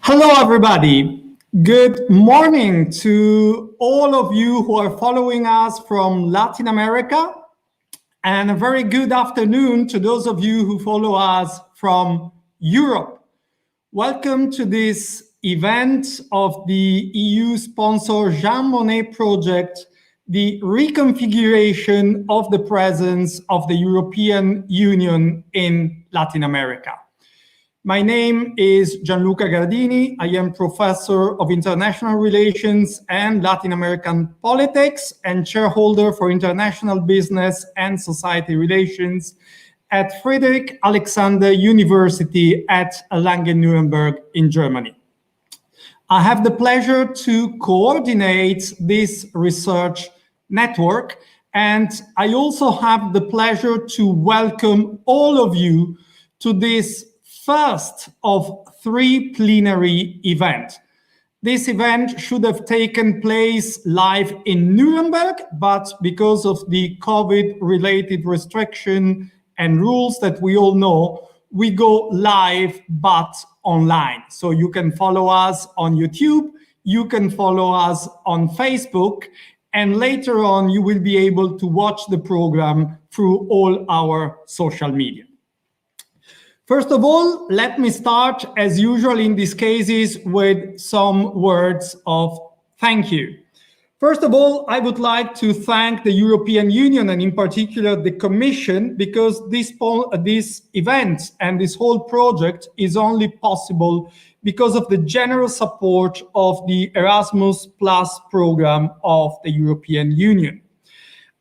Hello, everybody. Good morning to all of you who are following us from Latin America, and a very good afternoon to those of you who follow us from Europe. Welcome to this event of the EU-sponsored Jean Monnet project, the reconfiguration of the presence of the European Union in Latin America. My name is Gian Luca Gardini. I am Professor of International Relations and Latin American Politics and Chairholder for International Business and Society Relations at Friedrich Alexander University at Langen-Nuremberg in Germany. I have the pleasure to coordinate this research network, and I also have the pleasure to welcome all of you to this first of 3 plenary events. This event should have taken place live in Nuremberg, but because of the COVID-related restriction and rules that we all know, we go live but online. So you can follow us on YouTube, you can follow us on Facebook, and later on you will be able to watch the program through all our social media. First of all, let me start, as usual in these cases, with some words of thank you. First of all, I would like to thank the European Union, and in particular the Commission, because this event and this whole project is only possible because of the generous support of the Erasmus Plus program of the European Union.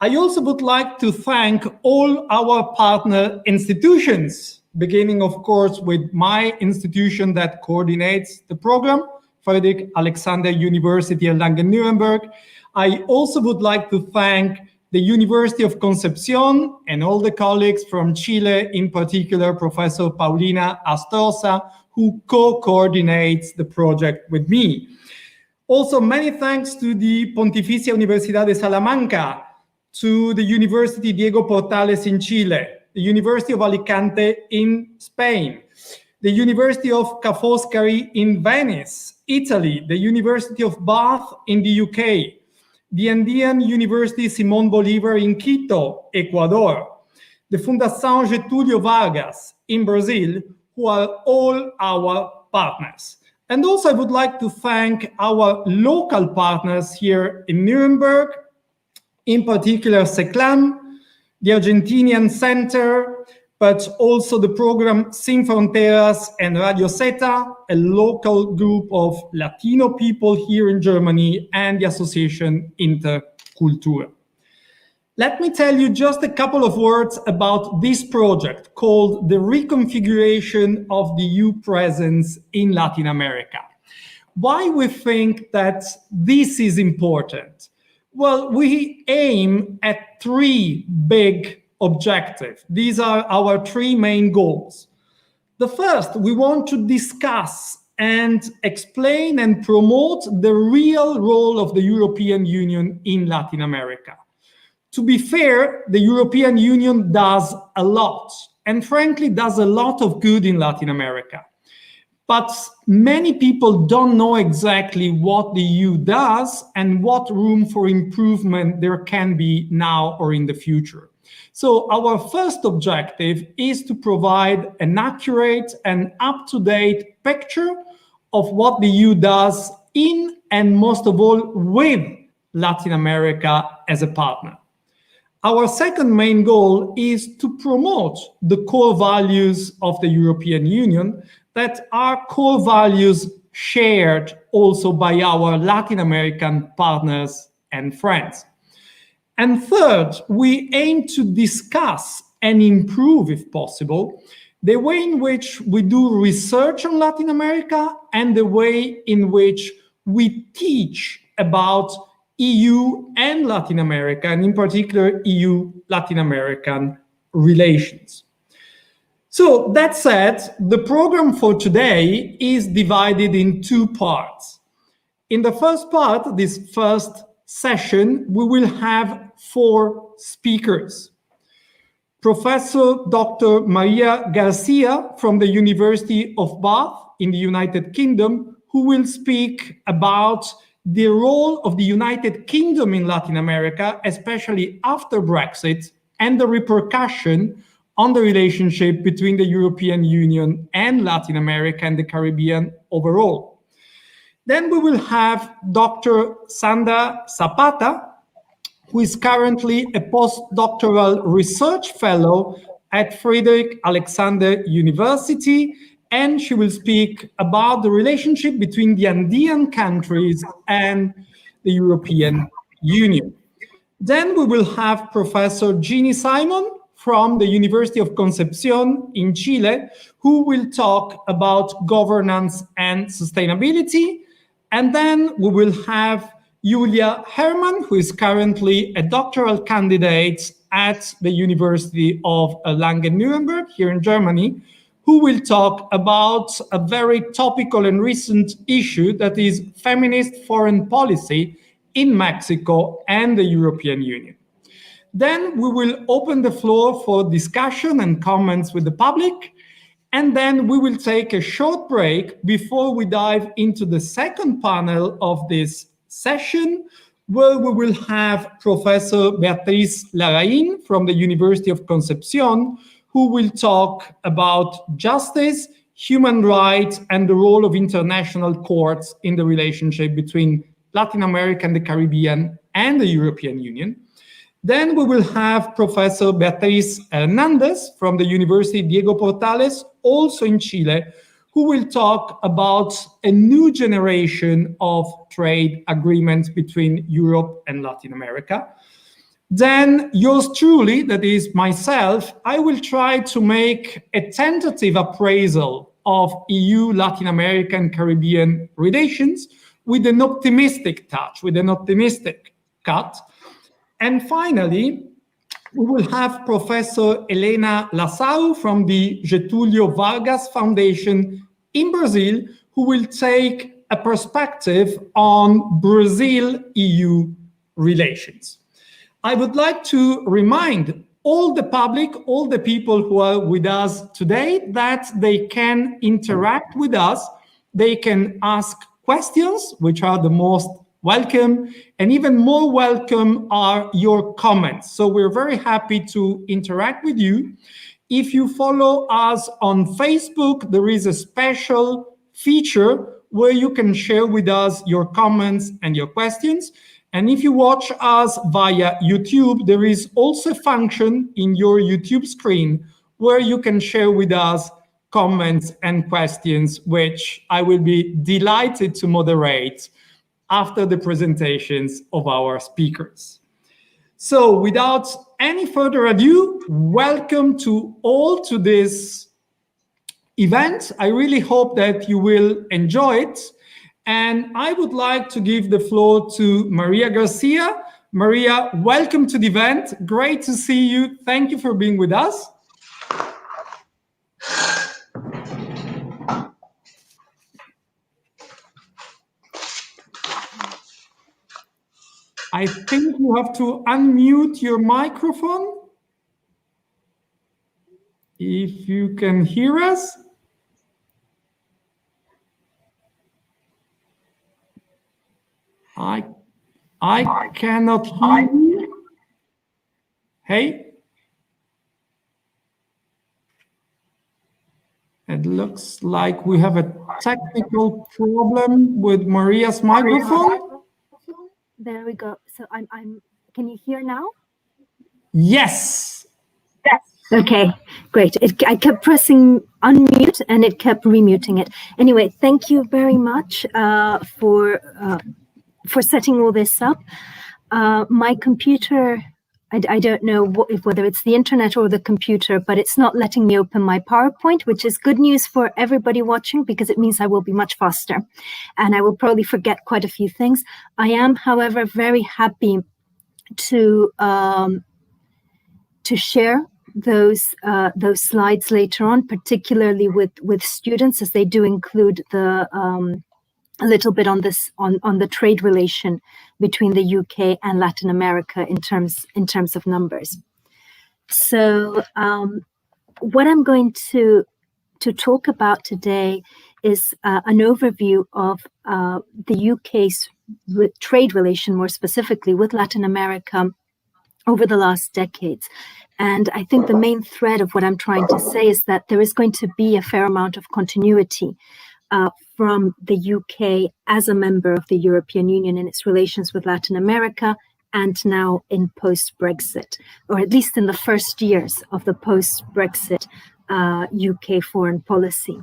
I also would like to thank all our partner institutions, beginning, of course, with my institution that coordinates the program, Friedrich Alexander University at Langen-Nuremberg. I also would like to thank the University of Concepcion and all the colleagues from Chile, in particular, Professor Paulina Astroza, who co-coordinates the project with me. Also, many thanks to the Pontificia Universidad de Salamanca, to the University Diego Portales in Chile, the University of Alicante in Spain, the University of Ca' Foscari in Venice, Italy, the University of Bath in the UK, the Andean University Simón Bolívar in Quito, Ecuador, the Fundação Getúlio Vargas in Brazil, who are all our partners. And also I would like to thank our local partners here in Nuremberg, in particular SECLAM, the Argentinian Center, but also the program Sin Fronteras and Radio Zeta, a local group of Latino people here in Germany, and the association Intercultura. Let me tell you just a couple of words about this project called the reconfiguration of the EU presence in Latin America. Why we think that this is important? Well, we aim at 3 big objectives. These are our 3 main goals. The first, we want to discuss and explain and promote the real role of the European Union in Latin America. To be fair, the European Union does a lot, and frankly does a lot of good in Latin America. But many people don't know exactly what the EU does and what room for improvement there can be now or in the future. So our first objective is to provide an accurate and up-to-date picture of what the EU does in, and most of all, with Latin America as a partner. Our second main goal is to promote the core values of the European Union that are core values shared also by our Latin American partners and friends. And third, we aim to discuss and improve, if possible, the way in which we do research on Latin America and the way in which we teach about EU and Latin America, and in particular EU-Latin American relations. So that said, the program for today is divided in 2 parts. In the first part, this first session, we will have 4 speakers. Professor Dr. Maria Garcia from the University of Bath in the United Kingdom, who will speak about the role of the United Kingdom in Latin America, especially after Brexit, and the repercussion on the relationship between the European Union and Latin America and the Caribbean overall. Then we will have Dr. Sandra Zapata, who is currently a postdoctoral research fellow at Friedrich Alexander University, and she will speak about the relationship between the Andean countries and the European Union. Then we will have Professor Jeanne Simon from the University of Concepcion in Chile, who will talk about governance and sustainability. And then we will have Julia Hermann, who is currently a doctoral candidate at the University of Langen-Nuremberg here in Germany, who will talk about a very topical and recent issue that is feminist foreign policy in Mexico and the European Union. Then we will open the floor for discussion and comments with the public. And then we will take a short break before we dive into the second panel of this session, where we will have Professor Beatriz Larraín from the University of Concepcion, who will talk about justice, human rights, and the role of international courts in the relationship between Latin America and the Caribbean and the European Union. Then we will have Professor Beatriz Hernandez from the University Diego Portales, also in Chile, who will talk about a new generation of trade agreements between Europe and Latin America. Then yours truly, that is myself, I will try to make a tentative appraisal of EU, Latin American, Caribbean relations with an optimistic touch, with an optimistic cut. And finally, we will have Professor Elena Lazarou from the Getúlio Vargas Foundation in Brazil, who will take a perspective on Brazil-EU relations. I would like to remind all the public, all the people who are with us today, that they can interact with us. They can ask questions, which are the most welcome, and even more welcome are your comments. So we're very happy to interact with you. If you follow us on Facebook, there is a special feature where you can share with us your comments and your questions. And if you watch us via YouTube, there is also a function in your YouTube screen where you can share with us comments and questions, which I will be delighted to moderate after the presentations of our speakers. So without any further ado, welcome to all to this event. I really hope that you will enjoy it. And I would like to give the floor to Maria Garcia. Maria, welcome to the event. Great to see you. Thank you for being with us. I think you have to unmute your microphone. If you can hear us. I cannot hear you. Hey? It looks like we have a technical problem with Maria's microphone. There we go. So can you hear now? Yes. Yes. Okay, great. I kept pressing unmute and it kept remuting it. Anyway, thank you very much for setting all this up. My computer, I don't know whether it's the internet or the computer, but it's not letting me open my PowerPoint, which is good news for everybody watching because it means I will be much faster and I will probably forget quite a few things. I am, however, very happy to share those slides later on, particularly with students, as they do include a little bit on this on the trade relation between the UK and Latin America in terms of numbers. So what I'm going to to talk about today is an overview of the UK's trade relation, more specifically with Latin America over the last decades. And I think the main thread of what I'm trying to say is that there is going to be a fair amount of continuity from the UK as a member of the European Union in its relations with Latin America, and now in post-Brexit, or at least in the first years of the post-Brexit UK foreign policy.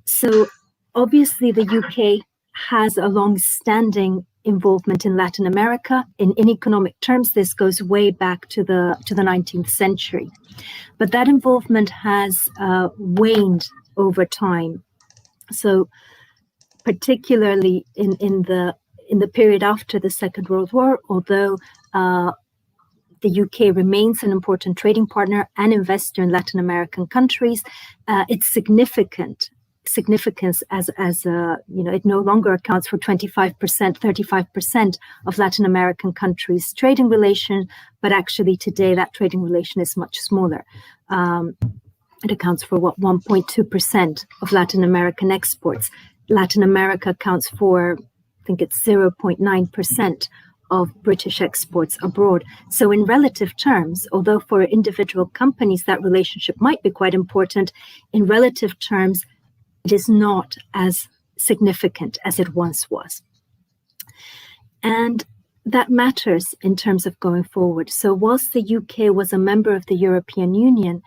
So obviously the UK has a long-standing involvement in Latin America. In economic terms, this goes way back to the 19th century. But that involvement has waned over time. So particularly in the period after the Second World War, although the UK remains an important trading partner and investor in Latin American countries, its significance as it no longer accounts for 25%, 35% of Latin American countries' trading relation, but actually today that trading relation is much smaller. It accounts for 1.2% of Latin American exports. Latin America accounts for, I think it's 0.9% of British exports abroad. So in relative terms, although for individual companies that relationship might be quite important, in relative terms, it is not as significant as it once was. And that matters in terms of going forward. So whilst the UK was a member of the European Union,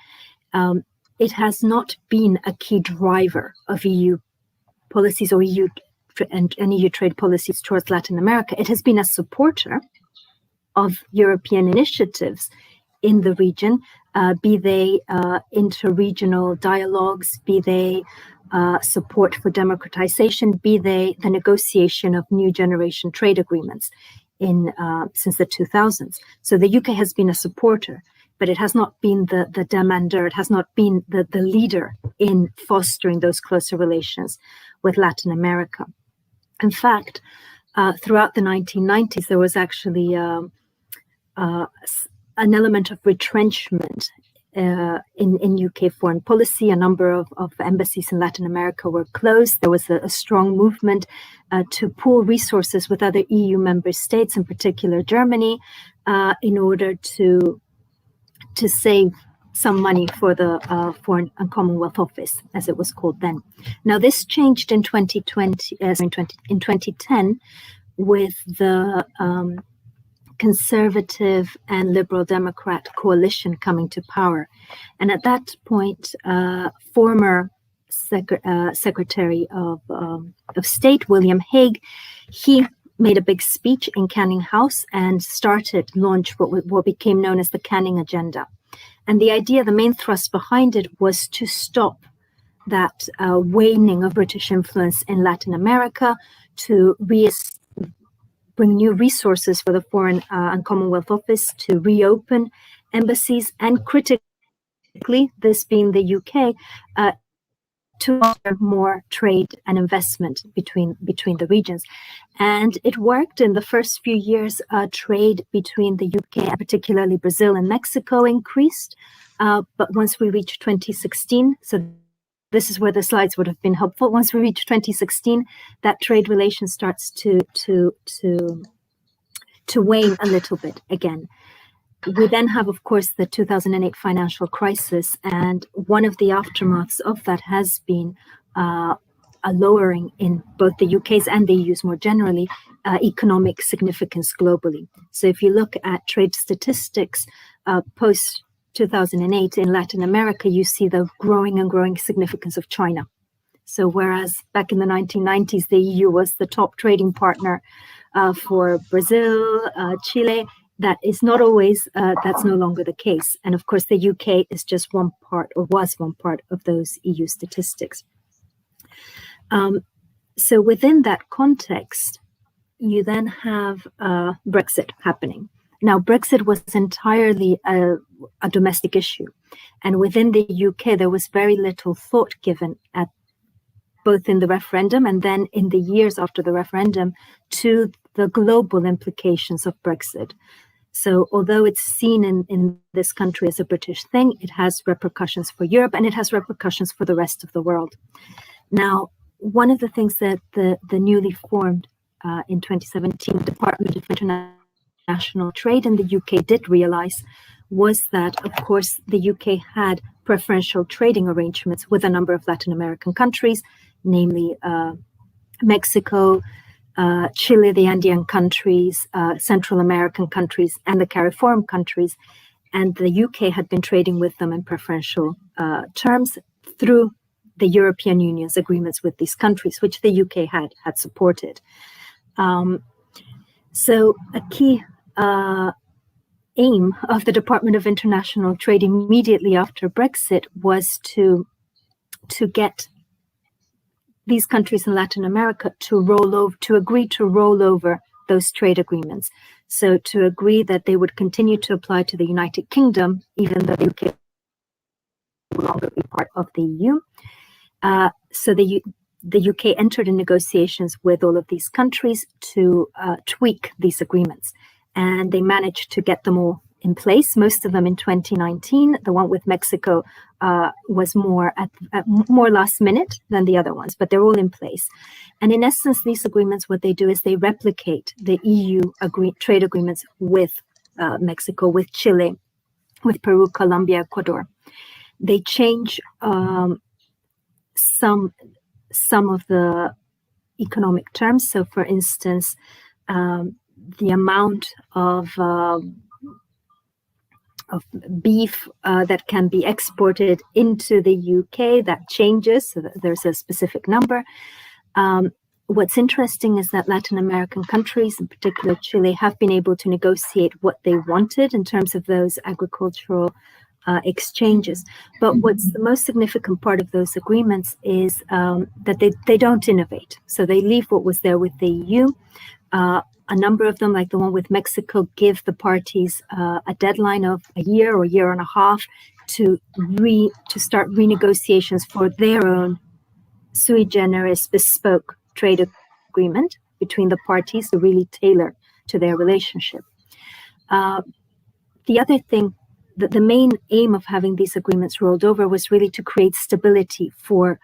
it has not been a key driver of EU policies or EU trade policies towards Latin America. It has been a supporter of European initiatives in the region, be they interregional dialogues, be they support for democratization, be they the negotiation of new generation trade agreements since the 2000s. So the UK has been a supporter, but it has not been the demander, it has not been the leader in fostering those closer relations with Latin America. In fact, throughout the 1990s, there was actually an element of retrenchment in UK foreign policy. A number of embassies in Latin America were closed. There was a strong movement to pool resources with other EU member states, in particular Germany, in order to save some money for the Foreign and Commonwealth Office, as it was called then. Now, this changed in 2010 with the Conservative and Liberal Democrat coalition coming to power. And at that point, former Secretary of State, William Hague, he made a big speech in Canning House and launched what became known as the Canning Agenda. And the idea, the main thrust behind it, was to stop that waning of British influence in Latin America, to bring new resources for the Foreign and Commonwealth Office, to reopen embassies, and critically, this being the UK, to offer more trade and investment between the regions. And it worked. In the first few years, trade between the UK, and particularly Brazil and Mexico, increased. But once we reached 2016, so this is where the slides would have been helpful. Once we reach 2016, that trade relation starts to wane a little bit again. We then have, of course, the 2008 financial crisis, and one of the aftermaths of that has been a lowering in both the UK's and the EU's more generally economic significance globally. So if you look at trade statistics post 2008 in Latin America, you see the growing significance of China. So whereas back in the 1990s, the EU was the top trading partner for Brazil, Chile, that is not always, that's no longer the case. And of course, the UK is just one part, or was one part, of those EU statistics. So within that context, you then have Brexit happening. Now, Brexit was entirely a domestic issue. And within the UK, there was very little thought given at both in the referendum and then in the years after the referendum to the global implications of Brexit. So although it's seen in this country as a British thing, it has repercussions for Europe and it has repercussions for the rest of the world. Now, one of the things that the newly formed in 2017 Department of International Trade in the UK did realize was that, of course, the UK had preferential trading arrangements with a number of Latin American countries, namely Mexico, Chile, the Andean countries, Central American countries, and the CARIFORUM countries. And the UK had been trading with them in preferential terms through the European Union's agreements with these countries, which the UK had supported. So a key aim of the Department of International Trade immediately after Brexit was to get these countries in Latin America to agree to roll over those trade agreements. So to agree that they would continue to apply to the United Kingdom, even though the UK will no longer be part of the EU. So the UK entered in negotiations with all of these countries to tweak these agreements. And they managed to get them all in place, most of them in 2019. The one with Mexico was more at more last minute than the other ones, but they're all in place. And in essence, these agreements, what they do is they replicate the EU trade agreements with Mexico, with Chile, with Peru, Colombia, Ecuador. They change some of the economic terms. So, for instance, the amount of beef that can be exported into the UK, that changes, so that there's a specific number. What's interesting is that Latin American countries, in particular Chile, have been able to negotiate what they wanted in terms of those agricultural exchanges. But what's the most significant part of those agreements is that they don't innovate. So they leave what was there with the EU. A number of them, like the one with Mexico, give the parties a deadline of a year or year and a half to start renegotiations for their own sui generis bespoke trade agreement between the parties to really tailor to their relationship. The other thing, that the main aim of having these agreements rolled over was really to create stability for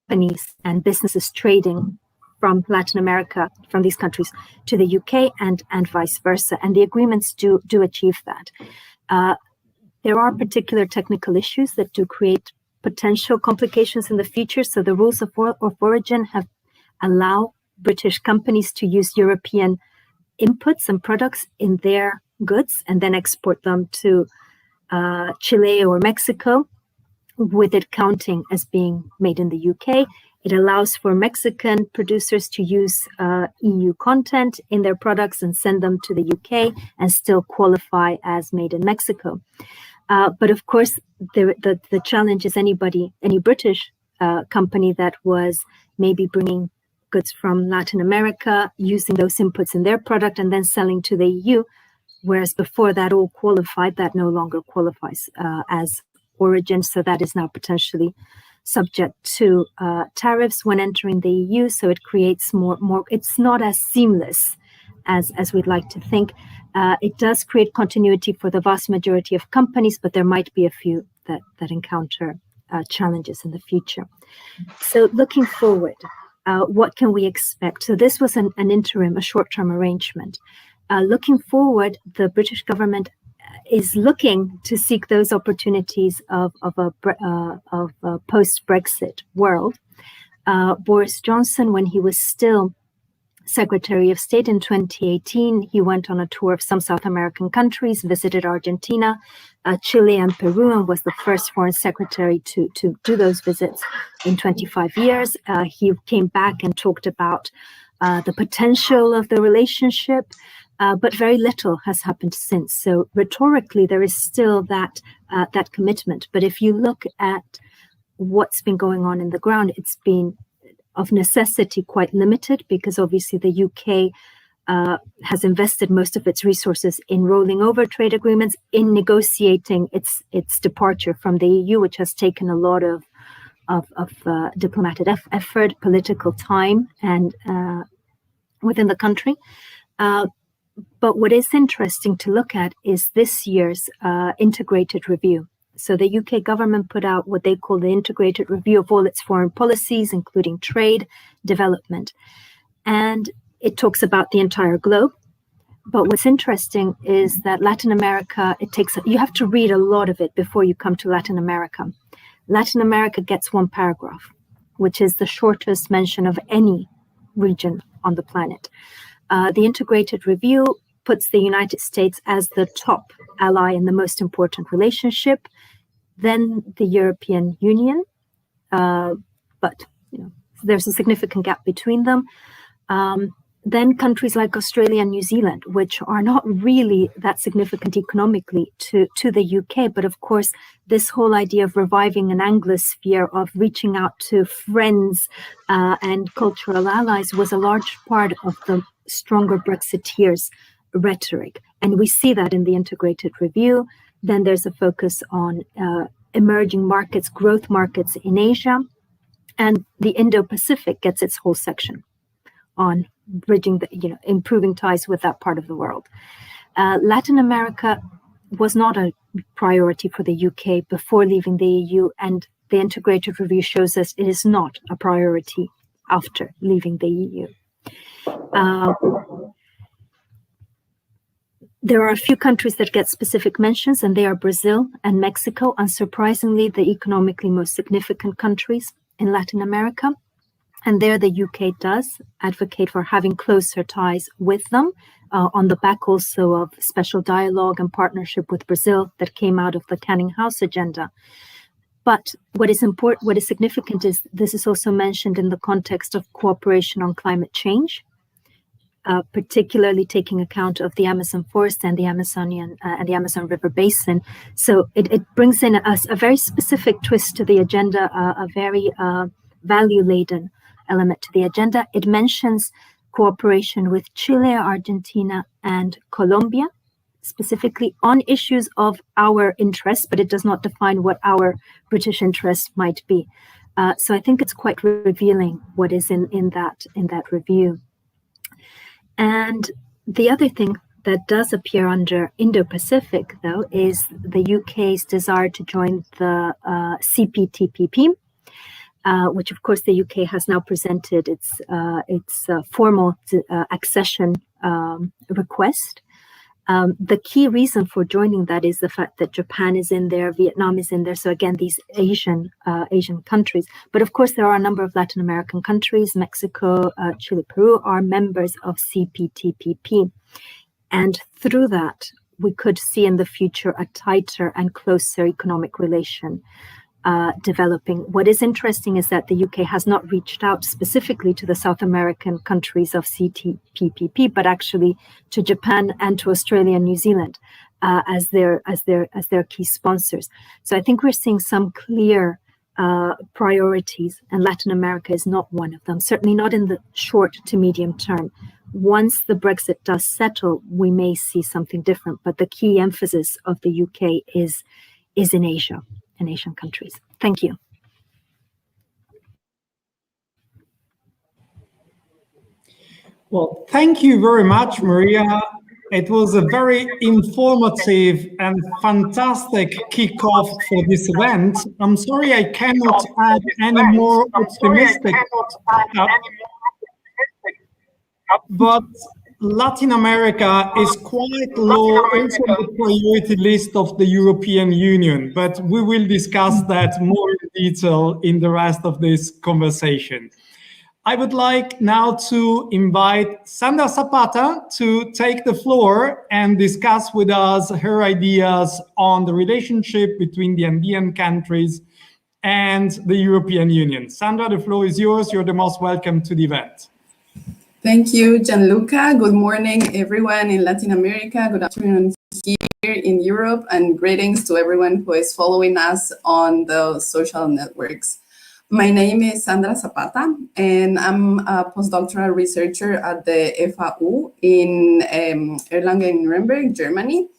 companies and businesses trading from Latin America, from these countries to the UK and vice versa. And the agreements do achieve that. There are particular technical issues that do create potential complications in the future. So the rules of origin allow British companies to use European inputs and products in their goods and then export them to Chile or Mexico, with it counting as being made in the UK. It allows for Mexican producers to use EU content in their products and send them to the UK and still qualify as made in Mexico. But of course, the challenge is any British company that was maybe bringing goods from Latin America, using those inputs in their product and then selling to the EU, whereas before that all qualified, that no longer qualifies as origin. So that is now potentially subject to tariffs when entering the EU. So it creates more. It's not as seamless as we'd like to think. It does create continuity for the vast majority of companies, but there might be a few that encounter challenges in the future. So looking forward, what can we expect? So this was an interim, a short-term arrangement. Looking forward, the British government is looking to seek those opportunities of a post-Brexit world. Boris Johnson, when he was still Secretary of State in 2018, he went on a tour of some South American countries, visited Argentina, Chile, and Peru, and was the first foreign secretary to do those visits in 25 years. He came back and talked about the potential of the relationship, but very little has happened since. So rhetorically, there is still that commitment. But if you look at what's been going on in the ground, it's been of necessity quite limited, because obviously the UK has invested most of its resources in rolling over trade agreements, in negotiating its departure from the EU, which has taken a lot of diplomatic effort, political time, and within the country. But what is interesting to look at is this year's integrated review. So the UK government put out what they call the integrated review of all its foreign policies, including trade, development. And it talks about the entire globe. But what's interesting is that Latin America, you have to read a lot of it before you come to Latin America. Latin America gets one paragraph, which is the shortest mention of any region on the planet. The integrated review puts the United States as the top ally in the most important relationship, then the European Union, but there's a significant gap between them. Then countries like Australia and New Zealand, which are not really that significant economically to the UK, but of course, this whole idea of reviving an Anglosphere, of reaching out to friends and cultural allies was a large part of the stronger Brexiteers' rhetoric. And we see that in the integrated review. Then there's a focus on emerging markets, growth markets in Asia, and the Indo-Pacific gets its whole section on bridging improving ties with that part of the world. Latin America was not a priority for the UK before leaving the EU, and the integrated review shows us it is not a priority after leaving the EU. There are a few countries that get specific mentions, and they are Brazil and Mexico, unsurprisingly, the economically most significant countries in Latin America. And there the UK does advocate for having closer ties with them, on the back also of special dialogue and partnership with Brazil that came out of the Canning House agenda. But what is significant is this is also mentioned in the context of cooperation on climate change, particularly taking account of the Amazon forest and the Amazonian and the Amazon River basin. So it brings in a very specific twist to the agenda, a very value-laden element to the agenda. It mentions cooperation with Chile, Argentina, and Colombia, specifically on issues of our interests, but it does not define what our British interests might be. So I think it's quite revealing what is in that review. And the other thing that does appear under Indo-Pacific, though, is the UK's desire to join the CPTPP, which of course the UK has now presented its formal accession request. The key reason for joining that is the fact that Japan is in there, Vietnam is in there. So again, these Asian countries. But of course, there are a number of Latin American countries, Mexico, Chile, Peru, are members of CPTPP. And through that, we could see in the future a tighter and closer economic relation developing. What is interesting is that the UK has not reached out specifically to the South American countries of CPTPP, but actually to Japan and to Australia and New Zealand as their key sponsors. So I think we're seeing some clear priorities, and Latin America is not one of them. Certainly not in the short to medium term. Once the Brexit does settle, we may see something different. But the key emphasis of the UK is in Asia. In Asian countries. Thank you. Well, thank you very much, Maria. It was a very informative and fantastic kickoff for this event. I'm sorry I cannot add any more optimistic, but Latin America is quite low also on the priority list of the European Union, but we will discuss that more in detail in the rest of this conversation. I would like now to invite Sandra Zapata to take the floor and discuss with us her ideas on the relationship between the Andean countries and the European Union. Sandra, the floor is yours. You're the most welcome to the event. Thank you, Gian Luca. Good morning, everyone in Latin America. Good afternoon here in Europe, and greetings to everyone who is following us on the social networks. My name is Sandra Zapata, and I'm a postdoctoral researcher at the FAU in Erlangen-Nuremberg, Germany.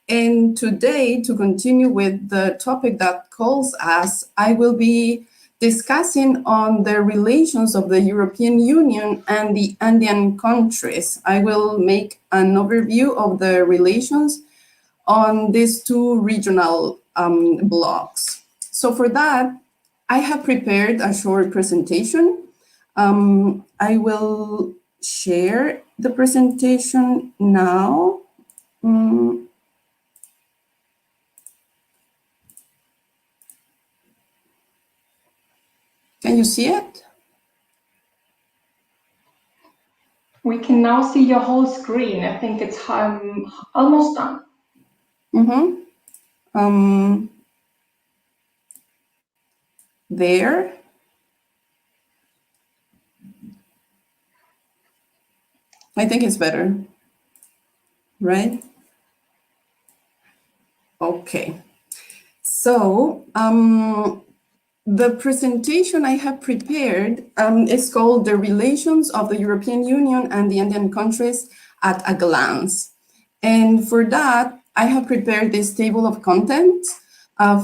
And today, to continue with the topic that calls us, I will be discussing on the relations of the European Union and the Andean countries. I will make an overview of the relations on these two regional blocks. So for that, I have prepared a short presentation. I will share the presentation now. Can you see it? We can now see your whole screen. I think it's almost done. There. I think it's better, right? Okay. So the presentation I have prepared is called The Relations of the European Union and the Andean Countries at a Glance. And for that, I have prepared this table of contents.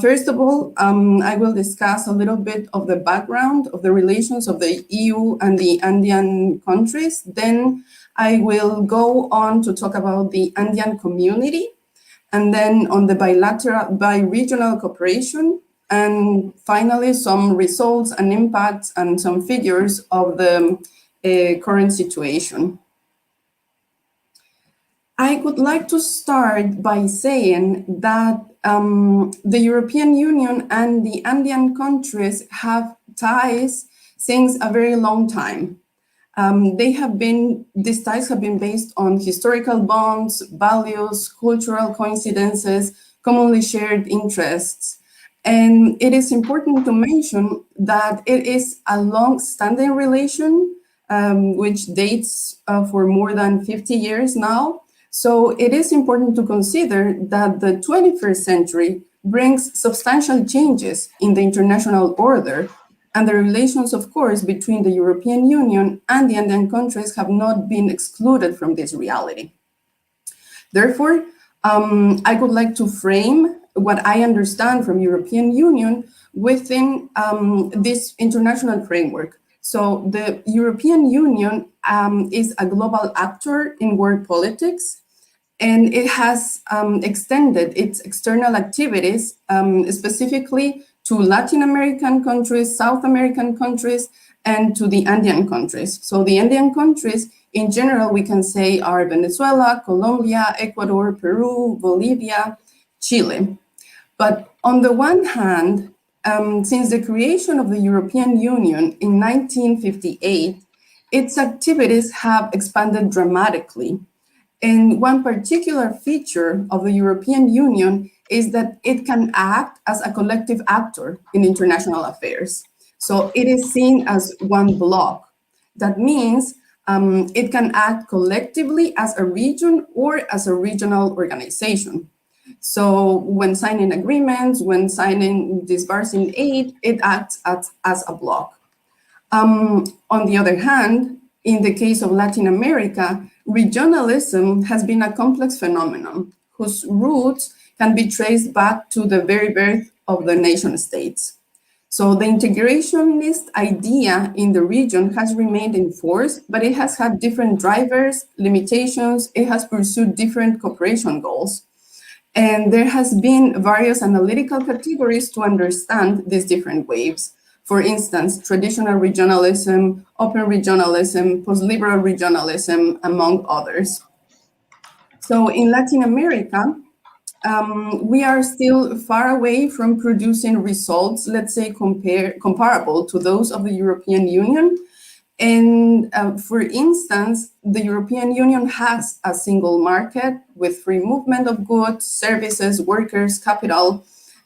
First of all, I will discuss a little bit of the background of the relations of the EU and the Andean countries. Then I will go on to talk about the Andean community, and then on the bi-regional cooperation, and finally some results and impacts and some figures of the current situation. I would like to start by saying that the European Union and the Andean countries have ties since a very long time. These ties have been based on historical bonds, values, cultural coincidences, commonly shared interests. And it is important to mention that it is a long-standing relation, which dates for more than 50 years now. So it is important to consider that the 21st century brings substantial changes in the international order, and the relations, of course, between the European Union and the Andean countries have not been excluded from this reality. Therefore, I would like to frame what I understand from European Union within this international framework. So the European Union is a global actor in world politics, and it has extended its external activities specifically to Latin American countries, South American countries, and to the Andean countries. So the Andean countries, in general, we can say are Venezuela, Colombia, Ecuador, Peru, Bolivia, Chile. But on the one hand, since the creation of the European Union in 1958, its activities have expanded dramatically. And one particular feature of the European Union is that it can act as a collective actor in international affairs. So it is seen as one bloc. That means it can act collectively as a region or as a regional organization. So when signing agreements, when disbursing aid, it acts as a bloc. On the other hand, in the case of Latin America, regionalism has been a complex phenomenon whose roots can be traced back to the very birth of the nation states. So the integrationist idea in the region has remained in force, but it has had different drivers, limitations, it has pursued different cooperation goals. And there has been various analytical categories to understand these different waves. For instance, traditional regionalism, open regionalism, post-liberal regionalism, among others. So in Latin America, we are still far away from producing results, let's say, comparable to those of the European Union. And for instance, the European Union has a single market with free movement of goods, services, workers, capital.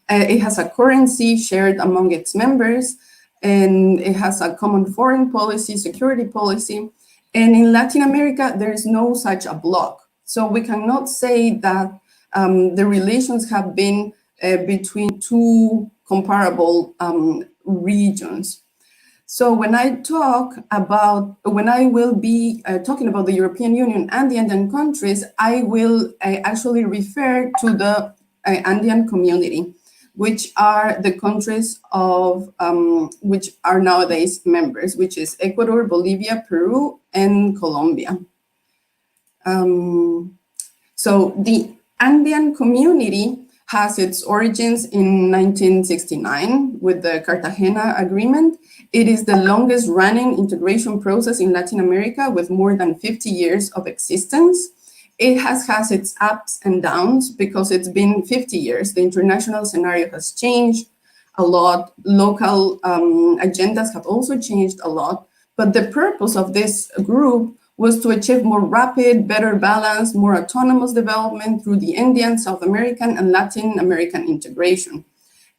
It has a currency shared among its members, and it has a common foreign policy, security policy. And in Latin America, there is no such a bloc. So we cannot say that the relations have been between two comparable regions. So when I will be talking about the European Union and the Andean countries, I will actually refer to the Andean community. which are the countries of which are nowadays members, which is Ecuador, Bolivia, Peru, and Colombia. So the Andean community has its origins in 1969 with the Cartagena Agreement. It is the longest running integration process in Latin America with more than 50 years of existence. It has its ups and downs because it's been 50 years. The international scenario has changed a lot. Local agendas have also changed a lot. But the purpose of this group was to achieve more rapid, better balance, more autonomous development through the Andean, South American, and Latin American integration,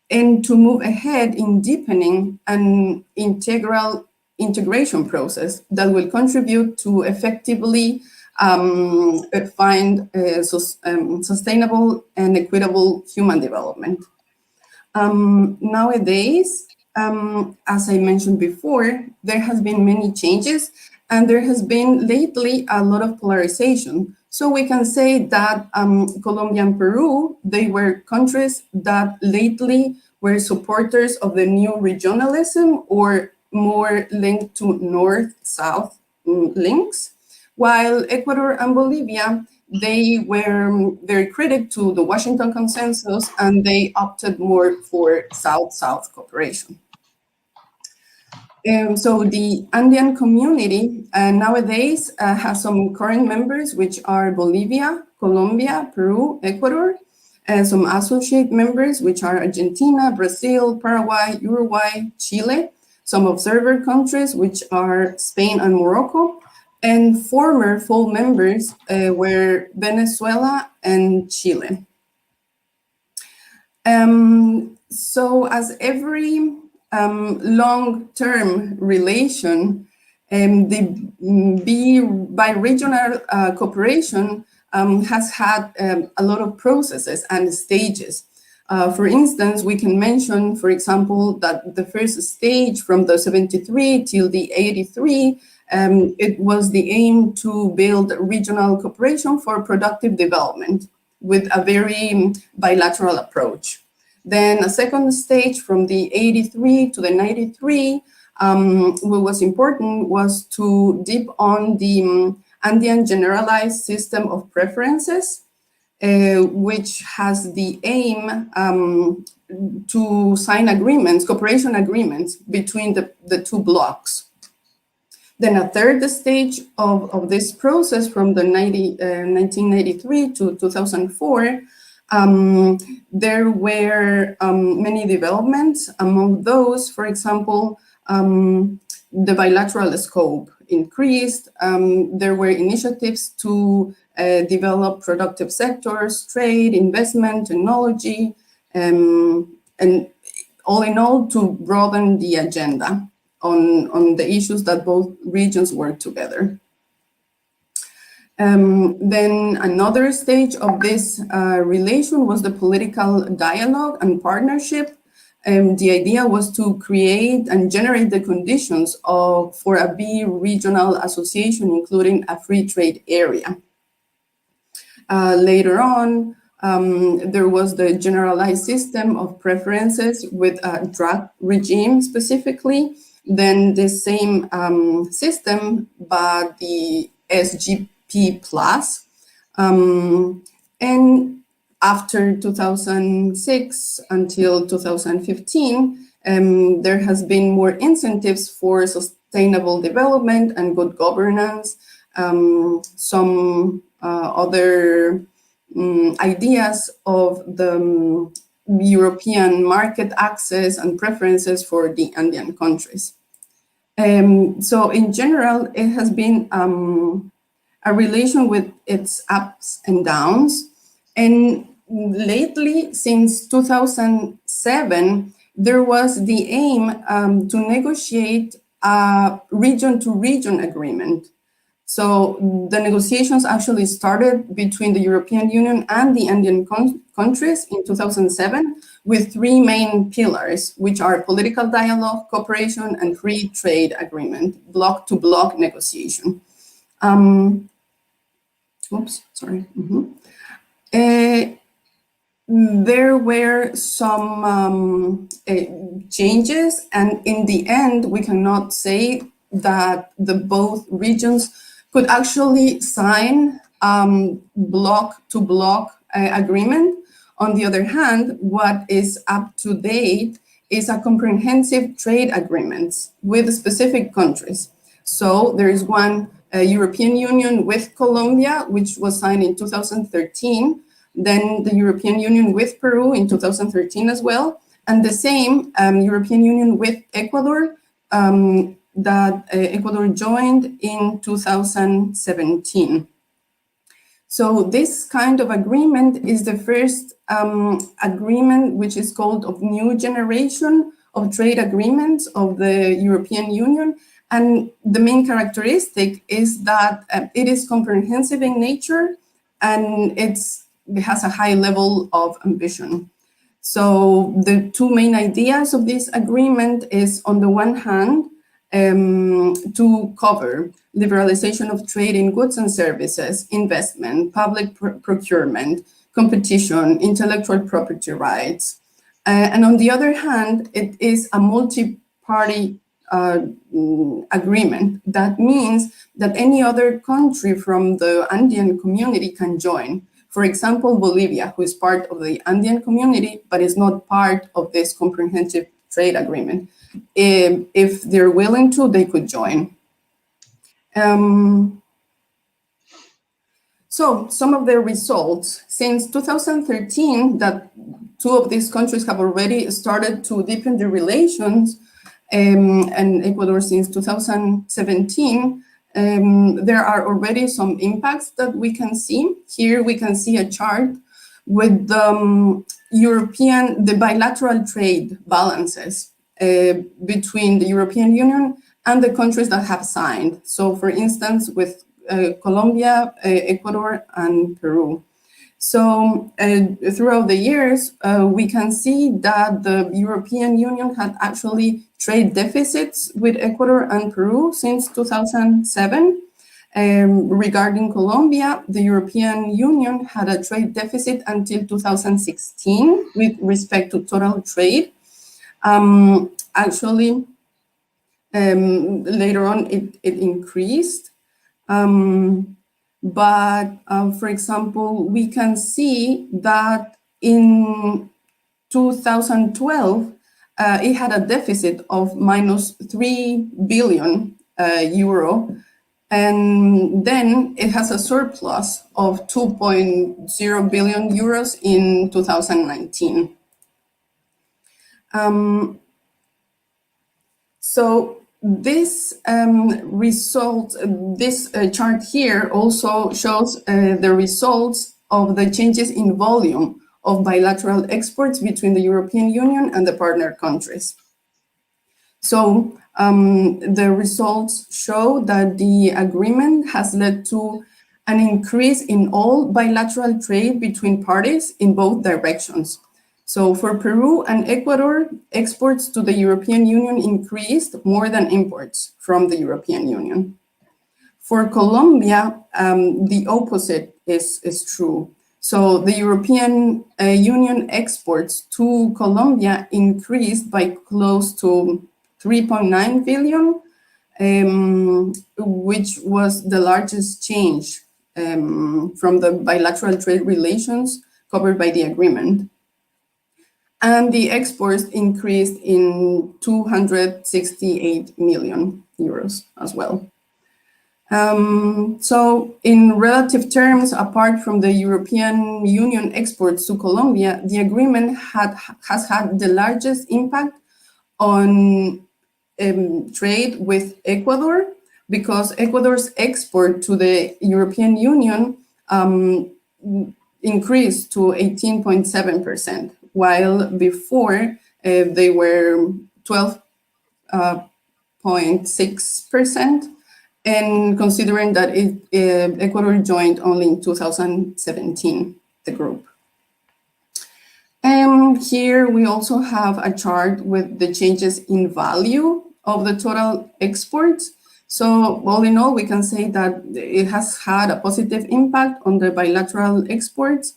and to move ahead in deepening an integral integration process that will contribute to effectively find sustainable and equitable human development. Nowadays, as I mentioned before, there has been many changes, and there has been lately a lot of polarization. So we can say that Colombia and Peru, they were countries that lately were supporters of the new regionalism or more linked to north-south links, while Ecuador and Bolivia, they were very critical to the Washington Consensus, and they opted more for South-South cooperation. So the Andean community nowadays has some current members, which are Bolivia, Colombia, Peru, Ecuador, and some associate members, which are Argentina, Brazil, Paraguay, Uruguay, Chile, some observer countries, which are Spain and Morocco, and former full members were Venezuela and Chile. So as every long-term relation, the bi-regional cooperation has had a lot of processes and stages. For instance, we can mention, for example, that the first stage from the 73 till the 83, it was the aim to build regional cooperation for productive development with a very bilateral approach. Then a second stage from the 83 to the 93, what was important was to deep on the Andean generalized system of preferences, which has the aim to sign agreements, cooperation agreements between the two blocks. Then a third stage of this process from the 1993 to 2004, there were many developments. Among those, for example, the bilateral scope increased. There were initiatives to develop productive sectors, trade, investment, technology, and all in all, to broaden the agenda on the issues that both regions work together. Then another stage of this relation was the political dialogue and partnership. The idea was to create and generate the conditions for a bi-regional association, including a free trade area. Later on, there was the generalized system of preferences with a drug regime specifically, then the same system, but the SGP plus. And after 2006 until 2015, there has been more incentives for sustainable development and good governance. Some other ideas of the European market access and preferences for the Andean countries. So in general, it has been a relation with its ups and downs. And lately, since 2007, there was the aim to negotiate a region-to-region agreement. So the negotiations actually started between the European Union and the Andean countries in 2007 with three main pillars, which are political dialogue, cooperation, and free trade agreement, block-to-block negotiation. Oops, sorry. there were some changes, and in the end, we cannot say that the both regions could actually sign block-to-block agreement. On the other hand, what is up to date is a comprehensive trade agreement with specific countries. So there is one European Union with Colombia, which was signed in 2013, then the European Union with Peru in 2013 as well, and the same European Union with Ecuador that Ecuador joined in 2017. So this kind of agreement is the first agreement which is called of new generation of trade agreements of the European Union. And the main characteristic is that it is comprehensive in nature, and it has a high level of ambition. So the two main ideas of this agreement is, on the one hand, to cover liberalization of trade in goods and services, investment, public procurement, competition, intellectual property rights. And on the other hand, it is a multi-party agreement. That means that any other country from the Andean community can join. For example, Bolivia, who is part of the Andean community, but is not part of this comprehensive trade agreement. If they're willing to, they could join. So some of the results. Since 2013, that two of these countries have already started to deepen their relations, and Ecuador since 2017, there are already some impacts that we can see. Here we can see a chart with the bilateral trade balances between the European Union and the countries that have signed. So for instance, with Colombia, Ecuador, and Peru. So throughout the years, we can see that the European Union had actually trade deficits with Ecuador and Peru since 2007. Regarding Colombia, the European Union had a trade deficit until 2016 with respect to total trade. Actually, later on, it increased. But for example, we can see that in 2012, it had a deficit of minus 3 billion euro. And then it has a surplus of 2.0 billion euros in 2019. So this this chart here also shows the results of the changes in volume of bilateral exports between the European Union and the partner countries. So the results show that the agreement has led to an increase in all bilateral trade between parties in both directions. So for Peru and Ecuador, exports to the European Union increased more than imports from the European Union. For Colombia, the opposite is true. So the European Union exports to Colombia increased by close to 3.9 billion, which was the largest change from the bilateral trade relations covered by the agreement. And the exports increased in 268 million euros as well. So in relative terms, apart from the European Union exports to Colombia, the agreement has had the largest impact on trade with Ecuador, because Ecuador's export to the European Union increased to 18.7%, while before they were 12.6%, and considering that Ecuador joined only in 2017, the group. And here we also have a chart with the changes in value of the total exports. So all in all, we can say that it has had a positive impact on the bilateral exports.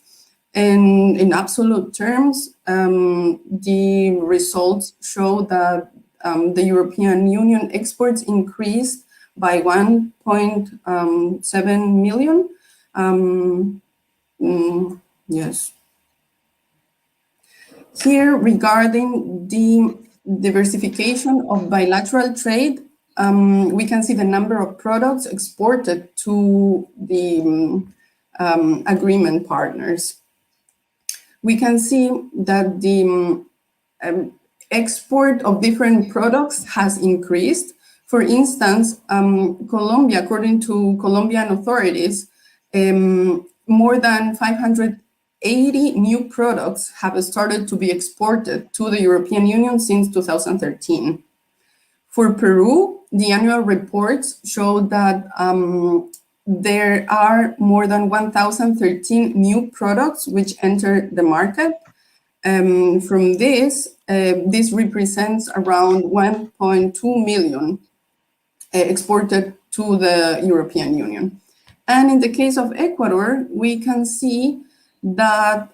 And in absolute terms, the results show that the European Union exports increased by 1.7 million. Yes. Here, regarding the diversification of bilateral trade, we can see the number of products exported to the agreement partners. We can see that the export of different products has increased. For instance, Colombia, according to Colombian authorities, more than 580 new products have started to be exported to the European Union since 2013. For Peru, the annual reports show that there are more than 1,013 new products which enter the market. From this represents around 1.2 million exported to the European Union. And in the case of Ecuador, we can see that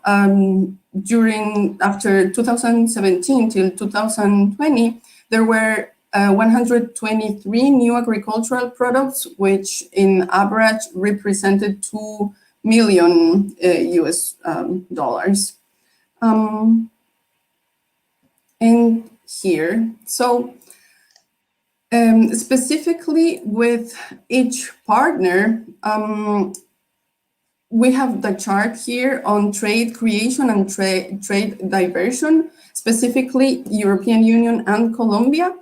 after 2017 till 2020, there were 123 new agricultural products, which in average represented $2 million US dollars. And here, so specifically with each partner, we have the chart here on trade creation and trade diversion, specifically European Union and Colombia.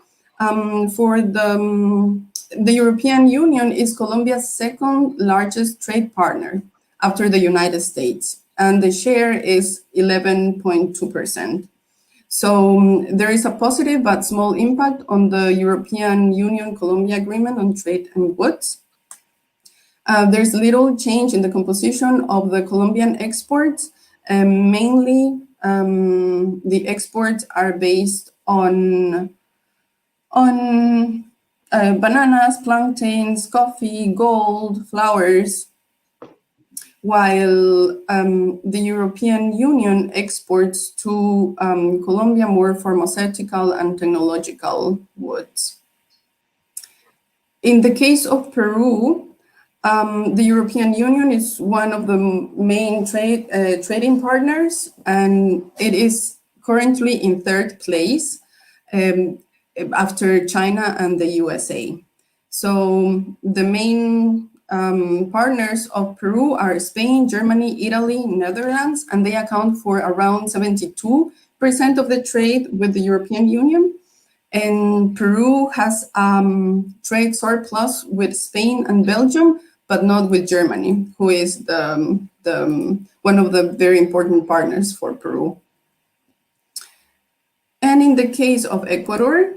For the European Union is Colombia's second largest trade partner after the United States, and the share is 11.2%. So there is a positive but small impact on the European Union-Colombia agreement on trade and goods. There's little change in the composition of the Colombian exports. Mainly, the exports are based on bananas, plantains, coffee, gold, flowers, while the European Union exports to Colombia more pharmaceutical and technological goods. In the case of Peru, the European Union is one of the main trading partners, and it is currently in third place after China and the USA. So the main partners of Peru are Spain, Germany, Italy, Netherlands, and they account for around 72% of the trade with the European Union. And Peru has trade surplus with Spain and Belgium, but not with Germany, who is one of the very important partners for Peru. And in the case of Ecuador,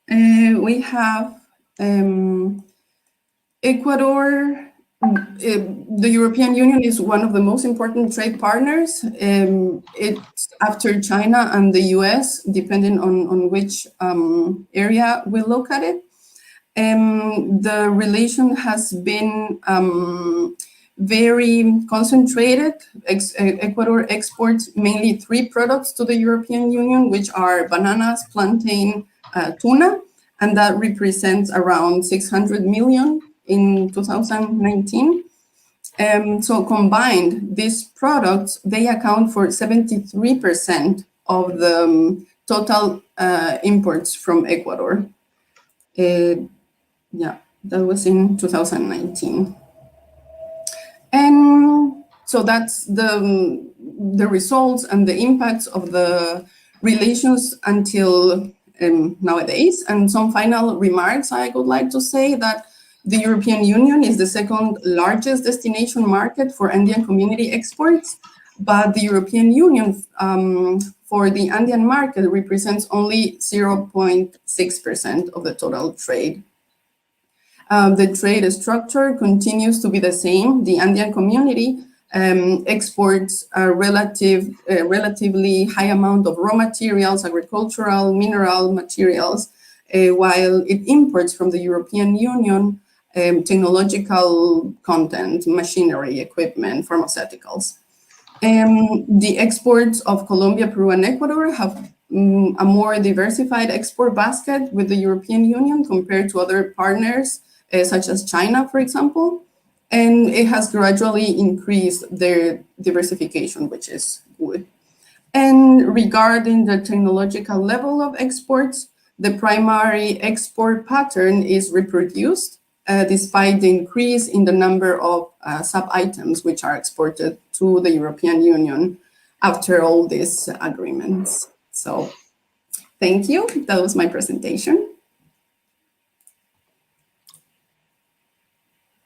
we have Ecuador. The European Union is one of the most important trade partners. It's after China and the US, depending on which area we look at it. The relation has been very concentrated. Ecuador exports mainly 3 products to the European Union, which are bananas, plantain, tuna, and that represents around 600 million in 2019. So combined, these products, they account for 73% of the total imports from Ecuador. Yeah, that was in 2019. And so that's the results and the impacts of the relations until nowadays. And some final remarks I would like to say that the European Union is the second largest destination market for Andean community exports, but the European Union for the Andean market represents only 0.6% of the total trade. The trade structure continues to be the same. The Andean community exports a relatively high amount of raw materials, agricultural, mineral materials, while it imports from the European Union technological content, machinery, equipment, pharmaceuticals. The exports of Colombia, Peru, and Ecuador have a more diversified export basket with the European Union compared to other partners, such as China, for example. And it has gradually increased their diversification, which is good. And regarding the technological level of exports, the primary export pattern is reproduced despite the increase in the number of sub-items which are exported to the European Union after all these agreements. So thank you. That was my presentation.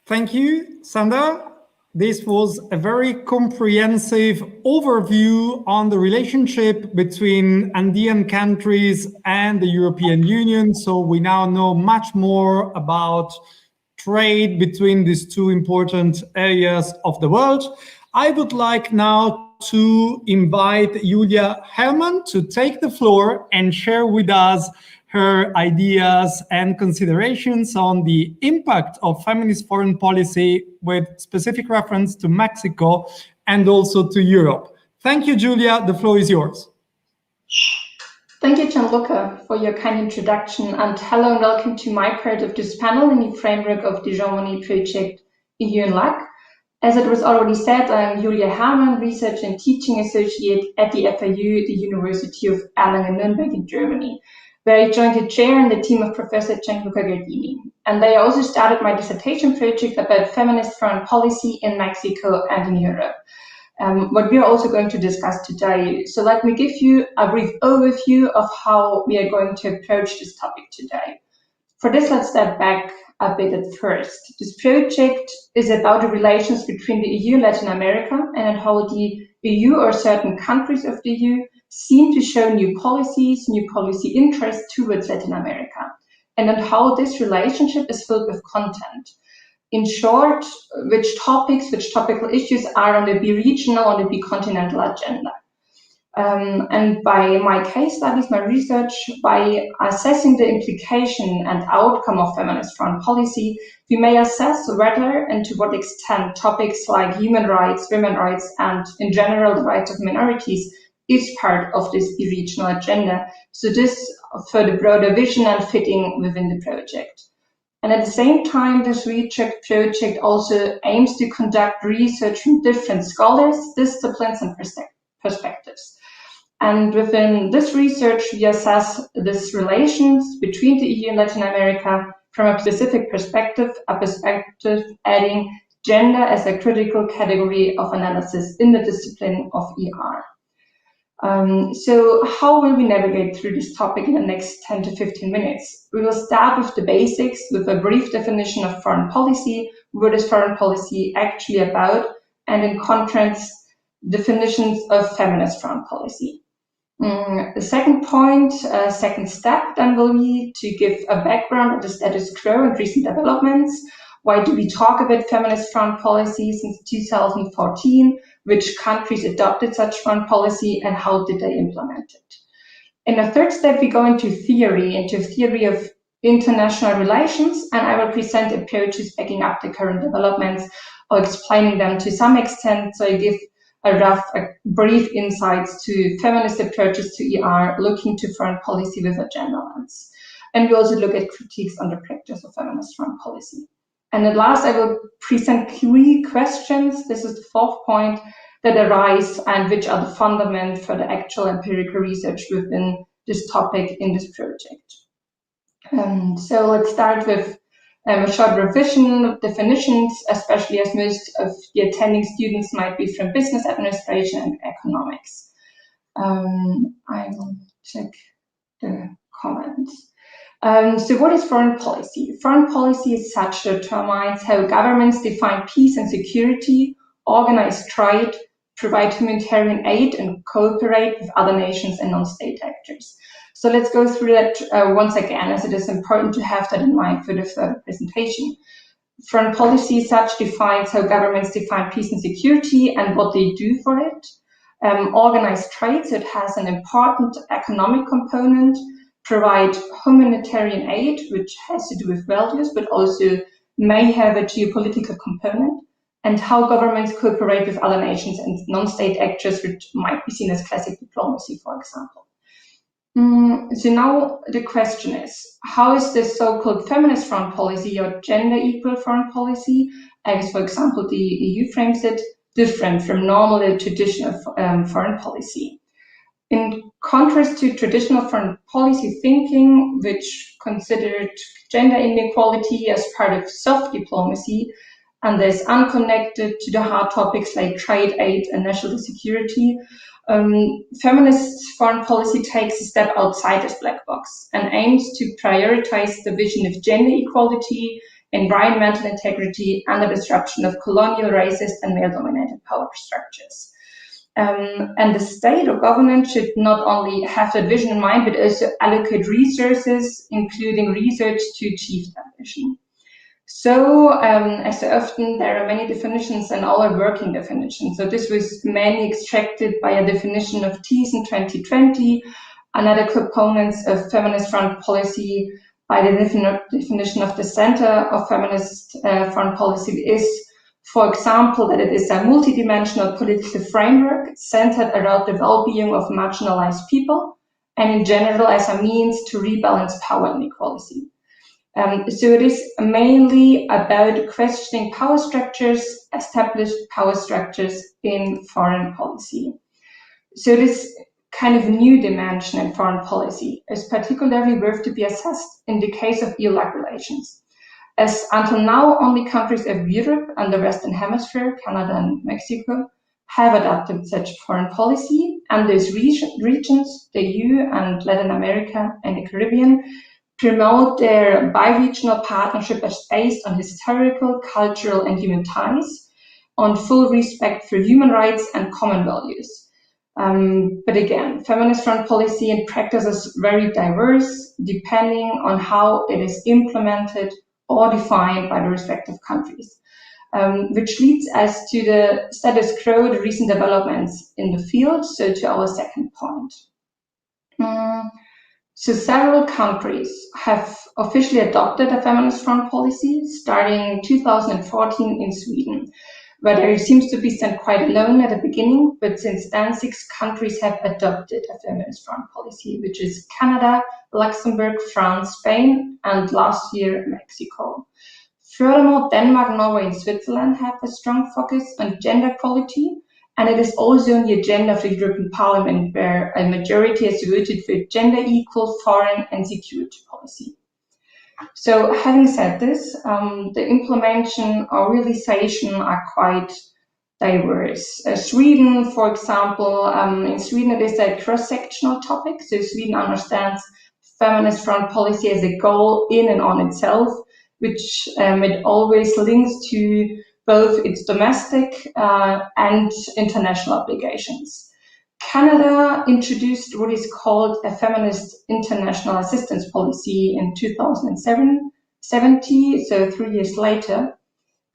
Thank you, Sandra. This was a very comprehensive overview on the relationship between Andean countries and the European Union. So we now know much more about trade between these two important areas of the world. I would like now to invite Julia Hermann to take the floor and share with us her ideas and considerations on the impact of feminist foreign policy with specific reference to Mexico and also to Europe. Thank you, Julia. The floor is yours. Thank you, Gian Luca, for your kind introduction, and hello and welcome to my part of this panel in the framework of the Jean Monnet project EU and LAC. As it was already said, I'm Julia Hermann, Research and Teaching Associate at the FAU, the University of Erlangen-Nuremberg in Germany, where I joined the chair and the team of Professor Gian Luca Gardini. And I also started my dissertation project about feminist foreign policy in Mexico and in Europe, what we are also going to discuss today. So let me give you a brief overview of how we are going to approach this topic today. For this, let's step back a bit at first. This project is about the relations between the EU and Latin America and how the EU or certain countries of the EU seem to show new policy interests towards Latin America, and on how this relationship is filled with content. In short, which topical issues are on the bi-regional, on the bi-continental agenda. And by my case studies, my research, by assessing the implication and outcome of feminist foreign policy, we may assess whether and to what extent topics like human rights, women's rights, and in general the rights of minorities is part of this bi-regional agenda. So this for the broader vision and fitting within the project. And at the same time, this research project also aims to conduct research from different scholars, disciplines, and perspectives. And within this research, we assess these relations between the EU and Latin America from a specific perspective, adding gender as a critical category of analysis in the discipline of ER. So how will we navigate through this topic in the next 10 to 15 minutes? We will start with the basics, with a brief definition of foreign policy, what is foreign policy actually about, and in contrast, definitions of feminist foreign policy. The second point, second step, then will be to give a background of the status quo and recent developments. Why do we talk about feminist foreign policy since 2014? Which countries adopted such foreign policy and how did they implement it? In the third step, we go into theory of international relations, and I will present approaches backing up the current developments or explaining them to some extent. So I give a brief insights to feminist approaches to ER, looking to foreign policy with a gender lens. And we also look at critiques on the practice of feminist foreign policy. And at last, I will present 3 questions. This is the fourth point that arise and which are the fundament for the actual empirical research within this topic in this project. So let's start with a short revision of definitions, especially as most of the attending students might be from business administration and economics. I will check the comments. So what is foreign policy? Foreign policy is such that determines how governments define peace and security, organize trade, provide humanitarian aid, and cooperate with other nations and non-state actors. So let's go through that once again, as it is important to have that in mind for the further presentation. Foreign policy such defines how governments define peace and security and what they do for it. Organized trade, so it has an important economic component. Provide humanitarian aid, which has to do with values, but also may have a geopolitical component. and how governments cooperate with other nations and non-state actors, which might be seen as classic diplomacy, for example. So now the question is, how is this so-called feminist foreign policy or gender-equal foreign policy, as for example the EU frames it, different from normal traditional foreign policy? In contrast to traditional foreign policy thinking, which considered gender inequality as part of soft diplomacy and is unconnected to the hard topics like trade, aid, and national security, feminist foreign policy takes a step outside this black box and aims to prioritize the vision of gender equality, environmental integrity, and the disruption of colonial, racist, and male-dominated power structures. And the state or government should not only have that vision in mind, but also allocate resources, including research, to achieve that vision. So, as so often, there are many definitions and all are working definitions. So this was mainly extracted by a definition of TEAS in 2020, another components of feminist foreign policy by the definition of the Center of Feminist Foreign Policy is, for example, that it is a multidimensional political framework centered around the well-being of marginalized people and in general as a means to rebalance power inequality. So it is mainly about questioning power structures, established power structures in foreign policy. So this kind of new dimension in foreign policy is particularly worth to be assessed in the case of EU-LAC relations, as until now only countries of Europe and the Western Hemisphere, Canada and Mexico, have adopted such foreign policy, and those regions, the EU and Latin America and the Caribbean, promote their bi-regional partnership as based on historical, cultural, and human ties, on full respect for human rights and common values. But again, feminist foreign policy in practice is very diverse, depending on how it is implemented or defined by the respective countries, which leads us to the status quo, the recent developments in the field, so to our second point. So several countries have officially adopted a feminist foreign policy, starting in 2014 in Sweden, where there seems to be stand quite alone at the beginning, but since then 6 countries have adopted a feminist foreign policy, which is Canada, Luxembourg, France, Spain, and last year Mexico. Furthermore, Denmark, Norway, and Switzerland have a strong focus on gender equality, and it is also on the agenda of the European Parliament, where a majority has voted for gender equal foreign and security policy. So having said this, the implementation or realization are quite diverse. Sweden, for example, in Sweden it is a cross-sectional topic. So Sweden understands feminist foreign policy as a goal in and on itself, which it always links to both its domestic and international obligations. Canada introduced what is called a feminist international assistance policy in 2070, so 3 years later.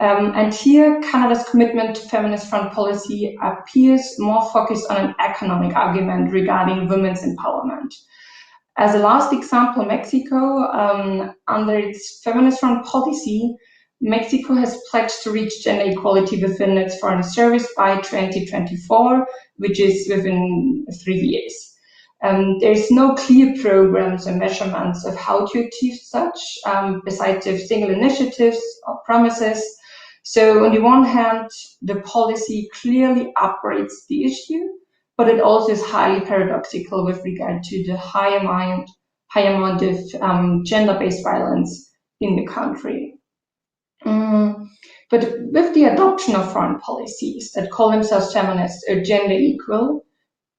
And here, Canada's commitment to feminist foreign policy appears more focused on an economic argument regarding women's empowerment. As a last example, Mexico, under its feminist foreign policy, Mexico has pledged to reach gender equality within its foreign service by 2024, which is within 3 years. There's no clear programs and measurements of how to achieve such, besides the single initiatives or promises. So on the one hand, the policy clearly operates the issue, but it also is highly paradoxical with regard to the high amount of gender-based violence in the country. But with the adoption of foreign policies that call themselves feminist or gender equal,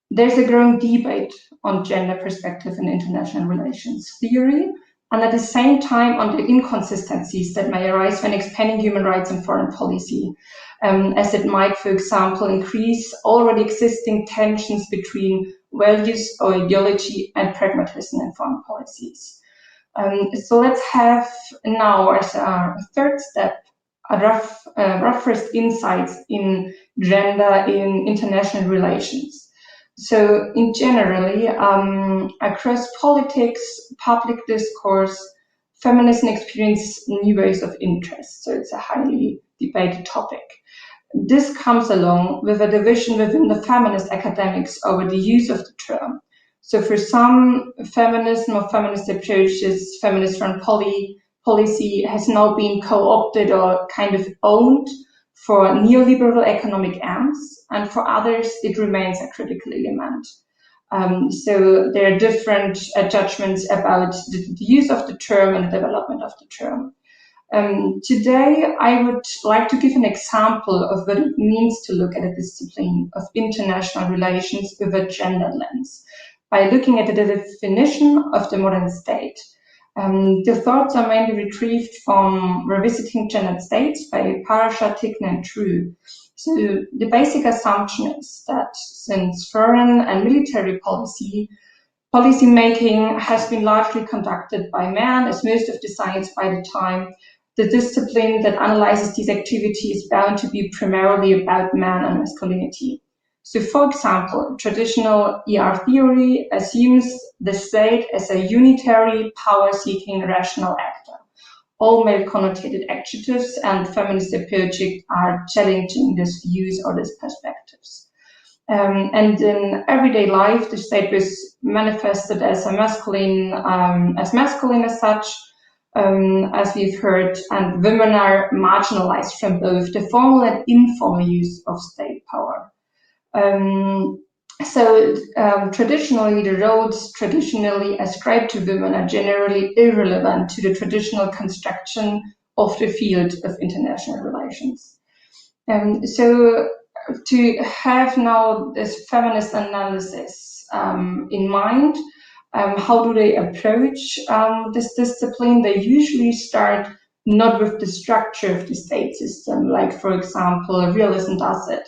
there's a growing debate on gender perspective in international relations theory, and at the same time on the inconsistencies that may arise when expanding human rights and foreign policy, as it might, for example, increase already existing tensions between values or ideology and pragmatism in foreign policies. So let's have now as a third step a rough first insights in gender in international relations. So in generally, across politics, public discourse, feminism experience new waves of interest. So it's a highly debated topic. This comes along with a division within the feminist academics over the use of the term. So for some, feminism or feminist approaches, feminist foreign policy has now been co-opted or kind of owned for neoliberal economic ends, and for others, it remains a critical element. So there are different judgments about the use of the term and the development of the term. Today, I would like to give an example of what it means to look at a discipline of international relations with a gender lens, by looking at the definition of the modern state. The thoughts are mainly retrieved from Revisiting Gendered States by Parasha, Tickner, and True. So the basic assumption is that since foreign and military policy making has been largely conducted by men, as most of the science by the time, the discipline that analyzes these activities is bound to be primarily about man and masculinity. So, for example, traditional ER theory assumes the state as a unitary, power-seeking, rational actor. All male-connotated adjectives and feminist approaches are challenging these views or these perspectives. And in everyday life, the state was manifested as a masculine as such, as we've heard, and women are marginalized from both the formal and informal use of state power. Traditionally, the roles traditionally ascribed to women are generally irrelevant to the traditional construction of the field of international relations. So to have now this feminist analysis in mind, how do they approach this discipline? They usually start not with the structure of the state system, like, for example, realism does it,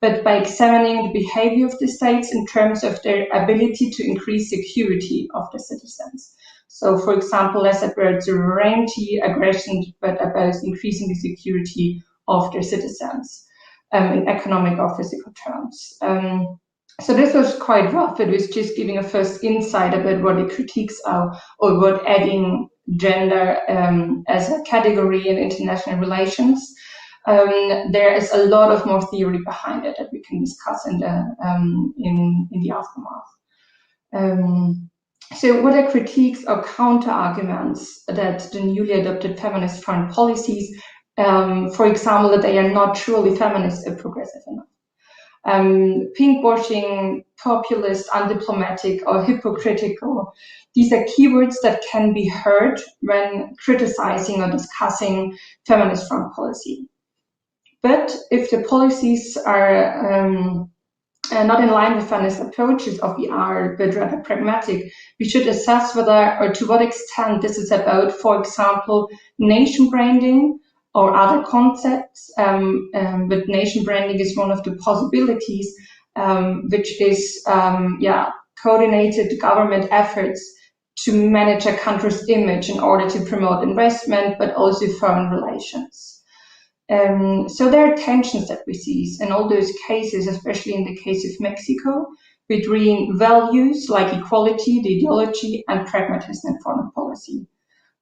but by examining the behavior of the states in terms of their ability to increase security of the citizens. So, for example, less about sovereignty, aggression, but about increasing the security of their citizens in economic or physical terms. So this was quite rough. It was just giving a first insight about what the critiques are, or what adding gender as a category in international relations. There is a lot of more theory behind it that we can discuss in the aftermath. So what are critiques or counter-arguments that the newly adopted feminist foreign policies, for example, that they are not truly feminist or progressive enough? Pinkwashing, populist, undiplomatic, or hypocritical. These are keywords that can be heard when criticizing or discussing feminist foreign policy. But if the policies are not in line with feminist approaches, or we are but rather pragmatic, we should assess whether or to what extent this is about, for example, nation branding or other concepts. But nation branding is one of the possibilities, which is coordinated government efforts to manage a country's image in order to promote investment, but also foreign relations. So there are tensions that we see in all those cases, especially in the case of Mexico, between values like equality, the ideology, and pragmatism in foreign policy.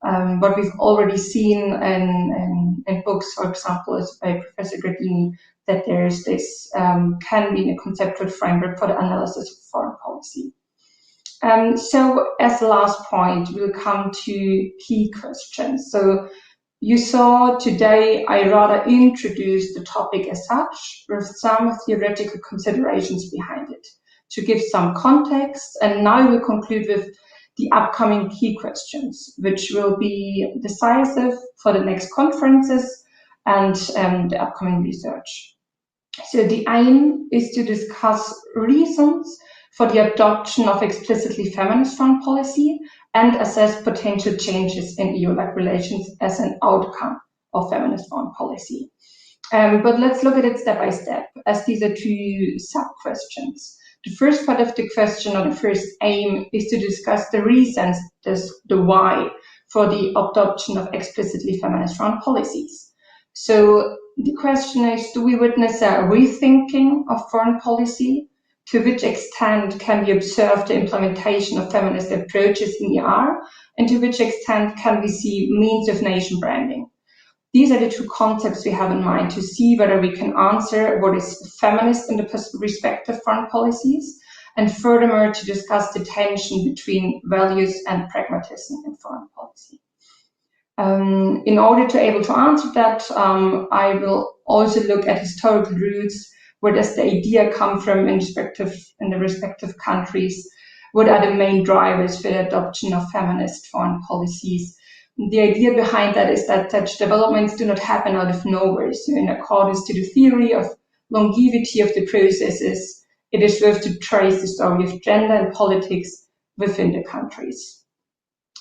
But we've already seen in books, for example, as by Professor Gardini, that there's this can be a conceptual framework for the analysis of foreign policy. So as the last point, we'll come to key questions. So you saw today I rather introduced the topic as such, with some theoretical considerations behind it, to give some context, and now we'll conclude with the upcoming key questions, which will be decisive for the next conferences and the upcoming research. So the aim is to discuss reasons for the adoption of explicitly feminist foreign policy and assess potential changes in EU-LAC relations as an outcome of feminist foreign policy. But let's look at it step by step, as these are two sub-questions. The first part of the question, or the first aim, is to discuss the reasons, the why, for the adoption of explicitly feminist foreign policies. So the question is, do we witness a rethinking of foreign policy? To which extent can we observe the implementation of feminist approaches in ER? And to which extent can we see means of nation branding? These are the two concepts we have in mind to see whether we can answer what is feminist in the respective foreign policies, and furthermore to discuss the tension between values and pragmatism in foreign policy. In order to able to answer that, I will also look at historical roots. Where does the idea come from in the respective countries? What are the main drivers for the adoption of feminist foreign policies? The idea behind that is that such developments do not happen out of nowhere. So in accordance to the theory of longevity of the processes, it is worth to trace the story of gender and politics within the countries.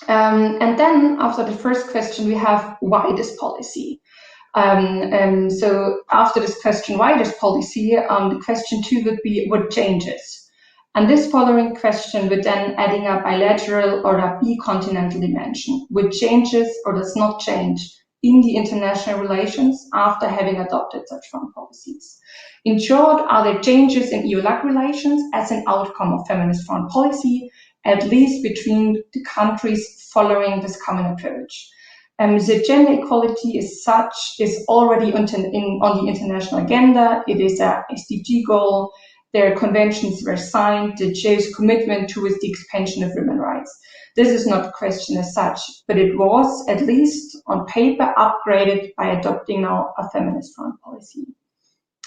And then after the first question, we have why this policy? So after this question, why this policy, the question 2 would be what changes? And this following question would then adding a bilateral or a bicontinental dimension, what changes or does not change in the international relations after having adopted such foreign policies. In short, are there changes in EU-LAC relations as an outcome of feminist foreign policy, at least between the countries following this common approach? The gender equality is already on the international agenda. It is a SDG goal. Their conventions were signed that shows commitment towards the expansion of women's rights. This is not a question as such, but it was, at least on paper, upgraded by adopting now a feminist foreign policy.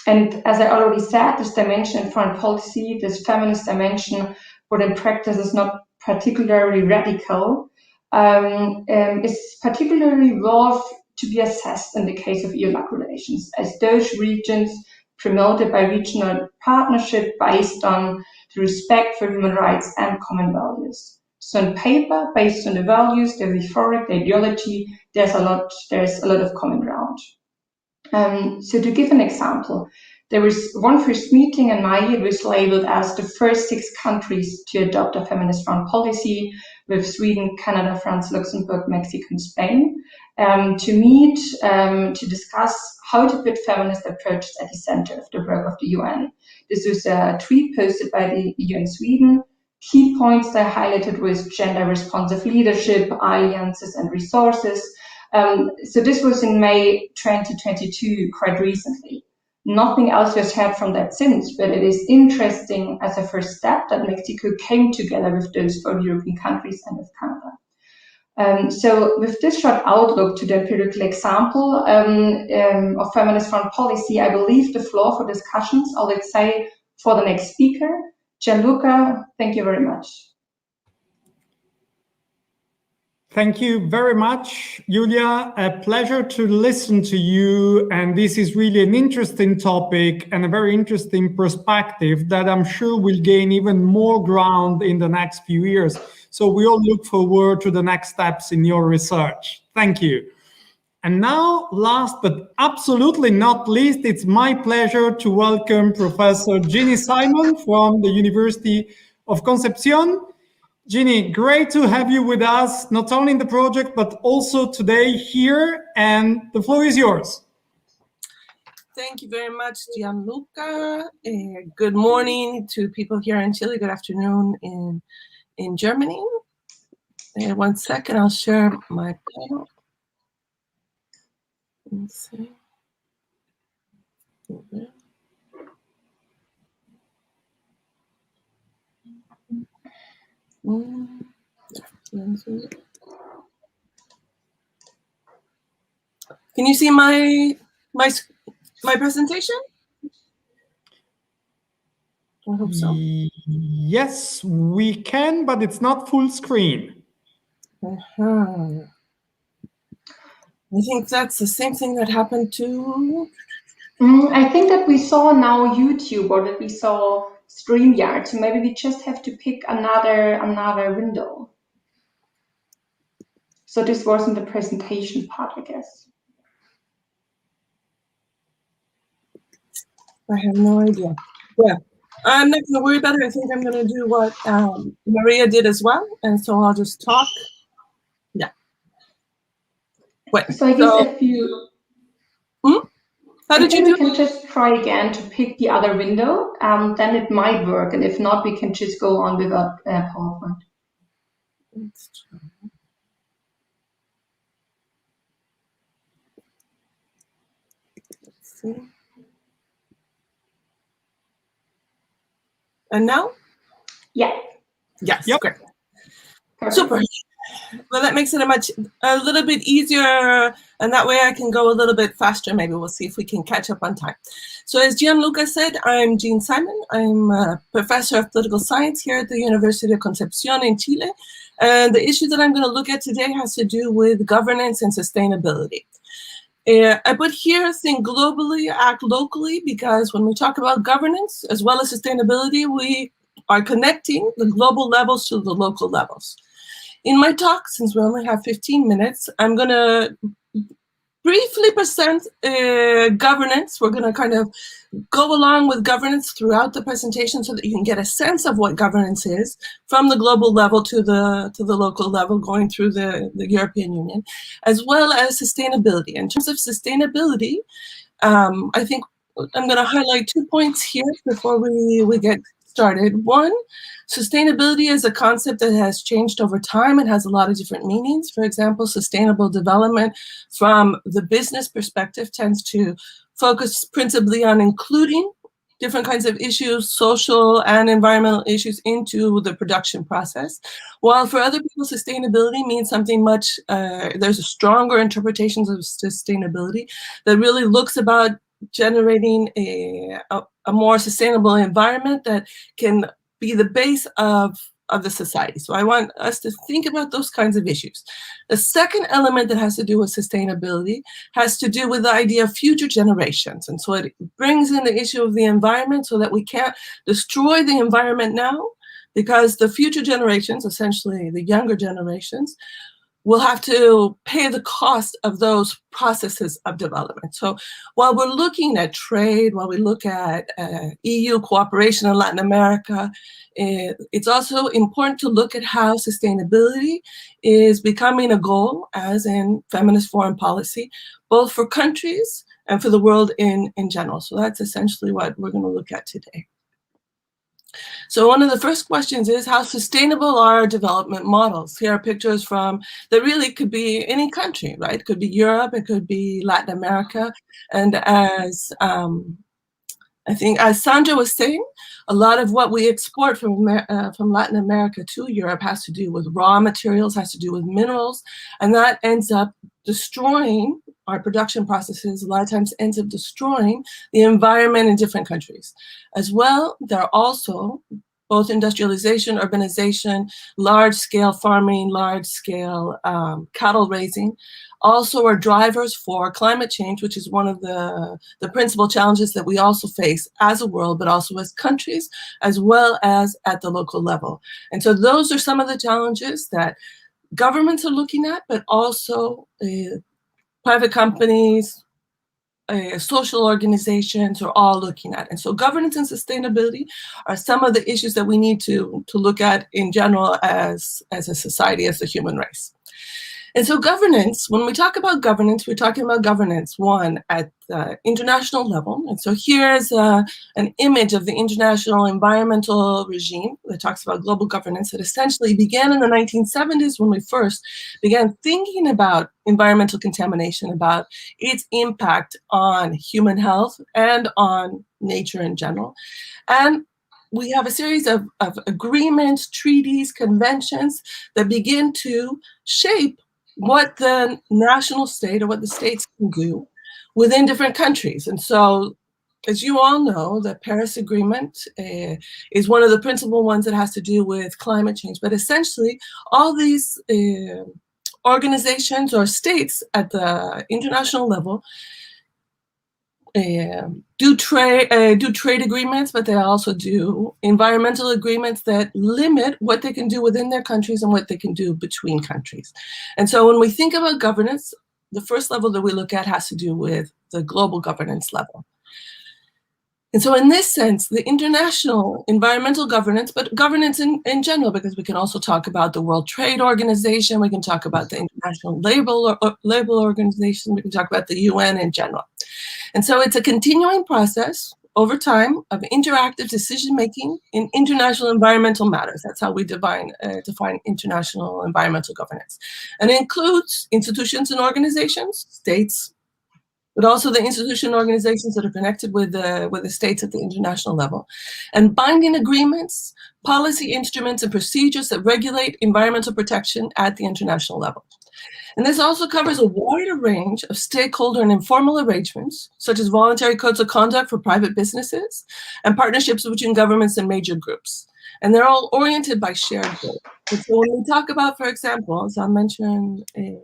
And as I already said, this dimension in foreign policy, this feminist dimension, what in practice is not particularly radical, is particularly worth to be assessed in the case of EU-LAC relations, as those regions promoted by regional partnership based on the respect for human rights and common values. So on paper, based on the values, the rhetoric, the ideology, there's a lot of common ground. So to give an example, there was one first meeting in May. It was labeled as the first 6 countries to adopt a feminist foreign policy, with Sweden, Canada, France, Luxembourg, Mexico, and Spain, to meet, to discuss how to put feminist approaches at the center of the work of the UN. This was a tweet posted by the EU in Sweden. Key points that I highlighted was gender responsive leadership, alliances, and resources. So this was in May 2022, quite recently. Nothing else was heard from that since, but it is interesting as a first step that Mexico came together with those 4 European countries and with Canada. So with this short outlook to the empirical example of feminist foreign policy, I will leave the floor for discussions, or let's say for the next speaker. Gian Luca, thank you very much. Thank you very much, Julia. A pleasure to listen to you. And this is really an interesting topic and a very interesting perspective that I'm sure will gain even more ground in the next few years. So we all look forward to the next steps in your research. Thank you. And now, last but absolutely not least, it's my pleasure to welcome Professor Jeanne Simon from the University of Concepcion. Jeanne, great to have you with us, not only in the project, but also today here, and the floor is yours. Thank you very much, Gian Luca. Good morning to people here in Chile. Good afternoon in Germany. 1 second, I'll share my panel. Let's see. Can you see my presentation? I hope so. Yes, we can, but it's not full screen. I think that's the same thing that happened to... I think that we saw now YouTube, or that we saw StreamYard, so maybe we just have to pick another window. So this wasn't the presentation part, I guess. I have no idea. Yeah, I'm not going to worry about it. I think I'm going to do what Maria did as well, and so I'll just talk. Yeah. Wait. So I guess if you... How did you do? We can just try again to pick the other window, then it might work, and if not, we can just go on without PowerPoint. Let's try. Let's see. And now? Yeah. Yes, Yep. great. Perfect. Super. Well, that makes it a little bit easier, and that way I can go a little bit faster. Maybe we'll see if we can catch up on time. So as Gian Luca said, I'm Jean Simon. I'm a professor of political science here at the University of Concepcion in Chile. And the issue that I'm going to look at today has to do with governance and sustainability. I put here, think globally, act locally, because when we talk about governance as well as sustainability, we are connecting the global levels to the local levels. In my talk, since we only have 15 minutes, I'm going to briefly present governance. We're going to kind of go along with governance throughout the presentation so that you can get a sense of what governance is from the global level to the local level, going through the European Union, as well as sustainability. In terms of sustainability, I think I'm going to highlight 2 points here before we get started. One, sustainability is a concept that has changed over time and has a lot of different meanings. For example, sustainable development from the business perspective tends to focus principally on including different kinds of issues, social and environmental issues, into the production process. While for other people, sustainability means something much, there's a stronger interpretations of sustainability that really looks about generating a more sustainable environment that can be the base of the society. So I want us to think about those kinds of issues. The second element that has to do with sustainability has to do with the idea of future generations. And so it brings in the issue of the environment so that we can't destroy the environment now, because the future generations, essentially the younger generations, will have to pay the cost of those processes of development. So while we're looking at trade, while we look at EU cooperation in Latin America, it's also important to look at how sustainability is becoming a goal, as in feminist foreign policy, both for countries and for the world in general. So that's essentially what we're going to look at today. So one of the first questions is, how sustainable are development models? Here are pictures from, that really could be any country, right? It could be Europe, it could be Latin America. And as I think, as Sandra was saying, a lot of what we export from Latin America to Europe has to do with raw materials, has to do with minerals, and that ends up destroying our production processes. A lot of times ends up destroying the environment in different countries. As well, there are also both industrialization, urbanization, large-scale farming, large-scale cattle raising, also are drivers for climate change, which is one of the principal challenges that we also face as a world, but also as countries, as well as at the local level. And so those are some of the challenges that governments are looking at, but also private companies, social organizations are all looking at. And so governance and sustainability are some of the issues that we need to look at in general as a society, as a human race. And so governance, when we talk about governance, we're talking about governance, one, at the international level. And so here's an image of the international environmental regime that talks about global governance that essentially began in the 1970s when we first began thinking about environmental contamination, about its impact on human health and on nature in general. And we have a series of agreements, treaties, conventions that begin to shape what the national state or what the states can do within different countries. And so, as you all know, the Paris Agreement is one of the principal ones that has to do with climate change. But essentially, all these organizations or states at the international level do trade agreements, but they also do environmental agreements that limit what they can do within their countries and what they can do between countries. And so when we think about governance, the first level that we look at has to do with the global governance level. And so in this sense, the international environmental governance, but governance in general, because we can also talk about the World Trade Organization, we can talk about the International Labor Organization, we can talk about the UN in general. And so it's a continuing process over time of interactive decision-making in international environmental matters. That's how we define international environmental governance. And it includes institutions and organizations, states, but also the institutional organizations that are connected with the states at the international level, and binding agreements, policy instruments, and procedures that regulate environmental protection at the international level. And this also covers a wider range of stakeholder and informal arrangements, such as voluntary codes of conduct for private businesses and partnerships between governments and major groups. And they're all oriented by shared goals. And so when we talk about, for example, as I mentioned a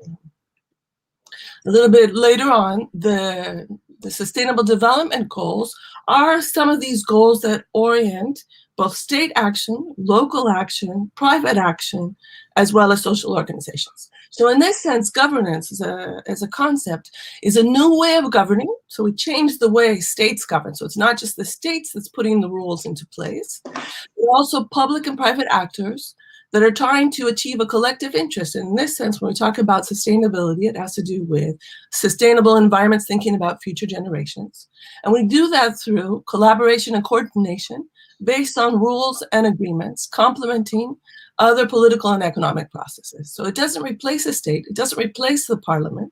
little bit later on, the Sustainable Development Goals are some of these goals that orient both state action, local action, private action, as well as social organizations. So in this sense, governance as a concept is a new way of governing. So we changed the way states govern. So it's not just the states that's putting the rules into place, but also public and private actors that are trying to achieve a collective interest. And in this sense, when we talk about sustainability, it has to do with sustainable environments, thinking about future generations. And we do that through collaboration and coordination based on rules and agreements, complementing other political and economic processes. So it doesn't replace the state, it doesn't replace the parliament,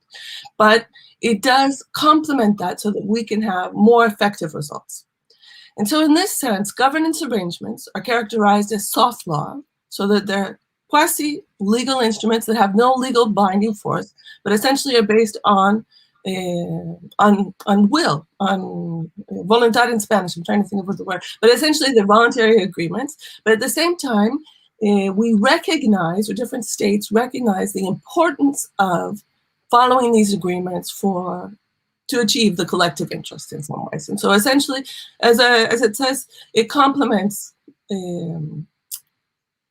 but it does complement that so that we can have more effective results. And so in this sense, governance arrangements are characterized as soft law, so that they're quasi-legal instruments that have no legal binding force, but essentially are based on will, on voluntad in Spanish. I'm trying to think of the word, but essentially they're voluntary agreements. But at the same time, we recognize, or different states recognize, the importance of following these agreements to achieve the collective interest in some ways. And so essentially, as it says, it complements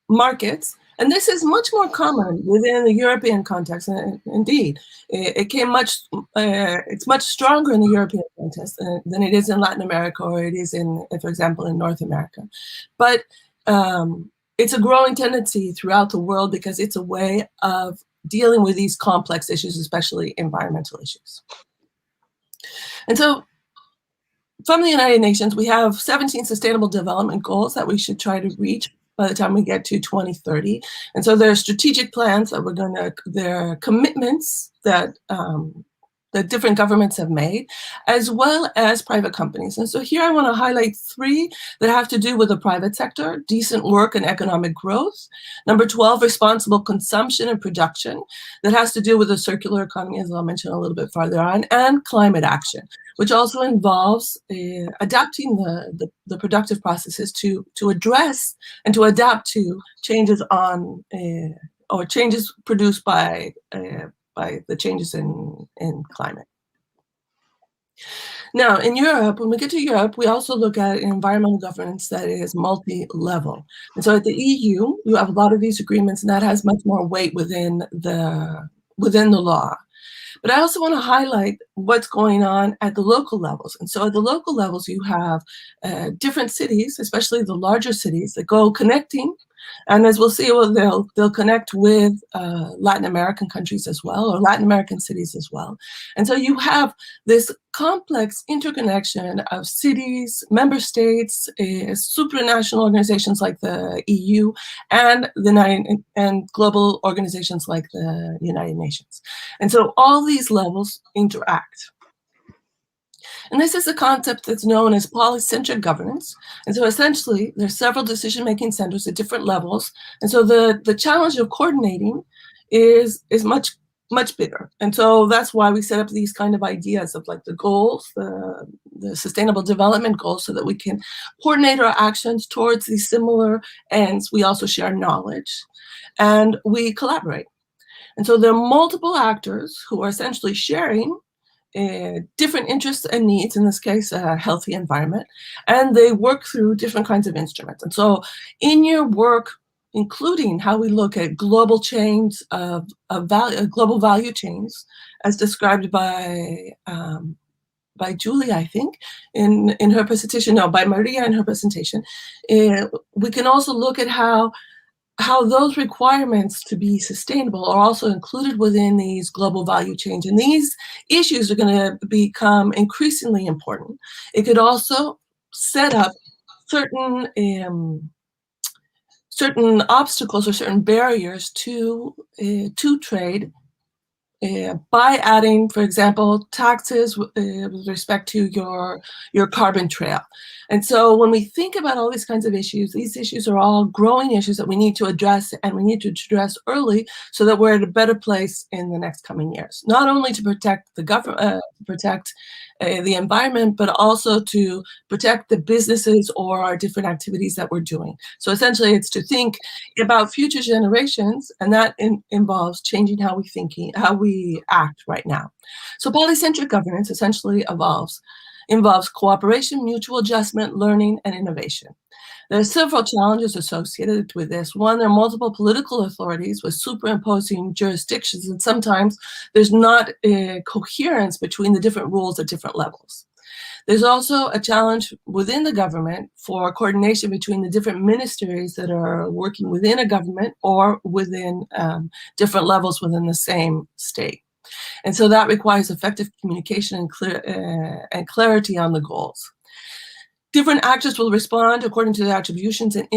markets. And this is much more common within the European context. And indeed, it's much stronger in the European context than it is in Latin America, or it is in, for example, in North America. But it's a growing tendency throughout the world because it's a way of dealing with these complex issues, especially environmental issues. And so from the United Nations, we have 17 Sustainable Development Goals that we should try to reach by the time we get to 2030. And so there are strategic plans that there are commitments that different governments have made, as well as private companies. And so here I want to highlight 3 that have to do with the private sector: decent work and economic growth. Number 12, responsible consumption and production, that has to do with the circular economy, as I'll mention a little bit farther on, and climate action, which also involves adapting the productive processes to address and to adapt to changes on, or changes produced by the changes in climate. Now, in Europe, when we get to Europe, we also look at environmental governance that is multi-level. And so at the EU, you have a lot of these agreements, and that has much more weight within the law. But I also want to highlight what's going on at the local levels. And so at the local levels, you have different cities, especially the larger cities, that go connecting. And as we'll see, they'll connect with Latin American countries as well, or Latin American cities as well. And so you have this complex interconnection of cities, member states, supranational organizations like the EU, and global organizations like the United Nations. And so all these levels interact. And this is a concept that's known as polycentric governance. And so essentially, there's several decision-making centers at different levels. And so the challenge of coordinating is much bigger. And so that's why we set up these kind of ideas of like the goals, the Sustainable Development Goals, so that we can coordinate our actions towards these similar ends. We also share knowledge, and we collaborate. And so there are multiple actors who are essentially sharing different interests and needs, in this case, a healthy environment, and they work through different kinds of instruments. And so in your work, including how we look at global chains of value, global value chains, as described by Julie, I think, in her presentation, no, by Maria in her presentation, we can also look at how those requirements to be sustainable are also included within these global value chains. And these issues are going to become increasingly important. It could also set up certain obstacles or certain barriers to trade by adding, for example, taxes with respect to your carbon trail. And so when we think about all these kinds of issues, these issues are all growing issues that we need to address, and we need to address early so that we're at a better place in the next coming years, not only to protect the government, the environment, but also to protect the businesses or our different activities that we're doing. So essentially, it's to think about future generations, and that involves changing how we act right now. So polycentric governance essentially involves cooperation, mutual adjustment, learning, and innovation. There are several challenges associated with this. One, there are multiple political authorities with superimposing jurisdictions, and sometimes there's not a coherence between the different rules at different levels. There's also a challenge within the government for coordination between the different ministries that are working within a government or within different levels within the same state. And so that requires effective communication and clarity on the goals. Different actors will respond according to their attributions and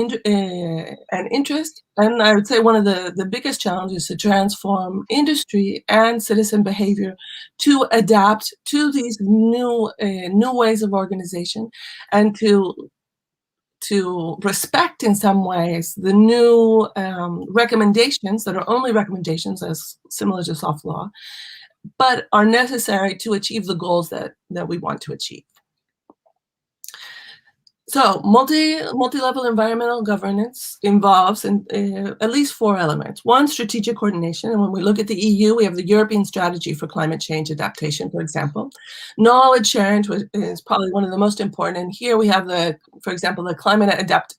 interest. And I would say one of the biggest challenges is to transform industry and citizen behavior to adapt to these new ways of organization, and to respect in some ways the new recommendations that are only recommendations, as similar to soft law, but are necessary to achieve the goals that we want to achieve. So multi-level environmental governance involves at least 4 elements. One, strategic coordination. And when we look at the EU, we have the European Strategy for Climate Change Adaptation, for example. Knowledge sharing is probably one of the most important. And here we have, for example, the Climate Adapt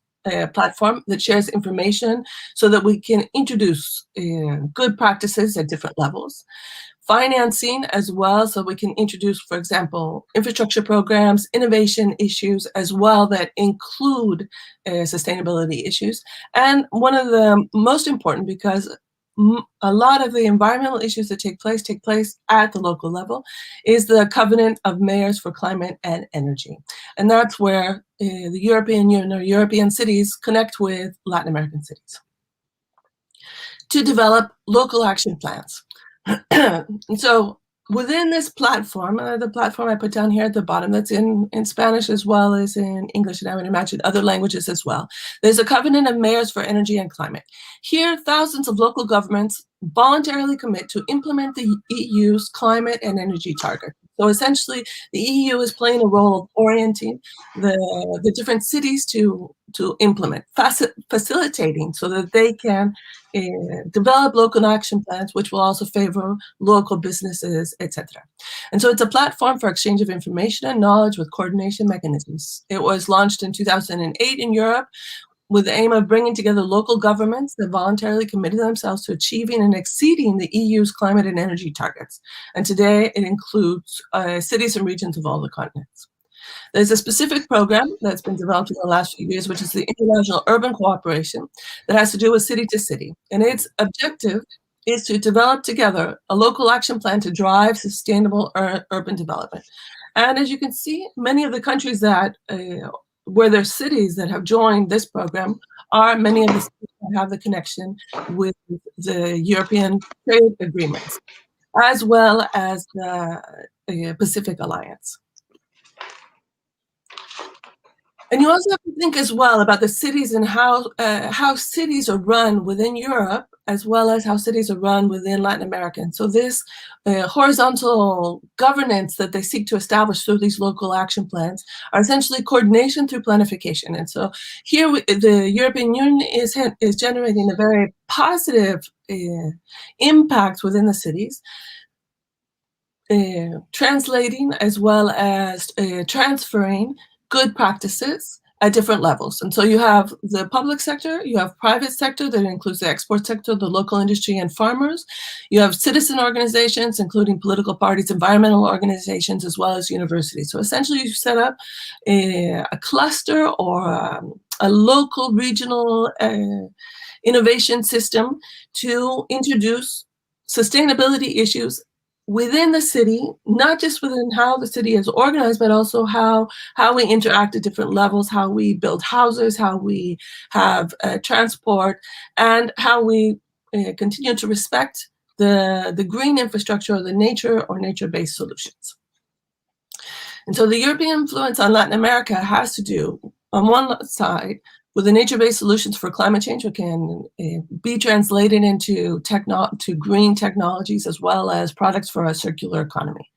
platform that shares information so that we can introduce good practices at different levels. Financing as well, so we can introduce, for example, infrastructure programs, innovation issues as well that include sustainability issues. And one of the most important, because a lot of the environmental issues that take place at the local level, is the Covenant of Mayors for Climate and Energy. And that's where the European Union or European cities connect with Latin American cities to develop local action plans. And so within this platform, the platform I put down here at the bottom, that's in Spanish as well as in English, and I would imagine other languages as well. There's a Covenant of Mayors for Energy and Climate. Here, thousands of local governments voluntarily commit to implement the EU's climate and energy targets. So essentially, the EU is playing a role of orienting the different cities to implement, facilitating so that they can develop local action plans, which will also favor local businesses, etc. And so it's a platform for exchange of information and knowledge with coordination mechanisms. It was launched in 2008 in Europe with the aim of bringing together local governments that voluntarily committed themselves to achieving and exceeding the EU's climate and energy targets. And today it includes cities and regions of all the continents. There's a specific program that's been developed in the last few years, which is the International Urban Cooperation, that has to do with city to city. And its objective is to develop together a local action plan to drive sustainable urban development. And as you can see, many of the countries that where there's cities that have joined this program are many of the cities that have the connection with the European trade agreements, as well as the Pacific Alliance. And you also have to think as well about the cities and how cities are run within Europe, as well as how cities are run within Latin America. And so this horizontal governance that they seek to establish through these local action plans are essentially coordination through planification. And so here the European Union is generating a very positive impact within the cities, translating as well as transferring good practices at different levels. And so you have the public sector, you have private sector that includes the export sector, the local industry and farmers. You have citizen organizations, including political parties, environmental organizations, as well as universities. So essentially you set up a cluster or a local regional innovation system to introduce sustainability issues within the city, not just within how the city is organized, but also how we interact at different levels, how we build houses, how we have transport, and how we continue to respect the green infrastructure or the nature or nature-based solutions. And so the European influence on Latin America has to do, on one side, with the nature-based solutions for climate change, which can be translated into green technologies as well as products for a circular economy.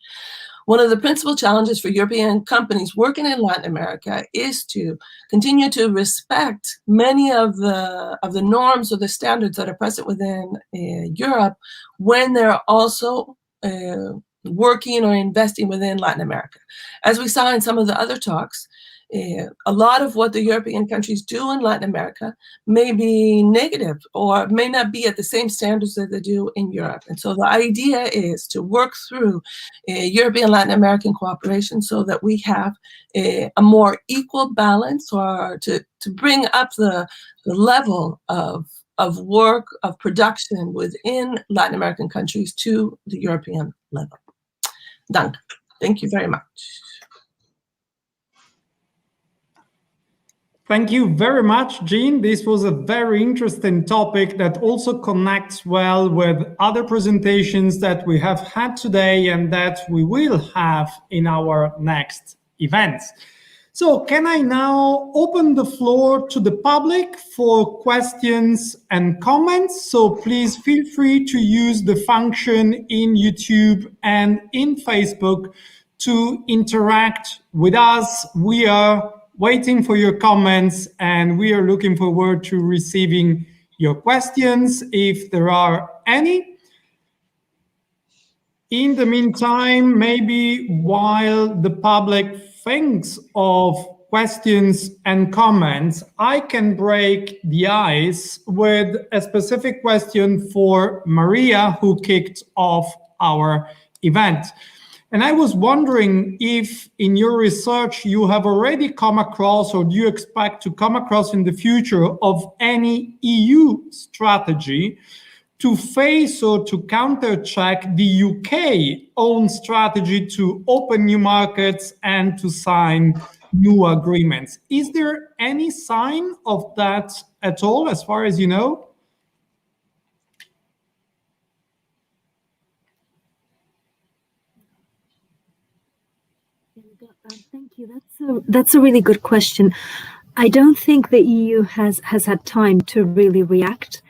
One of the principal challenges for European companies working in Latin America is to continue to respect many of the norms or the standards that are present within Europe when they're also working or investing within Latin America. As we saw in some of the other talks, a lot of what the European countries do in Latin America may be negative or may not be at the same standards that they do in Europe. And so the idea is to work through European Latin American cooperation so that we have a more equal balance, or to bring up the level of work, of production within Latin American countries to the European level. Danke. Thank you very much. Thank you very much, Jean. This was a very interesting topic that also connects well with other presentations that we have had today and that we will have in our next events. So can I now open the floor to the public for questions and comments? So please feel free to use the function in YouTube and in Facebook to interact with us. We are waiting for your comments and we are looking forward to receiving your questions if there are any. In the meantime, maybe while the public thinks of questions and comments, I can break the ice with a specific question for Maria, who kicked off our event. And I was wondering if in your research you have already come across, or do you expect to come across in the future, of any EU strategy to face or to counter-check the UK own strategy to open new markets and to sign new agreements. Is there any sign of that at all, as far as you know? Thank you. That's a really good question. I don't think the EU has had time to really react.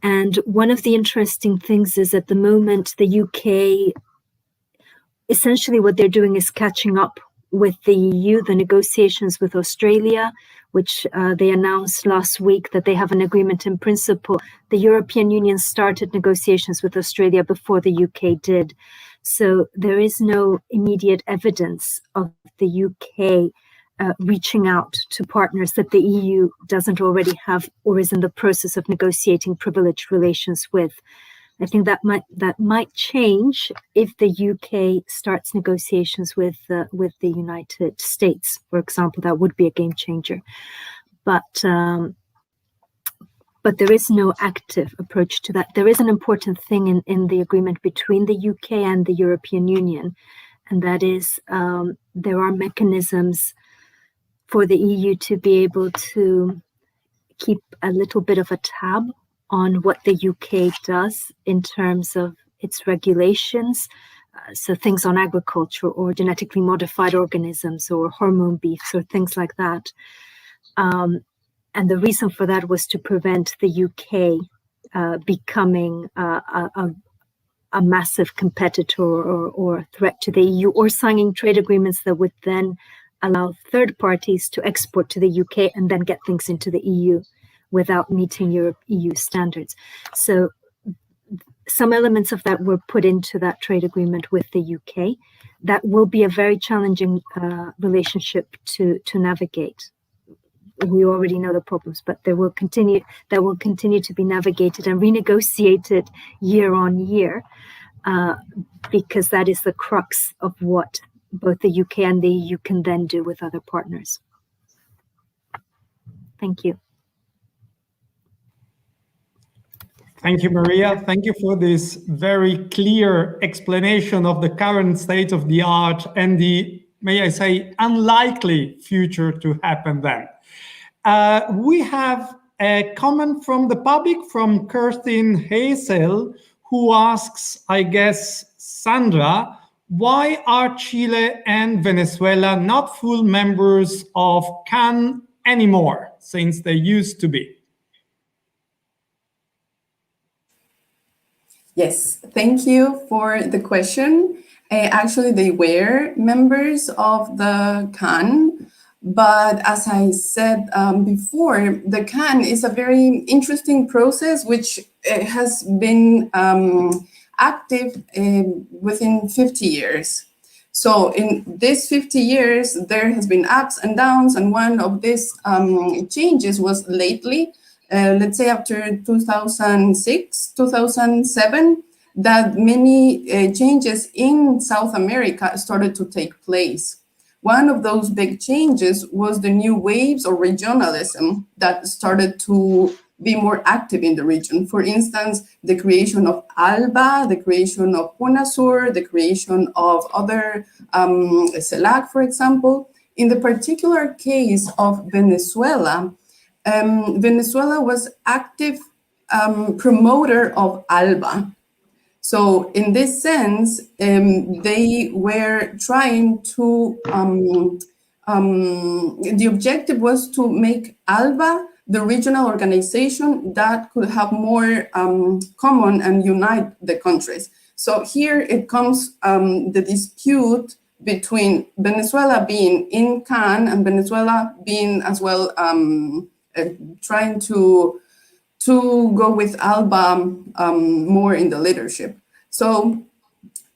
And one of the interesting things is at the moment, the UK, essentially what they're doing is catching up with the EU, the negotiations with Australia, which they announced last week that they have an agreement in principle. The European Union started negotiations with Australia before the UK did. So there is no immediate evidence of the UK reaching out to partners that the EU doesn't already have or is in the process of negotiating privileged relations with. I think that might change if the UK starts negotiations with the United States, for example. That would be a game changer. But there is no active approach to that. There is an important thing in the agreement between the UK and the European Union, and that is there are mechanisms for the EU to be able to keep a little bit of a tab on what the UK does in terms of its regulations. So things on agriculture or genetically modified organisms or hormone beefs or things like that. And the reason for that was to prevent the UK becoming a massive competitor or a threat to the EU, or signing trade agreements that would then allow third parties to export to the UK and then get things into the EU without meeting EU standards. So some elements of that were put into that trade agreement with the UK. That will be a very challenging relationship to navigate. We already know the problems, but that will continue to be navigated and renegotiated year on year, because that is the crux of what both the UK and the EU can then do with other partners. Thank you. Thank you, Maria. Thank you for this very clear explanation of the current state of the art and the, may I say, unlikely future to happen then. We have a comment from the public, from Kirsten Hazel, who asks, I guess, Sandra, why are Chile and Venezuela not full members of CAN anymore, since they used to be? Yes, thank you for the question. Actually, they were members of the CAN, but as I said before, the CAN is a very interesting process which has been active within 50 years. So in these 50 years, there has been ups and downs, and one of these changes was lately, let's say after 2006, 2007, that many changes in South America started to take place. One of those big changes was the new waves or regionalism that started to be more active in the region. For instance, the creation of ALBA, the creation of UNASUR, the creation of other CELAC, for example. In the particular case of Venezuela, Venezuela was active promoter of ALBA. So in this sense, they were trying to, the objective was to make ALBA the regional organization that could have more common and unite the countries. So here it comes the dispute between Venezuela being in CAN and Venezuela being as well trying to go with ALBA more in the leadership. So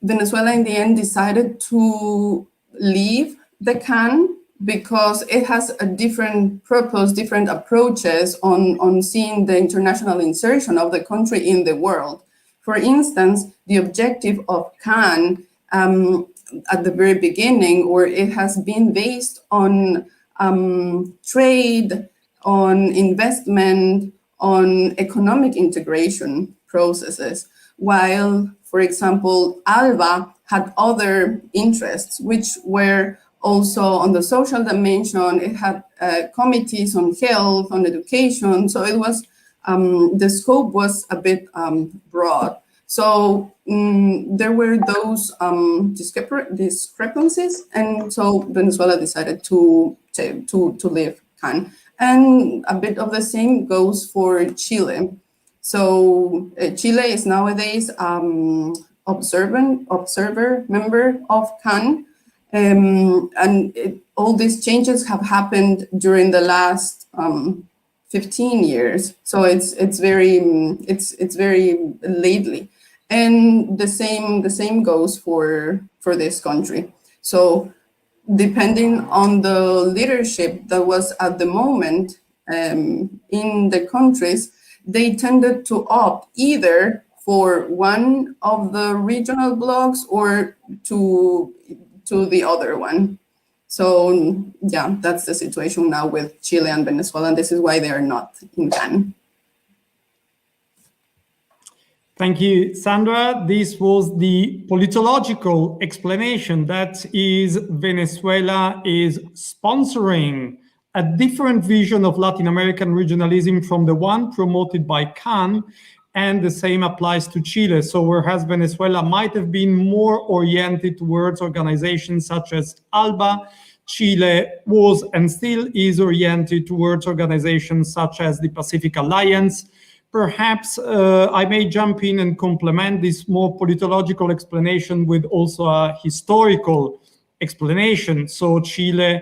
Venezuela in the end decided to leave the CAN because it has a different purpose, different approaches on seeing the international insertion of the country in the world. For instance, the objective of CAN at the very beginning, or it has been based on trade, on investment, on economic integration processes, while, for example, ALBA had other interests, which were also on the social dimension. It had committees on health, on education, so it was, the scope was a bit broad. So there were those discrepancies, and so Venezuela decided to leave CAN. And a bit of the same goes for Chile. So Chile is nowadays observer member of CAN, and all these changes have happened during the last 15 years. So it's very lately, and the same goes for this country. So depending on the leadership that was at the moment in the countries, they tended to opt either for one of the regional blocs or to the other one. So yeah, that's the situation now with Chile and Venezuela, and this is why they are not in CAN. Thank you, Sandra. This was the politological explanation. That is, Venezuela is sponsoring a different vision of Latin American regionalism from the one promoted by CAN, and the same applies to Chile. So whereas Venezuela might have been more oriented towards organizations such as ALBA, Chile was and still is oriented towards organizations such as the Pacific Alliance. Perhaps I may jump in and complement this more politological explanation with also a historical explanation. So Chile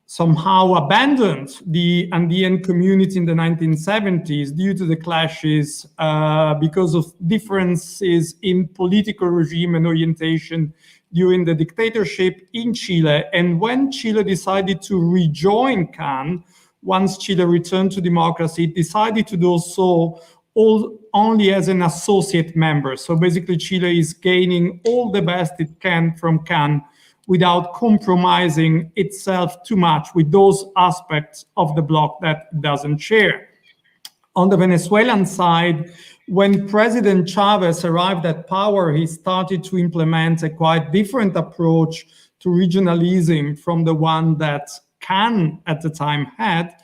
somehow abandoned the Andean community in the 1970s due to the clashes because of differences in political regime and orientation during the dictatorship in Chile. And when Chile decided to rejoin CAN, once Chile returned to democracy, it decided to do so only as an associate member. So basically Chile is gaining all the best it can from CAN without compromising itself too much with those aspects of the bloc that it doesn't share. On the Venezuelan side, when President Chavez arrived at power, he started to implement a quite different approach to regionalism from the one that CAN at the time had.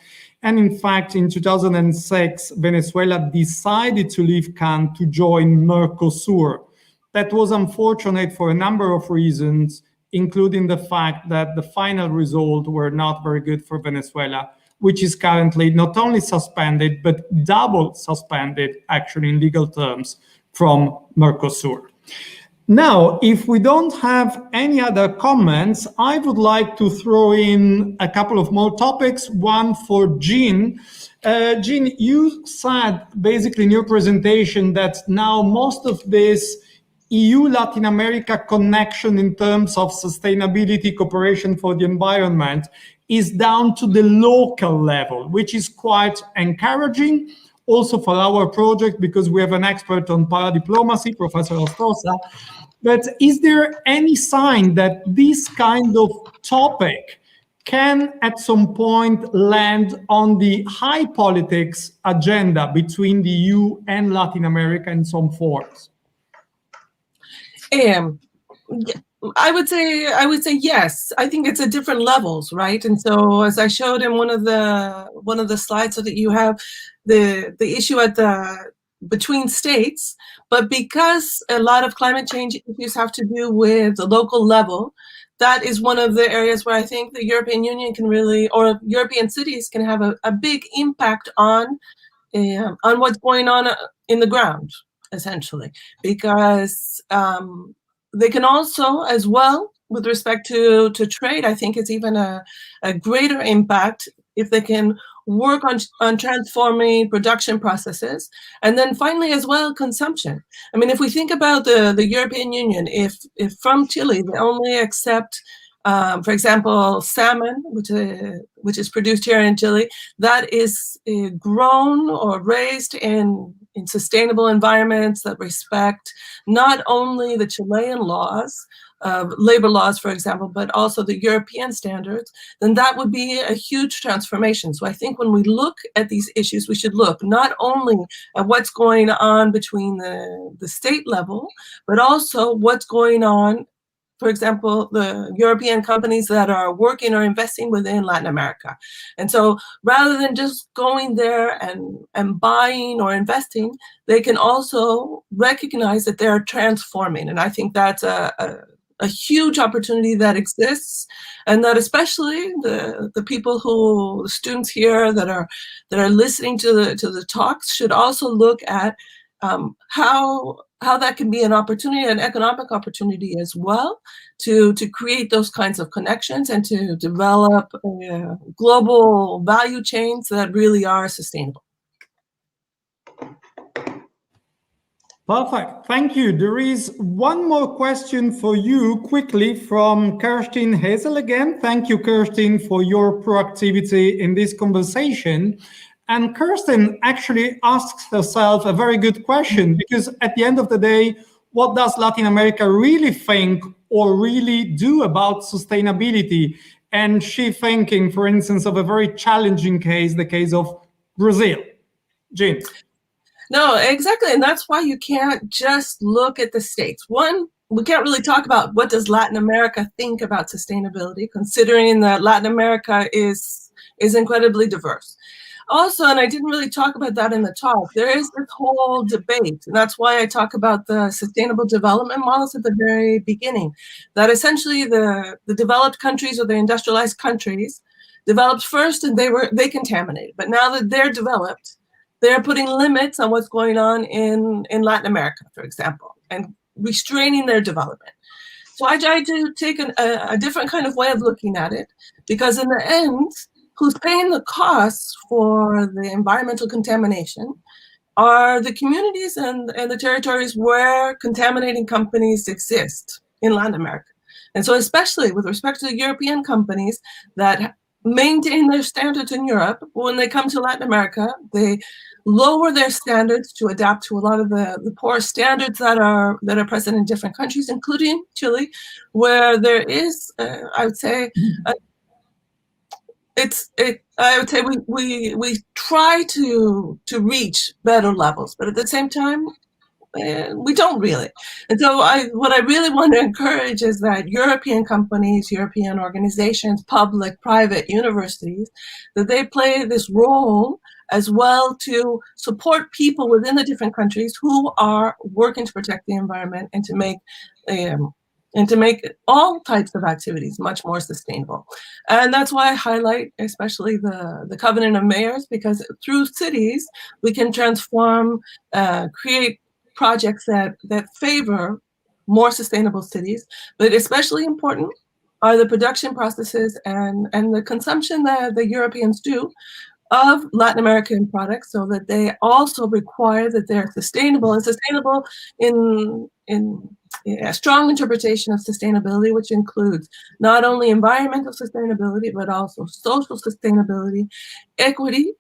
And in fact, in 2006, Venezuela decided to leave CAN to join Mercosur. That was unfortunate for a number of reasons, including the fact that the final results were not very good for Venezuela, which is currently not only suspended, but double suspended, actually in legal terms, from Mercosur. Now, if we don't have any other comments, I would like to throw in a couple of more topics, one for Jeanne. Jeanne, you said basically in your presentation that now most of this EU-Latin America connection in terms of sustainability, cooperation for the environment is down to the local level, which is quite encouraging also for our project because we have an expert on paradiplomacy, Professor Ostosa. But is there any sign that this kind of topic can at some point land on the high politics agenda between the EU and Latin America in some forms? I would say yes. I think it's at different levels, right? And so, as I showed in one of the slides, so that you have the issue at the between states, but because a lot of climate change issues have to do with the local level, that is one of the areas where I think the European Union can really, or European cities can have a big impact on what's going on in the ground, essentially, because they can also, as well, with respect to trade, I think it's even a greater impact if they can work on transforming production processes. And then finally, as well, consumption. I mean, if we think about the European Union, if from Chile, they only accept, for example, salmon, which is produced here in Chile, that is grown or raised in sustainable environments that respect not only the Chilean laws, labor laws, for example, but also the European standards, then that would be a huge transformation. So I think when we look at these issues, we should look not only at what's going on between the state level, but also what's going on, for example, the European companies that are working or investing within Latin America. And so rather than just going there and buying or investing, they can also recognize that they're transforming. And I think that's a huge opportunity that exists, and that especially the people the students here that are listening to the talks should also look at how that can be an opportunity, an economic opportunity as well, to create those kinds of connections and to develop global value chains that really are sustainable. Perfect. Thank you. There is one more question for you quickly from Kerstin Hazel again. Thank you, Kerstin, for your proactivity in this conversation. And Kerstin actually asks herself a very good question, because at the end of the day, what does Latin America really think or really do about sustainability? And she's thinking, for instance, of a very challenging case, the case of Brazil. Jeanne. No, exactly. And that's why you can't just look at the states. One, we can't really talk about what does Latin America think about sustainability, considering that Latin America is incredibly diverse. Also, and I didn't really talk about that in the talk, there is this whole debate, and that's why I talk about the sustainable development models at the very beginning, that essentially the developed countries or the industrialized countries developed first and they contaminated. But now that they're developed, they're putting limits on what's going on in Latin America, for example, and restraining their development. So I tried to take a different kind of way of looking at it, because in the end, who's paying the costs for the environmental contamination are the communities and the territories where contaminating companies exist in Latin America. And so especially with respect to the European companies that maintain their standards in Europe, when they come to Latin America, they lower their standards to adapt to a lot of the poor standards that are present in different countries, including Chile, where there is, I would say, we try to reach better levels, but at the same time, we don't really. And so what I really want to encourage is that European companies, European organizations, public, private, universities, that they play this role as well to support people within the different countries who are working to protect the environment and to make all types of activities much more sustainable. And that's why I highlight especially the Covenant of Mayors, because through cities, we can transform, create projects that favor more sustainable cities, but especially important are the production processes and the consumption that the Europeans do of Latin American products, so that they also require that they're sustainable, and sustainable in a strong interpretation of sustainability, which includes not only environmental sustainability, but also social sustainability, equity,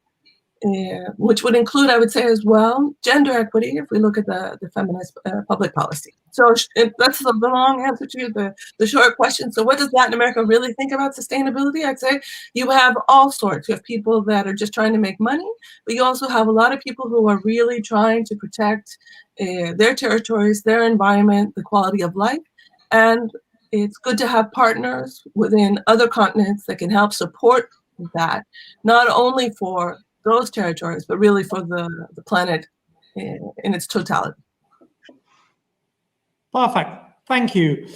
which would include, I would say as well, gender equity, if we look at the feminist public policy. So that's the long answer to the short question. So what does Latin America really think about sustainability? I'd say you have all sorts. You have people that are just trying to make money, but you also have a lot of people who are really trying to protect their territories, their environment, the quality of life. And it's good to have partners within other continents that can help support that, not only for those territories, but really for the planet in its totality. Perfect. Thank you.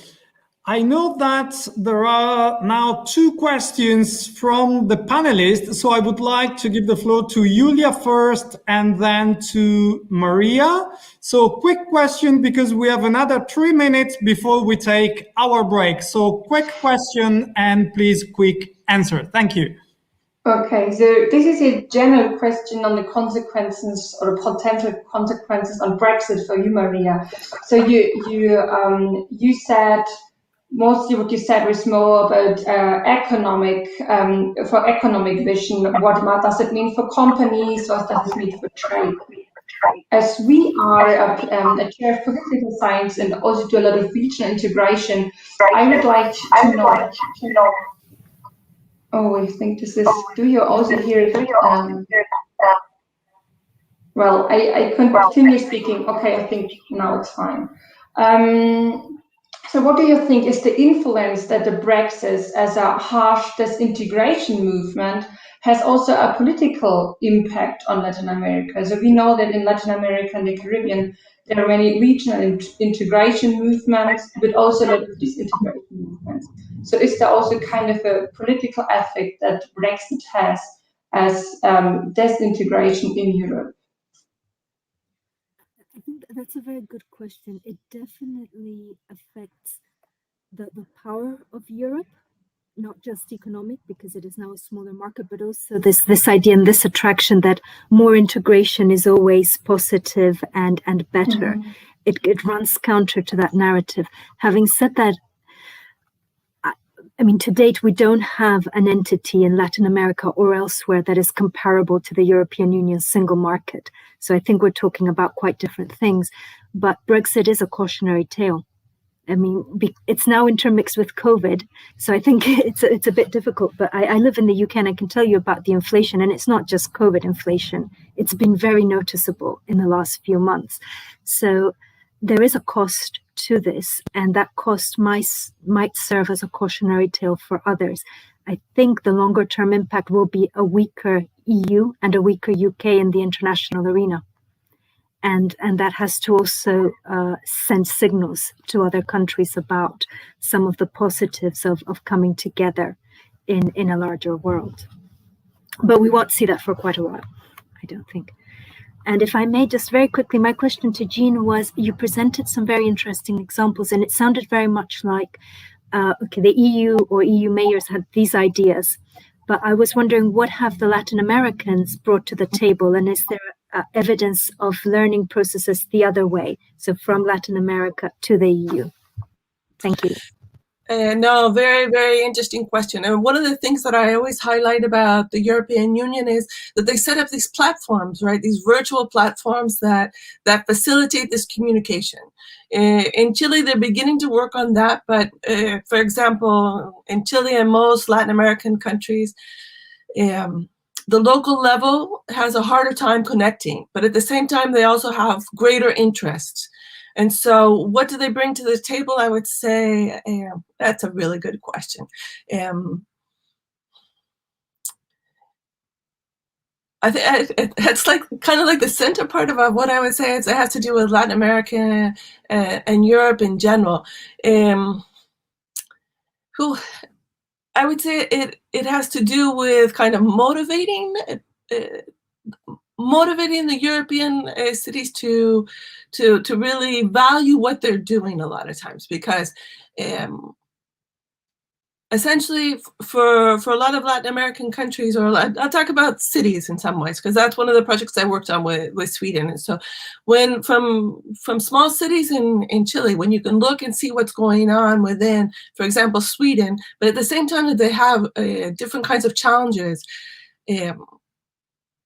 I know that there are now 2 questions from the panelists, so I would like to give the floor to Julia first and then to Maria. So quick question, because we have another 3 minutes before we take our break. So quick question and please quick answer. Thank you. Okay, so this is a general question on the consequences or potential consequences on Brexit for you, Maria. So you said mostly what you said was more about economic vision. What does it mean for companies? What does it mean for trade? As we are a chair of political science and also do a lot of regional integration, I would like to know. Oh, I think this is. Do you also hear? Well, I continue speaking. Okay, I think now it's fine. So, what do you think is the influence that the Brexit, as a harsh disintegration movement, has also a political impact on Latin America? So we know that in Latin America and the Caribbean, there are many regional integration movements, but also a lot of disintegration movements. So is there also kind of a political effect that Brexit has as disintegration in Europe? I think that's a very good question. It definitely affects the power of Europe, not just economic, because it is now a smaller market, but also this idea and this attraction that more integration is always positive and better. Mm-hmm. It runs counter to that narrative. Having said that, I mean, to date, we don't have an entity in Latin America or elsewhere that is comparable to the European Union's single market. So I think we're talking about quite different things. But Brexit is a cautionary tale. I mean, it's now intermixed with COVID. So I think it's a bit difficult. But I live in the UK and I can tell you about the inflation. And it's not just COVID inflation. It's been very noticeable in the last few months. So there is a cost to this, and that cost might serve as a cautionary tale for others. I think the longer term impact will be a weaker EU and a weaker UK in the international arena. And that has to also send signals to other countries about some of the positives of coming together in a larger world. But we won't see that for quite a while, I don't think. And if I may, just very quickly, my question to Jeanne was, you presented some very interesting examples, and it sounded very much like, the EU or EU mayors had these ideas, but I was wondering, what have the Latin Americans brought to the table, and is there evidence of learning processes the other way, so from Latin America to the EU? Thank you. No, very, very interesting question. And one of the things that I always highlight about the European Union is that they set up these platforms, right? These virtual platforms that facilitate this communication. In Chile, they're beginning to work on that. But for example, in Chile and most Latin American countries, the local level has a harder time connecting, but at the same time, they also have greater interests. And so what do they bring to the table? I would say that's a really good question. I think it's like kind of like the center part of what I would say. It has to do with Latin America and Europe in general. Who I would say it has to do with kind of motivating the European cities to really value what they're doing a lot of times, because essentially for a lot of Latin American countries, or I'll talk about cities in some ways, because that's one of the projects I worked on with Sweden. And so when from small cities in Chile, when you can look and see what's going on within, for example, Sweden, but at the same time that they have different kinds of challenges,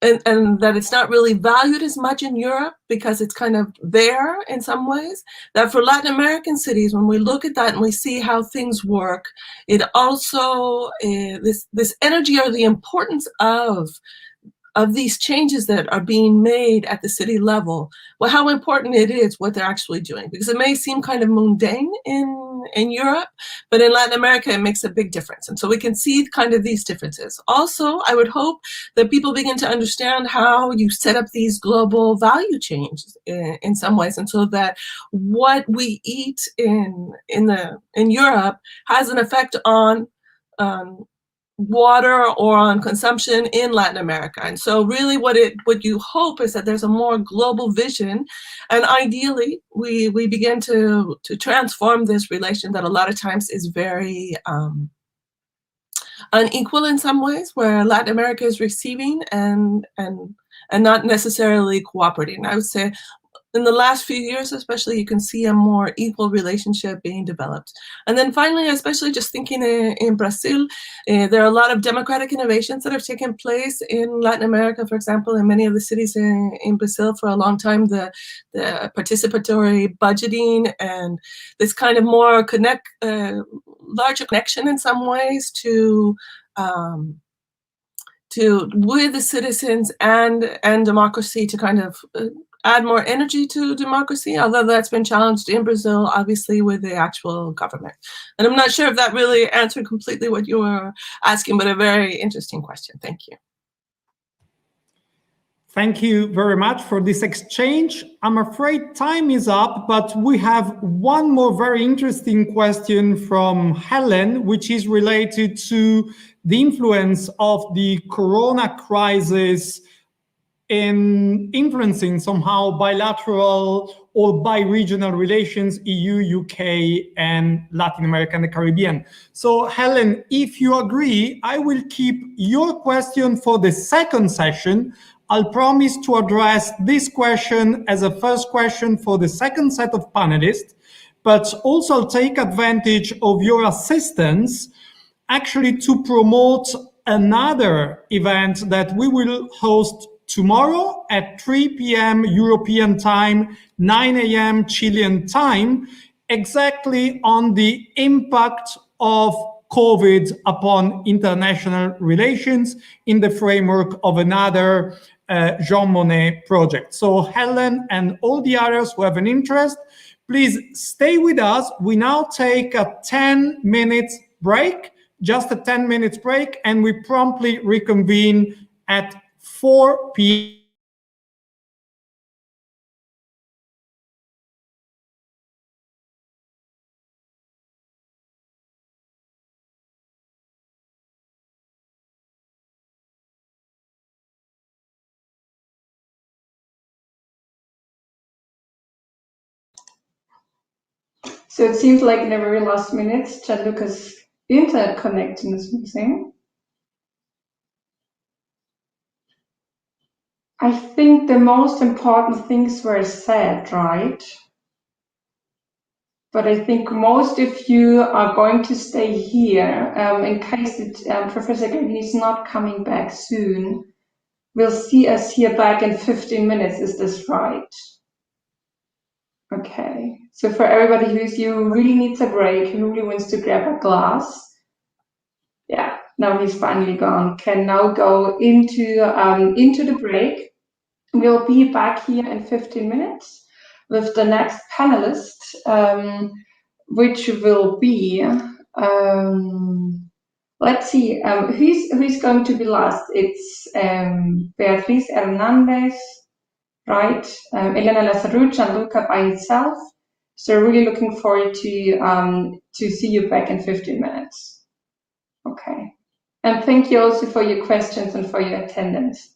and that it's not really valued as much in Europe because it's kind of there in some ways, that for Latin American cities, when we look at that and we see how things work, it also, this energy or the importance of these changes that are being made at the city level, well, how important it is what they're actually doing. Because it may seem kind of mundane in Europe, but in Latin America, it makes a big difference. And so we can see kind of these differences. Also, I would hope that people begin to understand how you set up these global value chains in some ways. And so that what we eat in Europe has an effect on water or on consumption in Latin America. And so really what you hope is that there's a more global vision, and ideally we begin to transform this relation that a lot of times is very unequal in some ways, where Latin America is receiving and not necessarily cooperating. I would say in the last few years, especially, you can see a more equal relationship being developed. And then finally, especially just thinking in Brazil, there are a lot of democratic innovations that have taken place in Latin America. For example, in many of the cities in Brazil for a long time, the participatory budgeting and this kind of more larger connection in some ways to with the citizens and democracy to kind of add more energy to democracy, although that's been challenged in Brazil, obviously, with the actual government. And I'm not sure if that really answered completely what you were asking, but a very interesting question. Thank you. Thank you very much for this exchange. I'm afraid time is up, but we have one more very interesting question from Helen, which is related to the influence of the corona crisis in influencing somehow bilateral or bi-regional relations, EU, UK, and Latin America and the Caribbean. So Helen, if you agree, I will keep your question for the second session. I'll promise to address this question as a first question for the second set of panelists, but also I'll take advantage of your assistance actually to promote another event that we will host tomorrow at 3 p.m. European time, 9 a.m. Chilean time, exactly on the impact of COVID upon international relations in the framework of another Jean Monnet project. So Helen and all the others who have an interest, please stay with us. We now take a 10-minute break, just a 10-minute break, and we promptly reconvene at 4 p.m. So it seems like in the very last minutes, Gian Luca's internet connection is missing. I think the most important things were said, right? But I think most of you are going to stay here in case Professor Gardini is not coming back soon. We'll see us here back in 15 minutes. Is this right? Okay. So for everybody who really needs a break, who really wants to grab a glass, yeah, now he's finally gone, can now go into the break. We'll be back here in 15 minutes with the next panelist, which will be, let's see, who's going to be last? It's Beatriz Hernández, right? Elena Lazarou, Gian Luca by himself. So really looking forward to see you back in 15 minutes. Okay. And thank you also for your questions and for your attendance.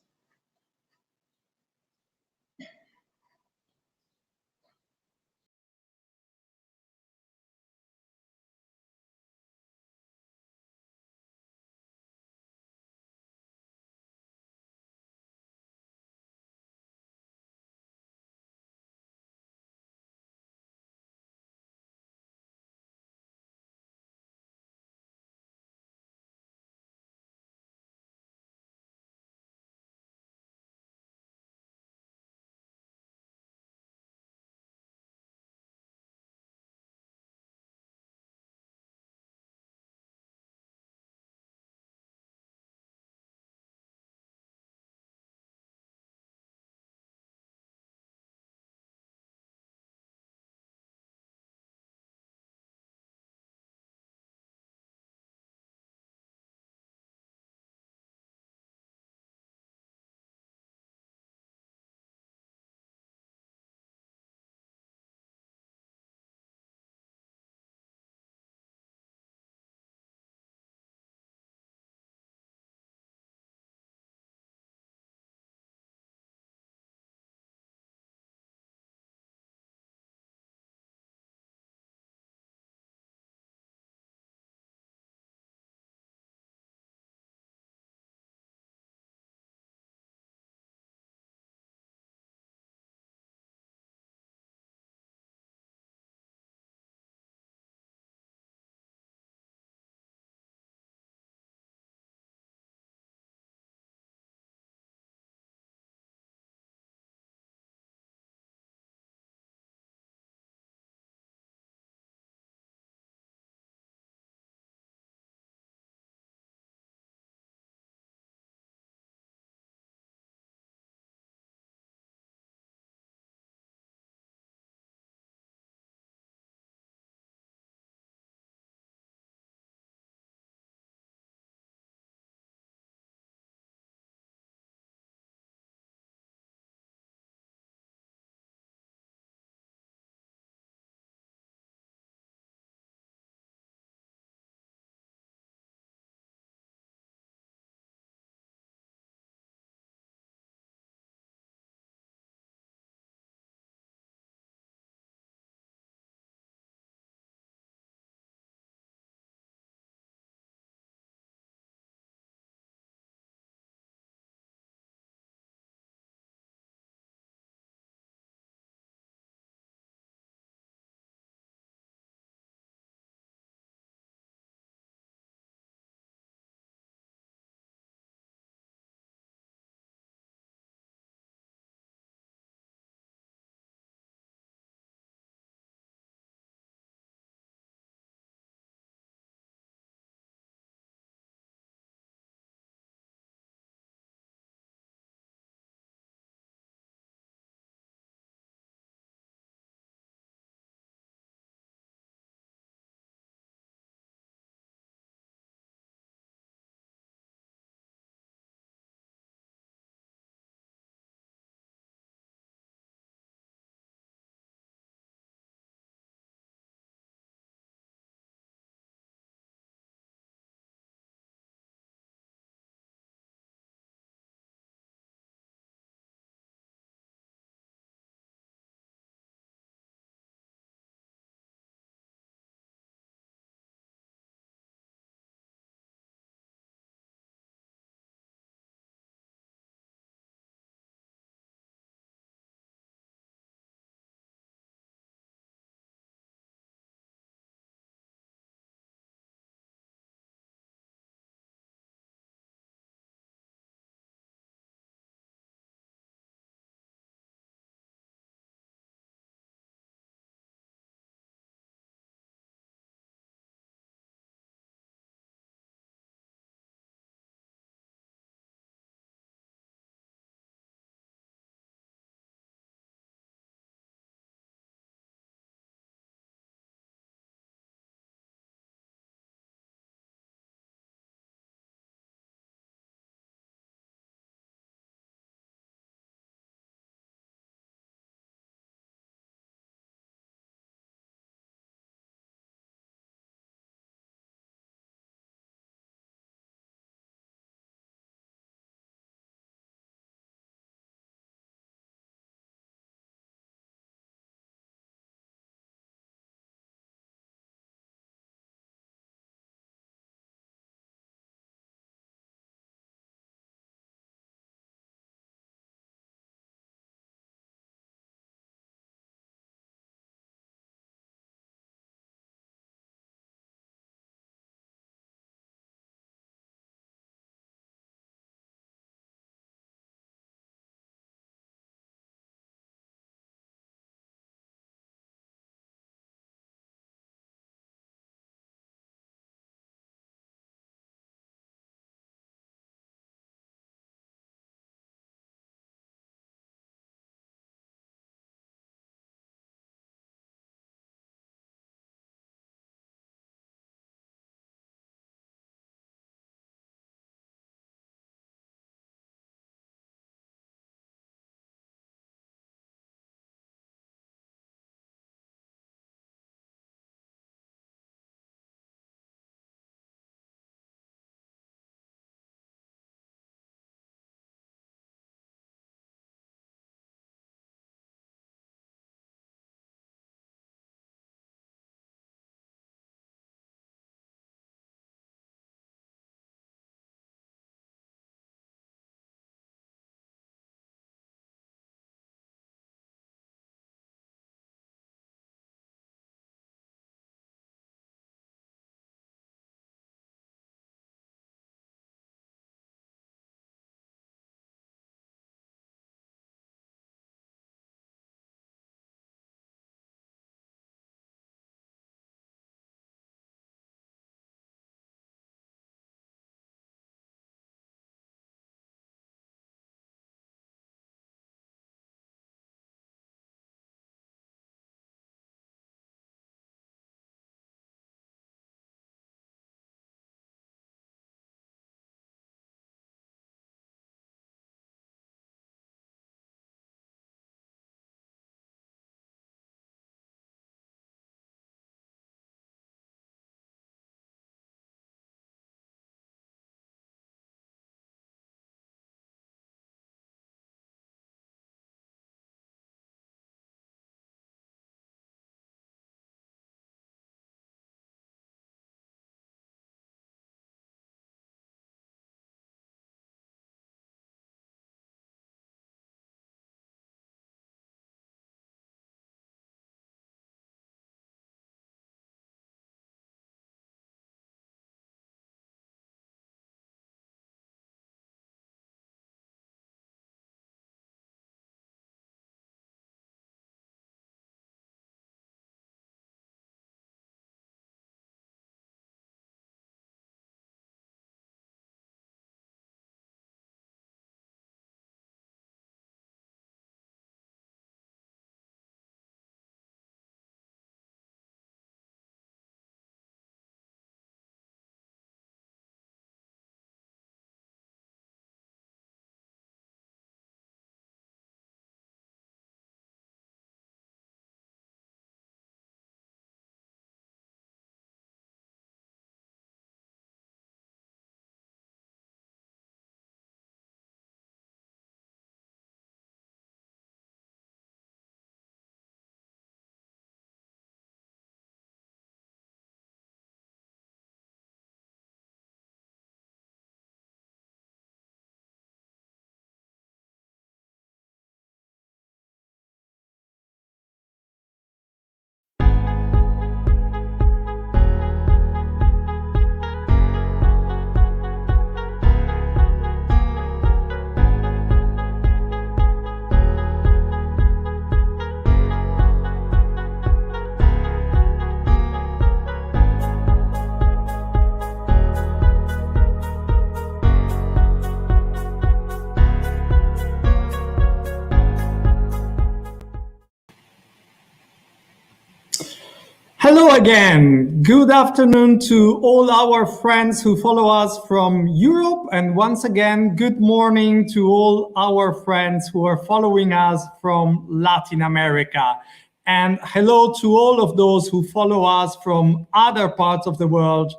again, good afternoon to all our friends who follow us from Europe, and once again, good morning to all our friends who are following us from Latin America. And hello to all of those who follow us from other parts of the world,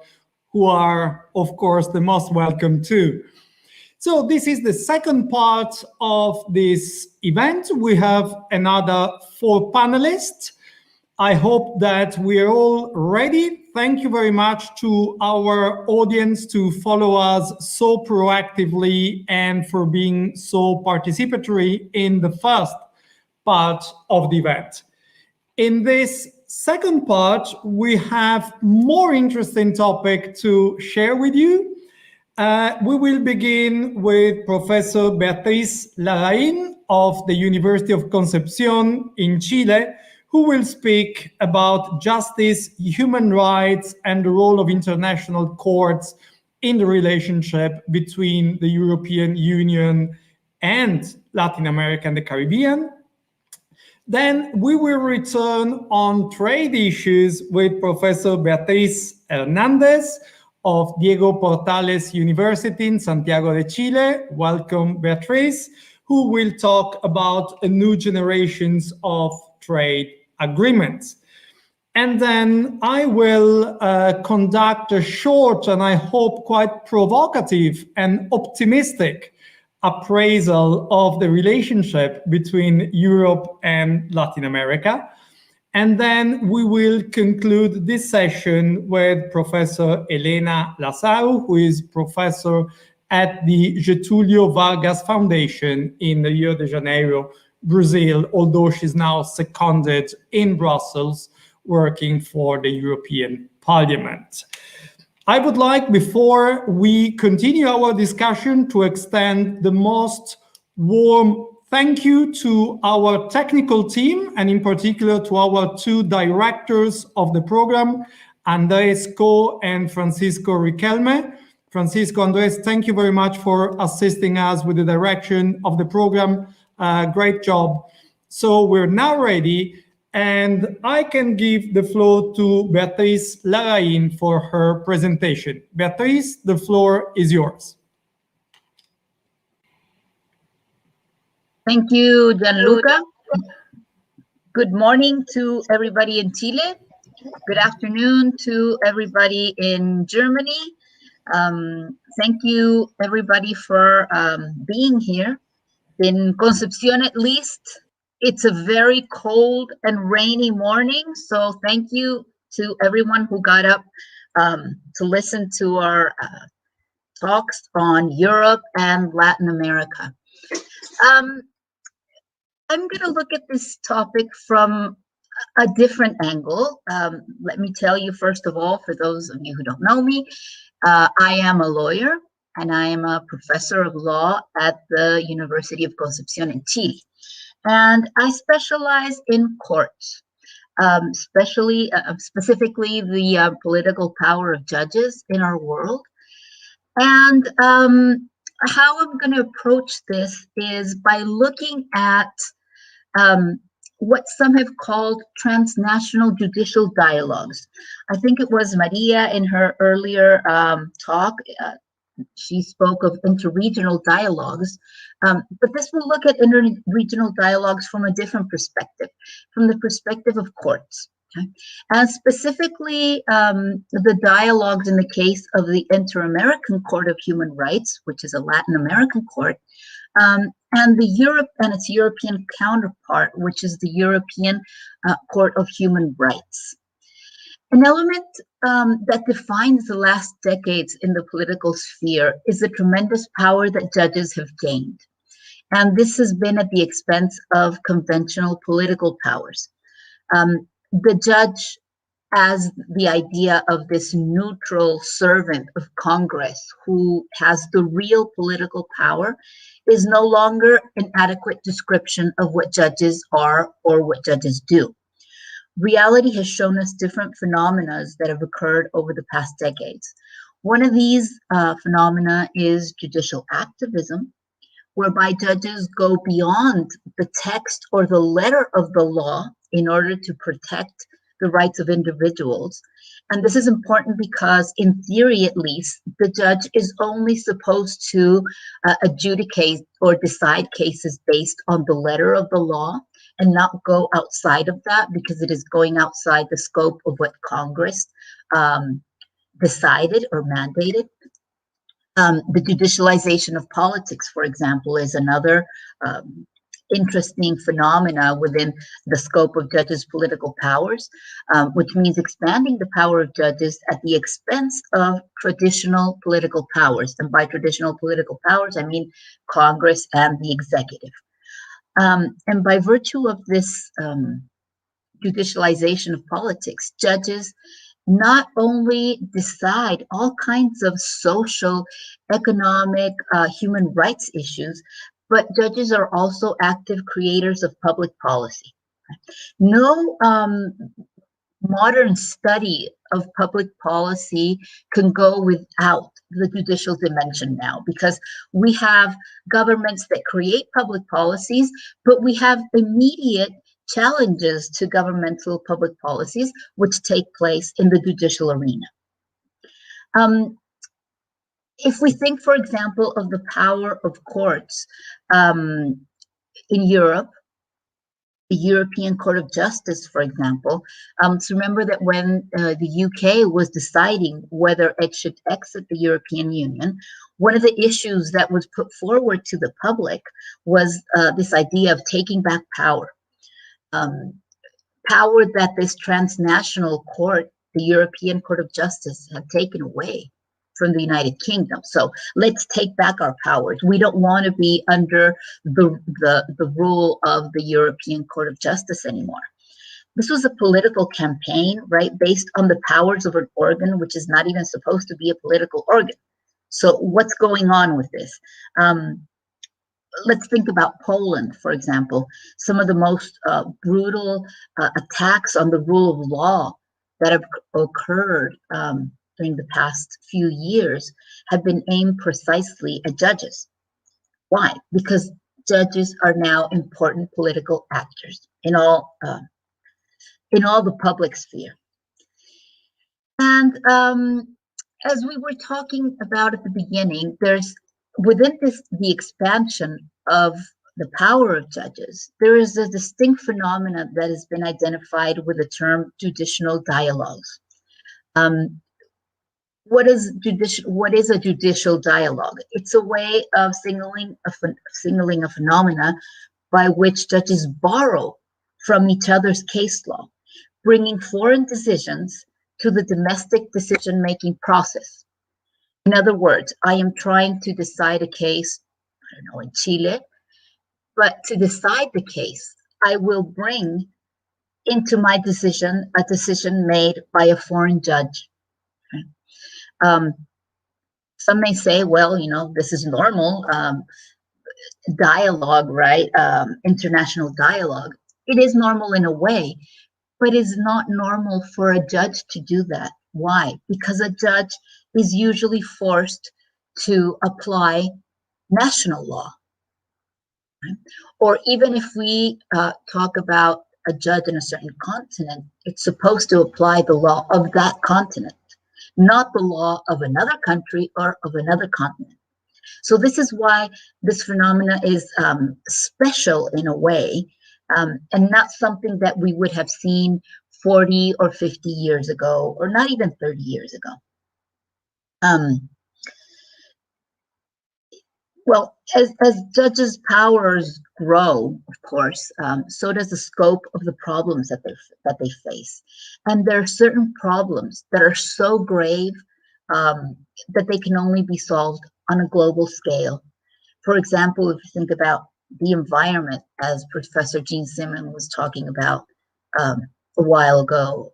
who are, of course, the most welcome too. So this is the second part of this event. We have another 4 panelists. I hope that we are all ready. Thank you very much to our audience to follow us so proactively and for being so participatory in the first part of the event. In this second part, we have more interesting topic to share with you. We will begin with Professor Beatriz Larraín of the University of Concepción in Chile, who will speak about justice, human rights, and the role of international courts in the relationship between the European Union and Latin America and the Caribbean. Then we will return on trade issues with Professor Beatriz Hernández of Diego Portales University in Santiago de Chile. Welcome, Beatriz, who will talk about a new generations of trade agreements. And then I will conduct a short and I hope quite provocative and optimistic appraisal of the relationship between Europe and Latin America. And then we will conclude this session with Professor Elena Lazarou, who is professor at the Getúlio Vargas Foundation in Rio de Janeiro, Brazil, although she's now seconded in Brussels, working for the European Parliament. I would like, before we continue our discussion, to extend the most warm thank you to our technical team, and in particular to our 2 directors of the program, Andrés Coe and Francisco Riquelme. Francisco, Andrés, thank you very much for assisting us with the direction of the program. Great job. So we're now ready, and I can give the floor to Beatriz Larraín for her presentation. Beatriz, the floor is yours. Thank you, Gian Luca. Good morning to everybody in Chile. Good afternoon to everybody in Germany. Thank you, everybody, for being here. In Concepción, at least, it's a very cold and rainy morning, so thank you to everyone who got up to listen to our talks on Europe and Latin America. I'm going to look at this topic from a different angle. Let me tell you, first of all, for those of you who don't know me, I am a lawyer. And I am a professor of law at the University of Concepción in Chile. And I specialize in courts, specifically the political power of judges in our world. And how I'm going to approach this is by looking at what some have called transnational judicial dialogues. I think it was Maria in her earlier talk. She spoke of interregional dialogues, but this will look at interregional dialogues from a different perspective, from the perspective of courts. Okay? And specifically, the dialogues in the case of the Inter-American Court of Human Rights, which is a Latin American court, and its European counterpart, which is the European Court of Human Rights. An element that defines the last decades in the political sphere is the tremendous power that judges have gained. And this has been at the expense of conventional political powers. The judge, as the idea of this neutral servant of Congress who has the real political power, is no longer an adequate description of what judges are or what judges do. Reality has shown us different phenomena that have occurred over the past decades. One of these phenomena is judicial activism, whereby judges go beyond the text or the letter of the law in order to protect the rights of individuals. And this is important because, in theory at least, the judge is only supposed to adjudicate or decide cases based on the letter of the law and not go outside of that, because it is going outside the scope of what Congress decided or mandated. The judicialization of politics, for example, is another interesting phenomena within the scope of judges' political powers, which means expanding the power of judges at the expense of traditional political powers. And by traditional political powers, I mean Congress and the executive. And by virtue of this judicialization of politics, judges not only decide all kinds of social, economic, human rights issues, but judges are also active creators of public policy. No modern study of public policy can go without the judicial dimension now, because we have governments that create public policies, but we have immediate challenges to governmental public policies which take place in the judicial arena. If we think, for example, of the power of courts in Europe, the European Court of Justice, for example, so remember that when the UK was deciding whether it should exit the European Union, one of the issues that was put forward to the public was this idea of taking back power. Power that this transnational court, the European Court of Justice, had taken away from the United Kingdom. So let's take back our powers. We don't want to be under the rule of the European Court of Justice anymore. This was a political campaign, right, based on the powers of an organ which is not even supposed to be a political organ. So what's going on with this? Let's think about Poland, for example. Some of the most brutal attacks on the rule of law that have occurred during the past few years have been aimed precisely at judges. Why? Because judges are now important political actors in all the public sphere. And as we were talking about at the beginning, there's within the expansion of the power of judges, there is a distinct phenomenon that has been identified with the term judicial dialogues. What is a judicial dialogue? It's a way of signaling a phenomena by which judges borrow from each other's case law, bringing foreign decisions to the domestic decision-making process. In other words, I am trying to decide a case, I don't know, in Chile, but to decide the case, I will bring into my decision a decision made by a foreign judge. Some may say, well, you know, this is normal dialogue, right? International dialogue. It is normal in a way, but it's not normal for a judge to do that. Why? Because a judge is usually forced to apply national law. Right? Or even if we talk about a judge in a certain continent, it's supposed to apply the law of that continent, not the law of another country or of another continent. So this is why this phenomena is special in a way, and not something that we would have seen 40 or 50 years ago, or not even 30 years ago. Well, as judges' powers grow, of course, so does the scope of the problems that they face. And there are certain problems that are so grave that they can only be solved on a global scale. For example, if you think about the environment, as Professor Jean Simon was talking about a while ago,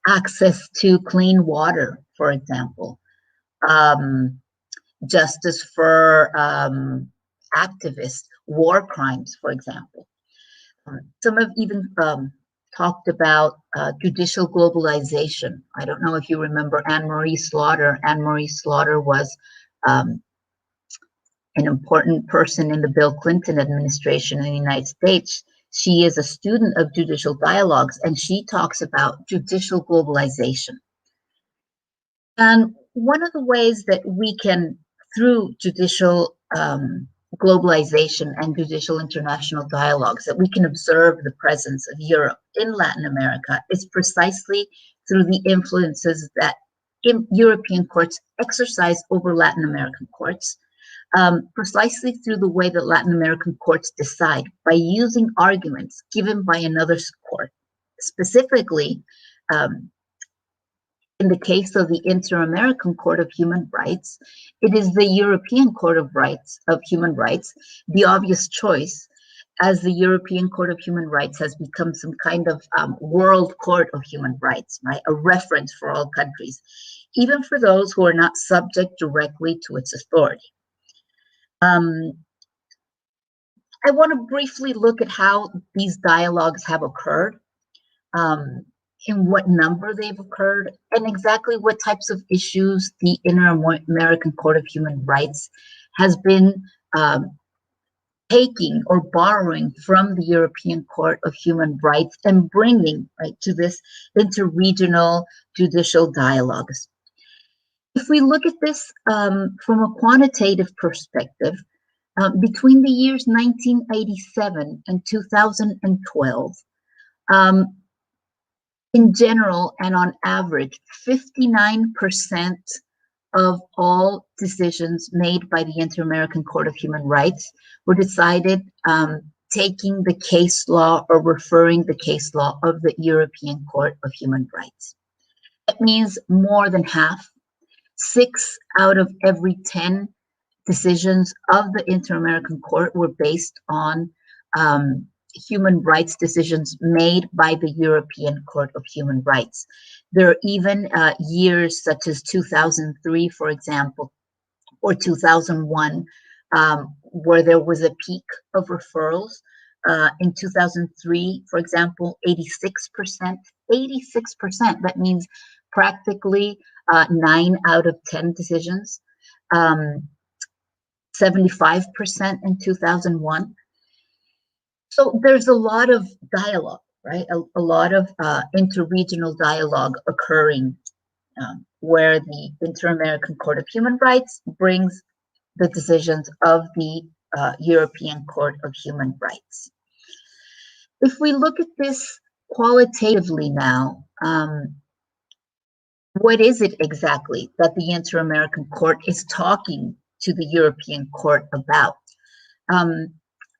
access to clean water, for example, justice for activists, war crimes, for example. Some have even talked about judicial globalization. I don't know if you remember Anne-Marie Slaughter. Anne-Marie Slaughter was an important person in the Bill Clinton administration in the United States. She is a student of judicial dialogues, and she talks about judicial globalization. And one of the ways that we can, through judicial globalization and judicial international dialogues, that we can observe the presence of Europe in Latin America is precisely through the influences that European courts exercise over Latin American courts, precisely through the way that Latin American courts decide by using arguments given by another court. Specifically, in the case of the Inter-American Court of Human Rights, it is the European Court of Human Rights, the obvious choice, as the European Court of Human Rights has become some kind of world court of human rights, right? A reference for all countries, even for those who are not subject directly to its authority. I want to briefly look at how these dialogues have occurred, in what number they've occurred, and exactly what types of issues the Inter-American Court of Human Rights has been taking or borrowing from the European Court of Human Rights and bringing, right, to this interregional judicial dialogues. If we look at this from a quantitative perspective, between the years 1987 and 2012, in general and on average, 59% of all decisions made by the Inter-American Court of Human Rights were decided taking the case law or referring the case law of the European Court of Human Rights. That means more than half, 6 out of every 10 decisions of the Inter-American Court were based on human rights decisions made by the European Court of Human Rights. There are even years such as 2003, for example, or 2001, where there was a peak of referrals. In 2003, for example, 86%, that means practically 9 out of 10 decisions, 75% in 2001. So there's a lot of dialogue, right? A lot of interregional dialogue occurring where the Inter-American Court of Human Rights brings the decisions of the European Court of Human Rights. If we look at this qualitatively now, what is it exactly that the Inter-American Court is talking to the European Court about?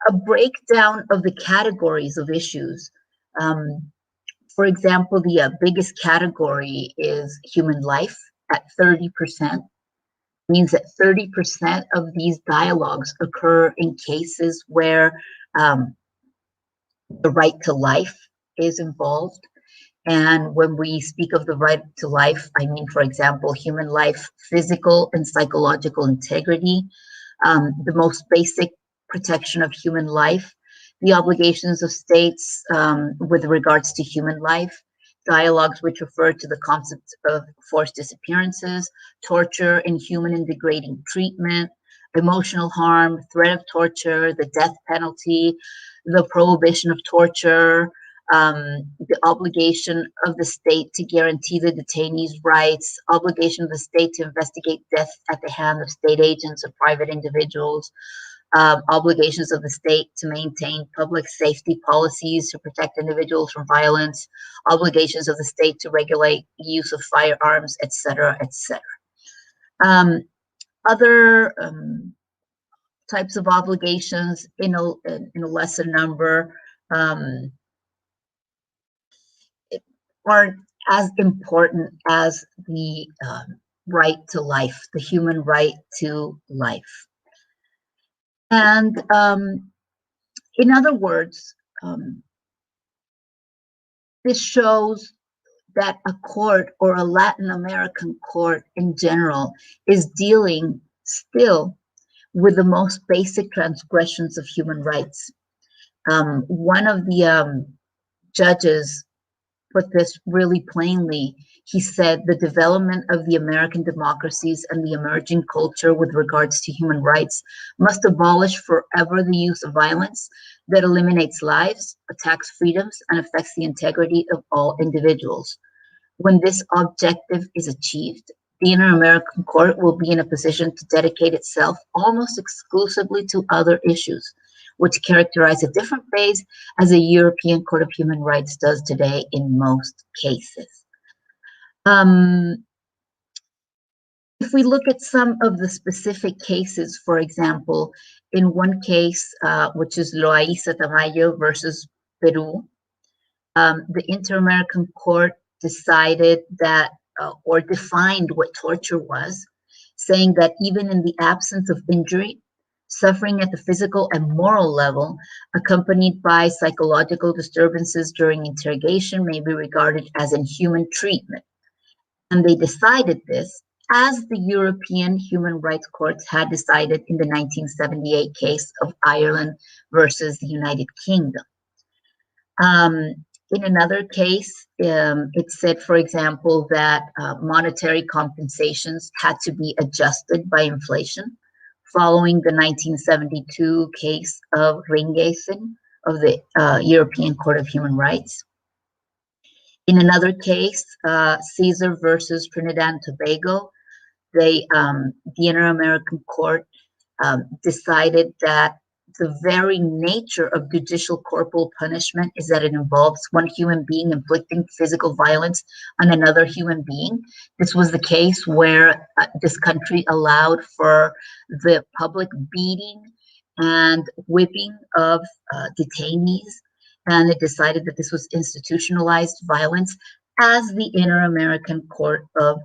A breakdown of the categories of issues. For example, the biggest category is human life at 30%. Means that 30% of these dialogues occur in cases where the right to life is involved. And when we speak of the right to life, I mean, for example, human life, physical and psychological integrity, the most basic protection of human life, the obligations of states with regards to human life, dialogues which refer to the concept of forced disappearances, torture, inhuman and degrading treatment, emotional harm, threat of torture, the death penalty, the prohibition of torture, the obligation of the state to guarantee the detainee's rights, obligation of the state to investigate death at the hand of state agents or private individuals, obligations of the state to maintain public safety policies to protect individuals from violence, obligations of the state to regulate use of firearms, etc., etc. Other types of obligations in a lesser number aren't as important as the right to life, the human right to life. And in other words, this shows that a court or a Latin American court in general is dealing still with the most basic transgressions of human rights. One of the judges put this really plainly. He said the development of the American democracies and the emerging culture with regards to human rights must abolish forever the use of violence that eliminates lives, attacks freedoms, and affects the integrity of all individuals. When this objective is achieved, the Inter-American Court will be in a position to dedicate itself almost exclusively to other issues, which characterize a different phase as the European Court of Human Rights does today in most cases. If we look at some of the specific cases, for example, in one case, which is Loaiza Tamayo versus Peru, the Inter-American Court decided that, or defined what torture was, saying that even in the absence of injury, suffering at the physical and moral level, accompanied by psychological disturbances during interrogation, may be regarded as inhuman treatment. And they decided this as the European Human Rights Courts had decided in the 1978 case of Ireland versus the United Kingdom. In another case, it said, for example, that monetary compensations had to be adjusted by inflation following the 1972 case of Ringesen of the European Court of Human Rights. In another case, Caesar versus Trinidad and Tobago, the Inter-American Court decided that the very nature of judicial corporal punishment is that it involves one human being inflicting physical violence on another human being. This was the case where this country allowed for the public beating and whipping of detainees, and it decided that this was institutionalized violence, as the Inter-American Court of,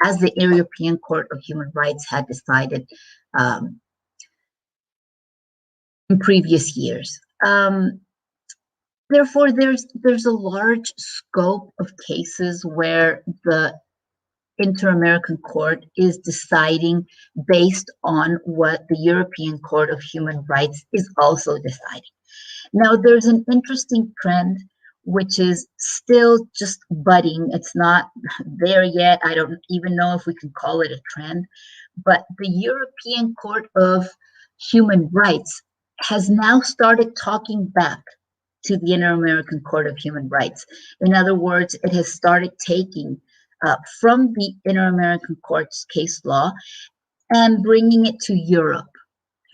as the European Court of Human Rights had decided in previous years. Therefore, there's a large scope of cases where the Inter-American Court is deciding based on what the European Court of Human Rights is also deciding. Now, there's an interesting trend which is still just budding. It's not there yet. I don't even know if we can call it a trend, but the European Court of Human Rights has now started talking back to the Inter-American Court of Human Rights. In other words, it has started taking from the Inter-American Court's case law and bringing it to Europe,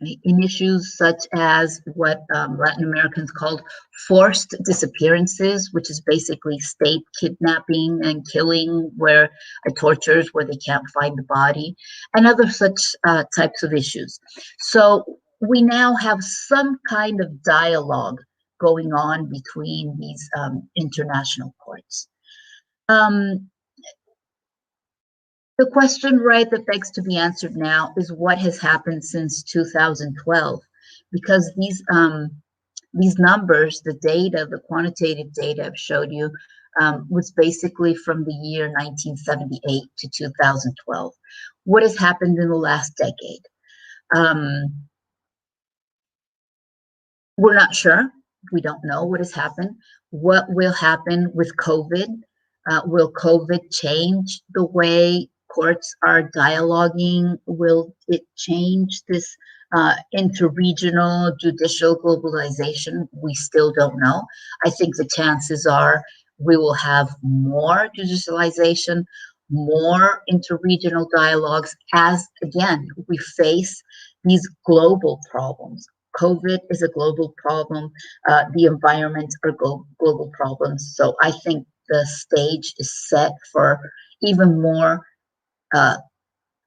right, in issues such as what Latin Americans called forced disappearances, which is basically state kidnapping and killing, where tortures where they can't find the body, and other such types of issues. So we now have some kind of dialogue going on between these international courts. The question, right, that begs to be answered now is what has happened since 2012, because these numbers, the data, the quantitative data I've showed you, was basically from the year 1978 to 2012. What has happened in the last decade? We're not sure. We don't know what has happened. What will happen with COVID? Will COVID change the way courts are dialoguing? Will it change this interregional judicial globalization? We still don't know. I think the chances are we will have more judicialization, more interregional dialogues as, again, we face these global problems. COVID is a global problem. The environment are global problems. So I think the stage is set for even more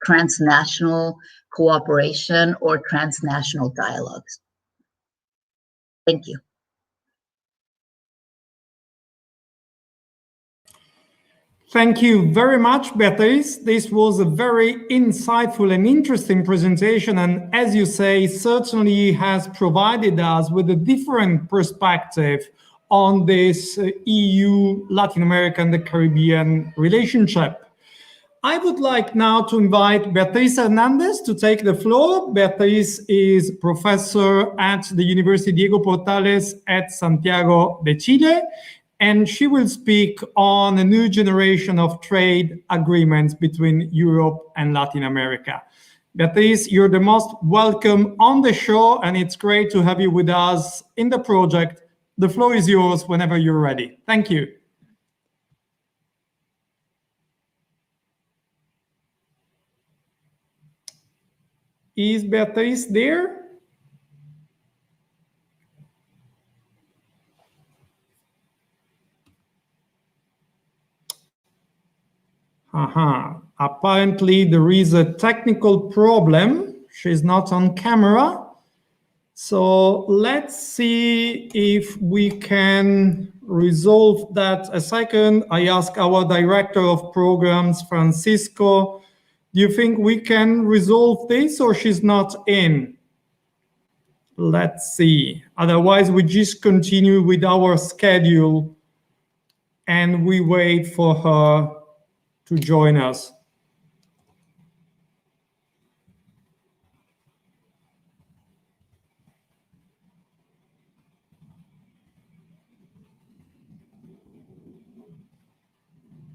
transnational cooperation or transnational dialogues. Thank you. Thank you very much, Beatriz. This was a very insightful and interesting presentation, and as you say, certainly has provided us with a different perspective on this EU, Latin America, and the Caribbean relationship. I would like now to invite Beatriz Hernandez to take the floor. Beatriz is professor at the University Diego Portales at Santiago de Chile, and she will speak on a new generation of trade agreements between Europe and Latin America. Beatriz, you're the most welcome on the show, and it's great to have you with us in the project. The floor is yours whenever you're ready. Thank you. Is Beatriz there? Apparently there is a technical problem. She's not on camera. So let's see if we can resolve that. A second, I ask our director of programs, Francisco, do you think we can resolve this, or she's not in? Let's see. Otherwise, we just continue with our schedule and we wait for her to join us.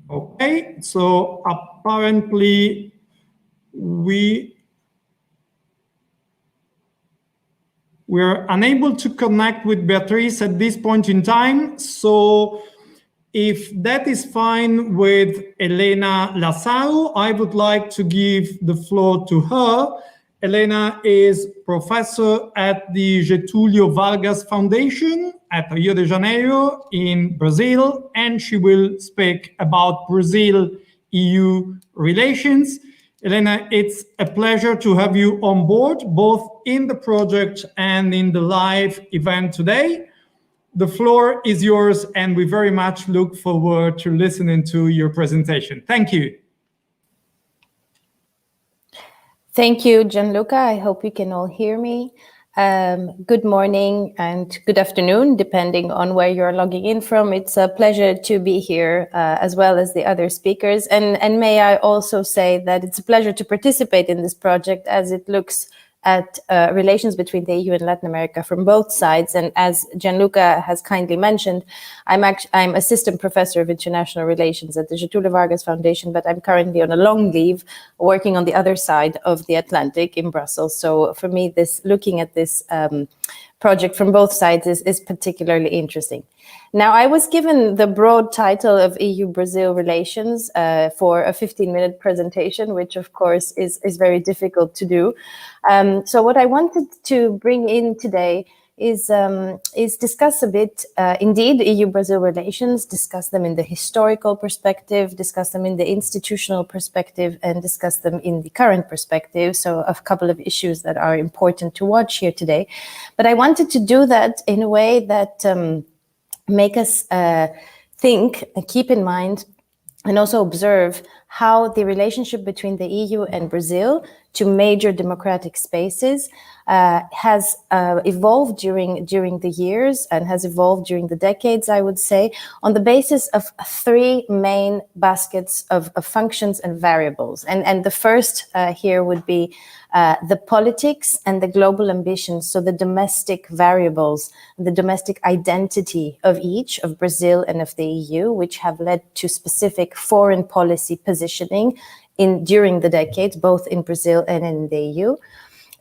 Okay, so apparently we're unable to connect with Beatriz at this point in time. So if that is fine with Elena Lazarou, I would like to give the floor to her. Elena is professor at the Getúlio Vargas Foundation at Rio de Janeiro in Brazil, and she will speak about Brazil-EU relations. Elena, it's a pleasure to have you on board, both in the project and in the live event today. The floor is yours, and we very much look forward to listening to your presentation. Thank you. Thank you, Gian Luca. I hope you can all hear me. Good morning and good afternoon, depending on where you're logging in from. It's a pleasure to be here, as well as the other speakers. And may I also say that it's a pleasure to participate in this project, as it looks at relations between the EU and Latin America from both sides. And as Gian Luca has kindly mentioned, I'm assistant professor of international relations at the Getúlio Vargas Foundation, but I'm currently on a long leave working on the other side of the Atlantic in Brussels. So for me, looking at this project from both sides is particularly interesting. Now, I was given the broad title of EU-Brazil relations for a 15-minute presentation, which of course is very difficult to do. So what I wanted to bring in today is discuss a bit, indeed, EU-Brazil relations, discuss them in the historical perspective, discuss them in the institutional perspective, and discuss them in the current perspective. So a couple of issues that are important to watch here today. But I wanted to do that in a way that make us think and keep in mind and also observe how the relationship between the EU and Brazil to major democratic spaces has evolved during the years and has evolved during the decades, I would say, on the basis of three main baskets of functions and variables. And the first here would be the politics and the global ambitions, so the domestic variables, the domestic identity of each, of Brazil and of the EU, which have led to specific foreign policy positioning during the decades, both in Brazil and in the EU.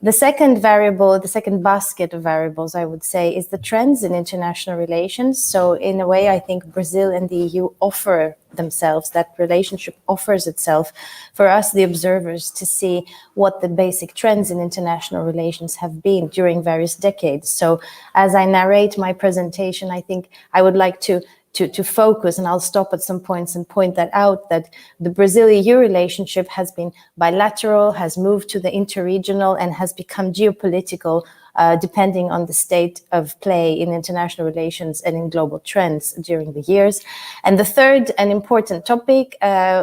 The second variable, the second basket of variables, I would say, is the trends in international relations. So in a way, I think Brazil and the EU offer themselves, that relationship offers itself for us, the observers, to see what the basic trends in international relations have been during various decades. So as I narrate my presentation, I think I would like to focus, and I'll stop at some points and point that out, that the Brazil-EU relationship has been bilateral, has moved to the interregional, and has become geopolitical, depending on the state of play in international relations and in global trends during the years. And the third and important topic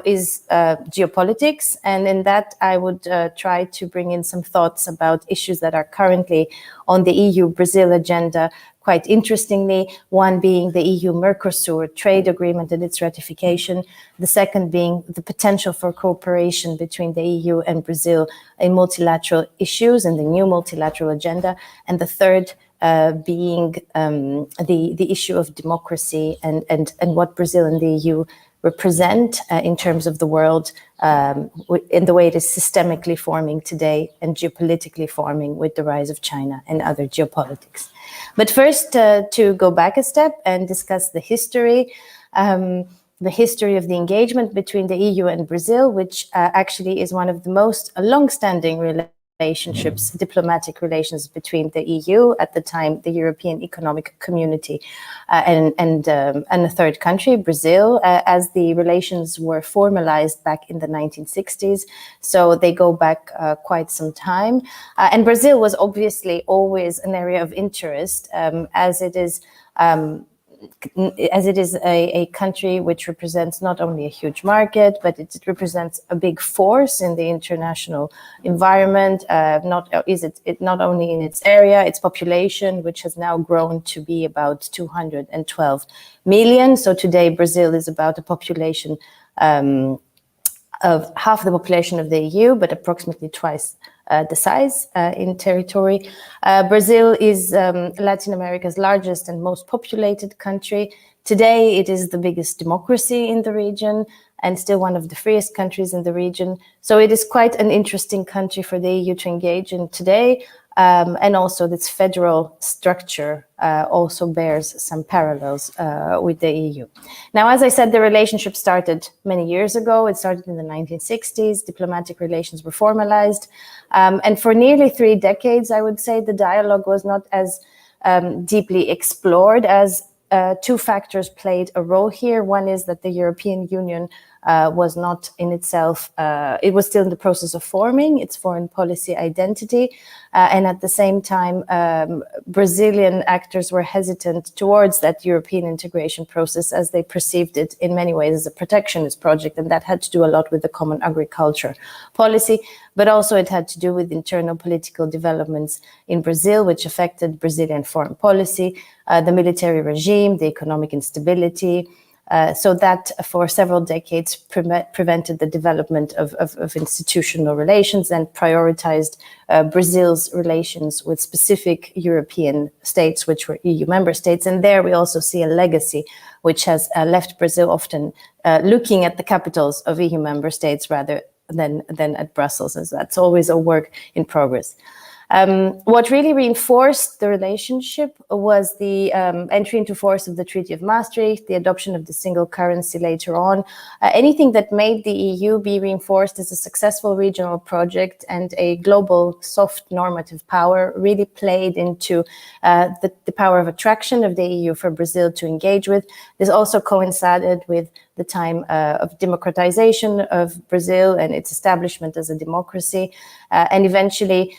is geopolitics. And in that, I would try to bring in some thoughts about issues that are currently on the EU-Brazil agenda. Quite interestingly, one being the EU-Mercosur trade agreement and its ratification, the second being the potential for cooperation between the EU and Brazil in multilateral issues and the new multilateral agenda, and the third being the issue of democracy and what Brazil and the EU represent in terms of the world in the way it is systemically forming today and geopolitically forming with the rise of China and other geopolitics. But first, to go back a step and discuss the history of the engagement between the EU and Brazil, which actually is one of the most long-standing relationships, diplomatic relations between the EU, at the time the European Economic Community, and a third country, Brazil, as the relations were formalized back in the 1960s. So they go back quite some time. And Brazil was obviously always an area of interest, as it is a country which represents not only a huge market, but it represents a big force in the international environment, not only in its area, its population, which has now grown to be about 212 million. So today Brazil is about a population of half the population of the EU, but approximately twice the size in territory. Brazil is Latin America's largest and most populated country. Today, it is the biggest democracy in the region and still one of the freest countries in the region. So it is quite an interesting country for the EU to engage in today. And also its federal structure also bears some parallels with the EU. Now, as I said, the relationship started many years ago. It started in the 1960s. Diplomatic relations were formalized. And for nearly 3 decades, I would say, the dialogue was not as deeply explored, as 2 factors played a role here. One is that the European Union was not in itself, it was still in the process of forming its foreign policy identity. And at the same time, Brazilian actors were hesitant towards that European integration process, as they perceived it in many ways as a protectionist project. And that had to do a lot with the common agriculture policy, but also it had to do with internal political developments in Brazil, which affected Brazilian foreign policy, the military regime, the economic instability. So that for several decades prevented the development of institutional relations and prioritized Brazil's relations with specific European states, which were EU member states. And there we also see a legacy which has left Brazil often looking at the capitals of EU member states rather than at Brussels, as that's always a work in progress. What really reinforced the relationship was the entry into force of the Treaty of Maastricht, the adoption of the single currency later on. Anything that made the EU be reinforced as a successful regional project and a global soft normative power really played into the power of attraction of the EU for Brazil to engage with. This also coincided with the time of democratization of Brazil and its establishment as a democracy. And eventually,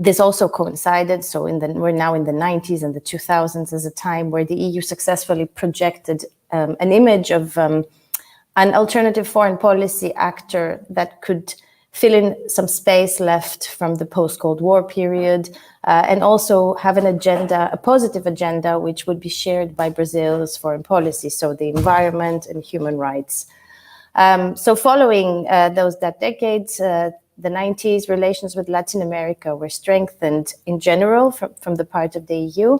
this also coincided, so we're now in the 90s and the 2000s, as a time where the EU successfully projected an image of an alternative foreign policy actor that could fill in some space left from the post-Cold War period, and also have an agenda, a positive agenda, which would be shared by Brazil's foreign policy, so the environment and human rights. So following that decades, the 90s, relations with Latin America were strengthened in general from the part of the EU.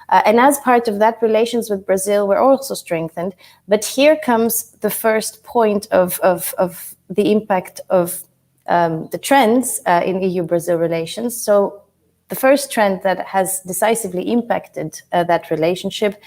And as part of that, relations with Brazil were also strengthened. But here comes the first point of the impact of the trends in EU-Brazil relations. So the first trend that has decisively impacted that relationship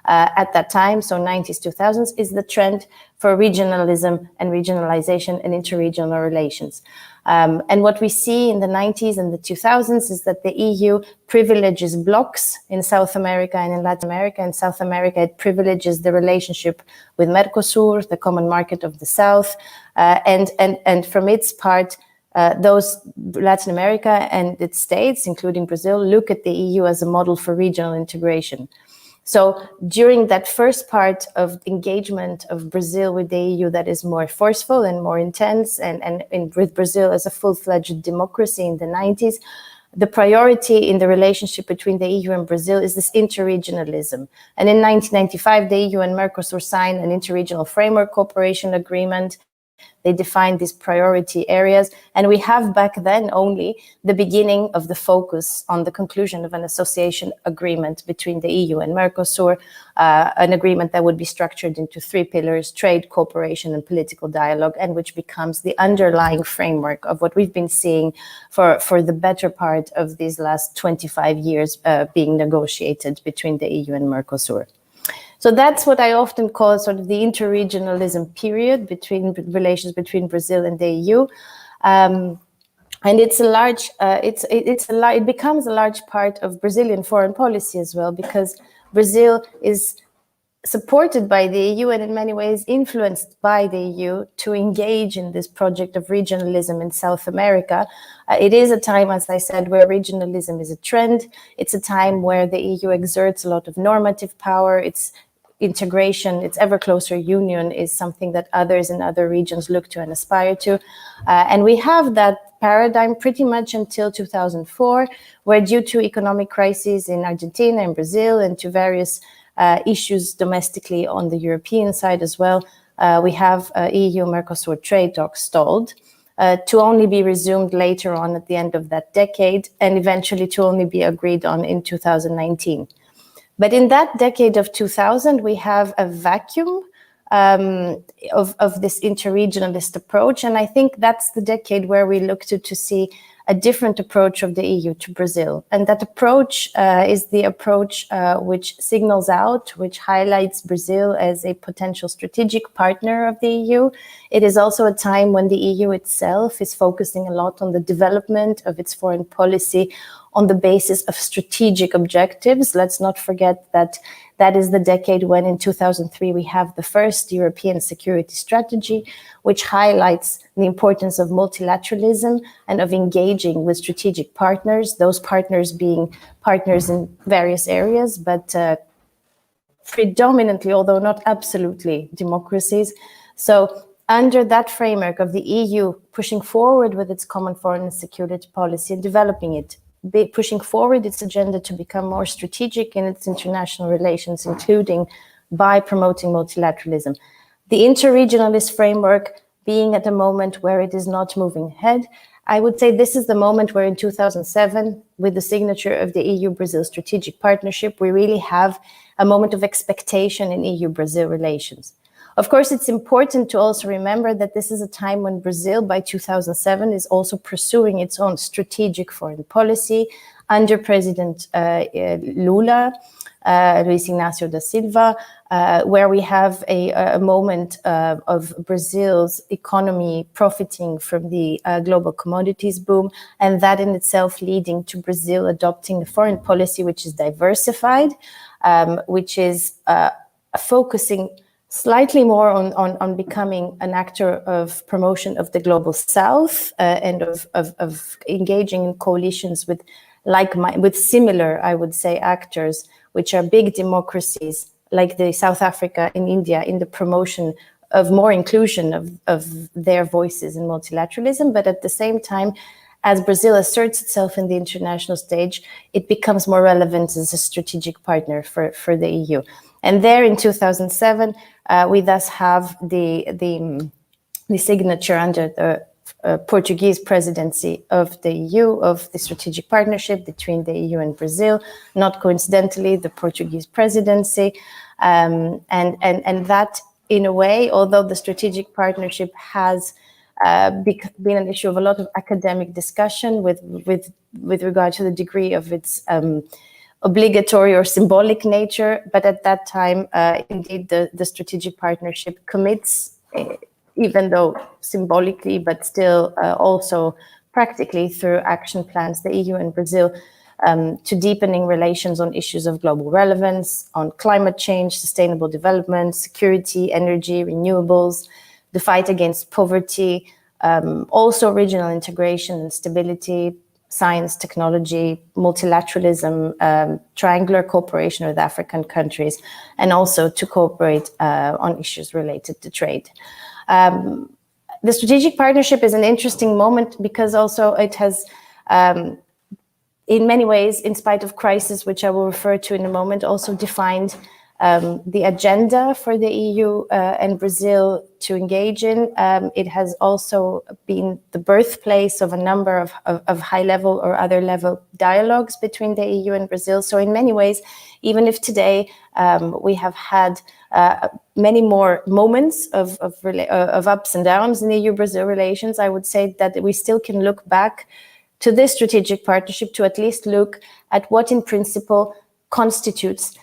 at that time, so 90s, 2000s, is the trend for regionalism and regionalization and interregional relations. And what we see in the 90s and the 2000s is that the EU privileges blocs in South America and in Latin America. In South America, it privileges the relationship with Mercosur, the common market of the South, and from its part, those Latin America and its states, including Brazil, look at the EU as a model for regional integration. So during that first part of engagement of Brazil with the EU that is more forceful and more intense, and with Brazil as a full-fledged democracy in the 90s, the priority in the relationship between the EU and Brazil is this interregionalism. And in 1995, the EU and Mercosur signed an interregional framework cooperation agreement, They defined these priority areas, and we have back then only the beginning of the focus on the conclusion of an association agreement between the EU and Mercosur, an agreement that would be structured into 3 pillars: trade, cooperation, and political dialogue, and which becomes the underlying framework of what we've been seeing for the better part of these last 25 years being negotiated between the EU and Mercosur. So that's what I often call sort of the interregionalism period between relations between Brazil and the EU, and it's a large. It becomes a large part of Brazilian foreign policy as well, because Brazil is supported by the EU and in many ways influenced by the EU to engage in this project of regionalism in South America. It is a time, as I said, where regionalism is a trend. It's a time where the EU exerts a lot of normative power. Its integration, its ever closer union is something that others in other regions look to and aspire to. And we have that paradigm pretty much until 2004, where due to economic crises in Argentina and Brazil and to various issues domestically on the European side as well, we have EU-Mercosur trade talks stalled, to only be resumed later on at the end of that decade, and eventually to only be agreed on in 2019. But in that decade of 2000, we have a vacuum of this interregionalist approach. And I think that's the decade where we look to see a different approach of the EU to Brazil. And that approach is the approach which signals out, which highlights Brazil as a potential strategic partner of the EU. It is also a time when the EU itself is focusing a lot on the development of its foreign policy on the basis of strategic objectives. Let's not forget that that is the decade when in 2003 we have the first European security strategy, which highlights the importance of multilateralism and of engaging with strategic partners, those partners being partners in various areas, but predominantly, although not absolutely, democracies. So under that framework of the EU pushing forward with its common foreign and security policy and developing it, pushing forward its agenda to become more strategic in its international relations, including by promoting multilateralism. The interregionalist framework being at a moment where it is not moving ahead, I would say this is the moment where in 2007, with the signature of the EU-Brazil strategic partnership, we really have a moment of expectation in EU-Brazil relations. Of course, it's important to also remember that this is a time when Brazil, by 2007, is also pursuing its own strategic foreign policy under President Lula, Luiz Inácio da Silva, where we have a moment of Brazil's economy profiting from the global commodities boom, and that in itself leading to Brazil adopting a foreign policy which is diversified, which is focusing slightly more on becoming an actor of promotion of the global South and of engaging in coalitions with similar, I would say, actors, which are big democracies like the South Africa and India in the promotion of more inclusion of their voices in multilateralism. But at the same time, as Brazil asserts itself in the international stage, it becomes more relevant as a strategic partner for the EU. And there in 2007, we thus have the signature under the Portuguese presidency of the EU, of the strategic partnership between the EU and Brazil, not coincidentally, the Portuguese presidency. And that, in a way, although the strategic partnership has been an issue of a lot of academic discussion with regard to the degree of its obligatory or symbolic nature, but at that time, indeed, the strategic partnership commits, even though symbolically, but still also practically through action plans, the EU and Brazil, to deepening relations on issues of global relevance, on climate change, sustainable development, security, energy, renewables, the fight against poverty, also regional integration and stability, science, technology, multilateralism, triangular cooperation with African countries, and also to cooperate on issues related to trade. The strategic partnership is an interesting moment because also it has, in many ways, in spite of crisis, which I will refer to in a moment, also defined the agenda for the EU and Brazil to engage in. It has also been the birthplace of a number of high-level or other-level dialogues between the EU and Brazil. So in many ways, even if today we have had many more moments of ups and downs in the EU-Brazil relations, I would say that we still can look back to this strategic partnership to at least look at what in principle constitutes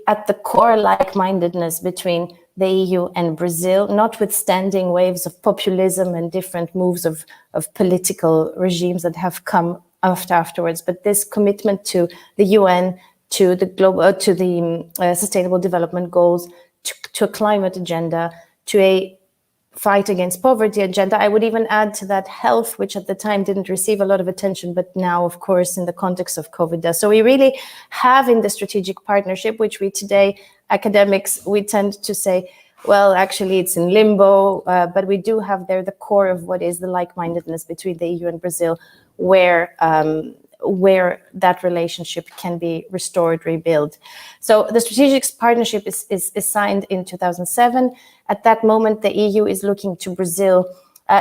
at the core like-mindedness between the EU and Brazil, notwithstanding waves of populism and different moves of political regimes that have come afterwards. But this commitment to the UN, to the global, to the Sustainable Development Goals, to a climate agenda, to a fight against poverty agenda. I would even add to that health, which at the time didn't receive a lot of attention, but now, of course, in the context of COVID does. So we really have in the strategic partnership, which we today, academics, we tend to say, well, actually it's in limbo, but we do have there the core of what is the like-mindedness between the EU and Brazil, where that relationship can be restored, rebuilt. So the strategic partnership is signed in 2007. At that moment, the EU is looking to Brazil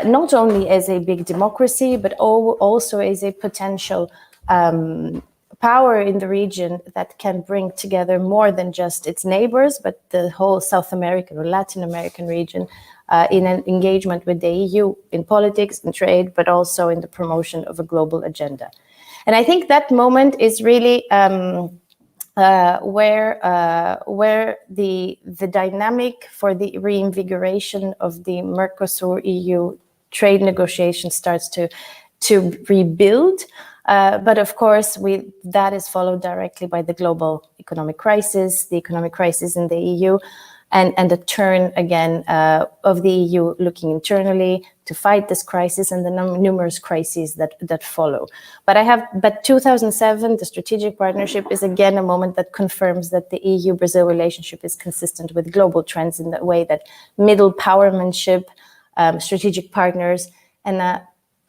not only as a big democracy, but also as a potential power in the region that can bring together more than just its neighbors, but the whole South American or Latin American region in an engagement with the EU in politics and trade, but also in the promotion of a global agenda. And I think that moment is really where the dynamic for the reinvigoration of the Mercosur-EU trade negotiation starts to rebuild. But of course, that is followed directly by the global economic crisis in the EU, and the turn again of the EU looking internally to fight this crisis and the numerous crises that follow. But 2007, the strategic partnership is again a moment that confirms that the EU-Brazil relationship is consistent with global trends in the way that middle powermanship, strategic partners, and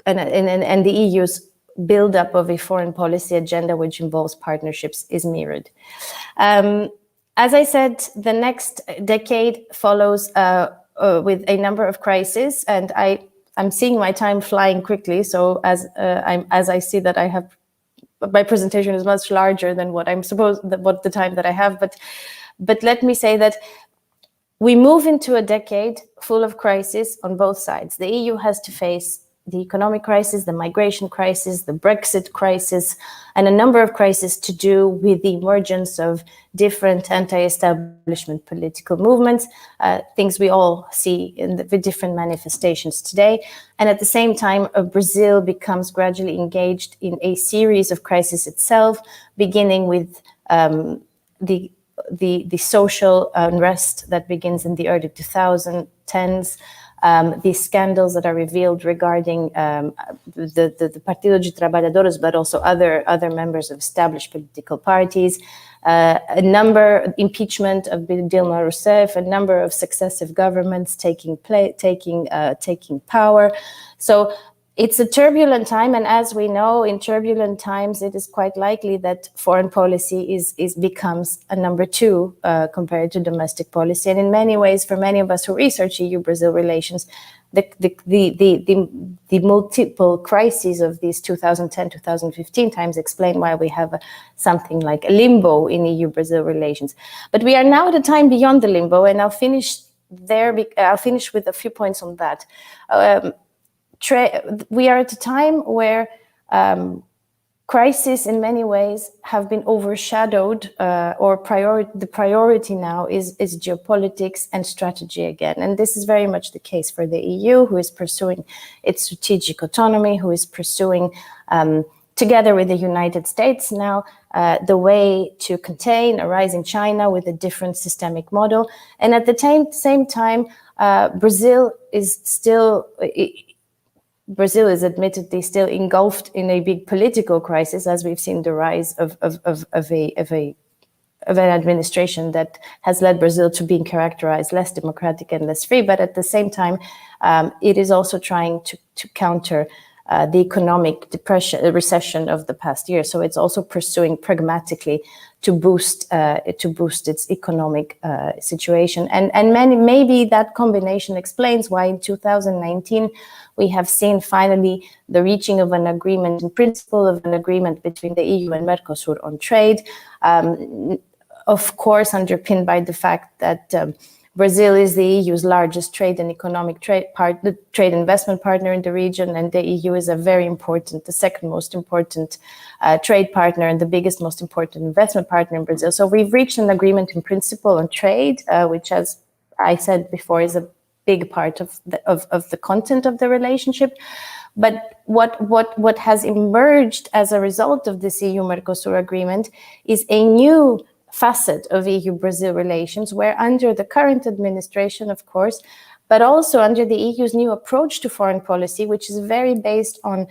the EU's build-up of a foreign policy agenda which involves partnerships is mirrored. As I said, the next decade follows with a number of crises, and I'm seeing my time flying quickly. So as I see that I have, my presentation is much larger than what the time that I have. But let me say that we move into a decade full of crises on both sides. The EU has to face the economic crisis, the migration crisis, the Brexit crisis, and a number of crises to do with the emergence of different anti-establishment political movements, things we all see in the different manifestations today. And at the same time, Brazil becomes gradually engaged in a series of crises itself, beginning with the social unrest that begins in the early 2010s, these scandals that are revealed regarding the Partido de Trabalhadores, but also other members of established political parties, impeachment of Dilma Rousseff, a number of successive governments taking power. So it's a turbulent time, and as we know, in turbulent times, it is quite likely that foreign policy becomes a number two compared to domestic policy. And in many ways, for many of us who research EU-Brazil relations, the multiple crises of these 2010, 2015 times explain why we have something like a limbo in EU-Brazil relations. But we are now at a time beyond the limbo, and I'll finish with a few points on that. We are at a time where crises in many ways have been overshadowed, the priority now is geopolitics and strategy again. And this is very much the case for the EU, who is pursuing its strategic autonomy, who is pursuing, together with the United States now, the way to contain a rising China with a different systemic model. And at the same time, Brazil is admittedly still engulfed in a big political crisis, as we've seen the rise of an administration that has led Brazil to being characterized less democratic and less free. But at the same time, it is also trying to counter the economic recession of the past year. So it's also pursuing pragmatically to boost its economic situation. And maybe that combination explains why in 2019 we have seen finally the reaching of an agreement in principle, of an agreement between the EU and Mercosur on trade, of course underpinned by the fact that Brazil is the EU's largest trade and economic trade investment partner in the region, and the EU is the second most important trade partner and the biggest, most important investment partner in Brazil. So we've reached an agreement in principle on trade, which, as I said before, is a big part of the content of the relationship. But what has emerged as a result of this EU-Mercosur agreement is a new facet of EU-Brazil relations, where under the current administration, of course, but also under the EU's new approach to foreign policy, which is very based on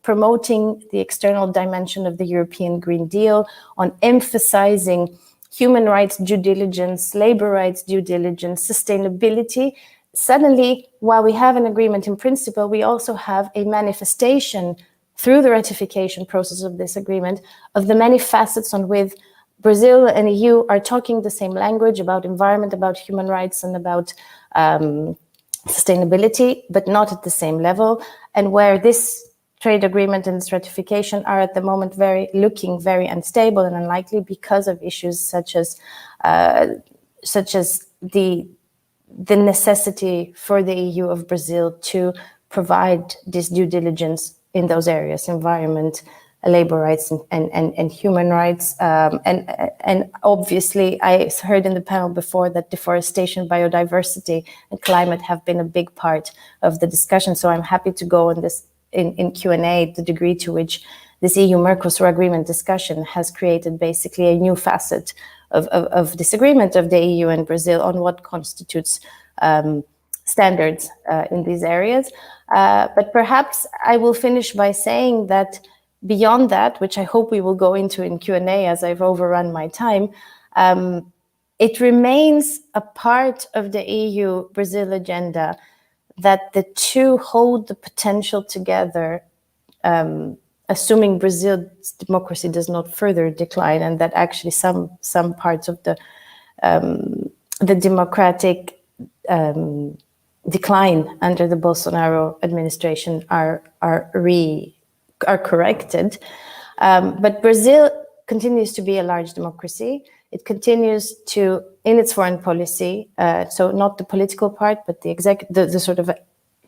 promoting the external dimension of the European Green Deal, on emphasizing human rights due diligence, labor rights due diligence, sustainability. Suddenly, while we have an agreement in principle, we also have a manifestation through the ratification process of this agreement of the many facets on which Brazil and EU are talking the same language about environment, about human rights, and about sustainability, but not at the same level, and where this trade agreement and its ratification are at the moment looking very unstable and unlikely because of issues such as the necessity for the EU of Brazil to provide this due diligence in those areas: environment, labor rights, and human rights. And obviously, I heard in the panel before that deforestation, biodiversity, and climate have been a big part of the discussion. So I'm happy to go on this in Q&A, the degree to which this EU-Mercosur agreement discussion has created basically a new facet of disagreement of the EU and Brazil on what constitutes standards in these areas. But perhaps I will finish by saying that beyond that, which I hope we will go into in Q&A as I've overrun my time, it remains a part of the EU-Brazil agenda that the two hold the potential together, assuming Brazil's democracy does not further decline, and that actually some parts of the democratic decline under the Bolsonaro administration are corrected. But Brazil continues to be a large democracy. It continues to, in its foreign policy, so not the political part, but the sort of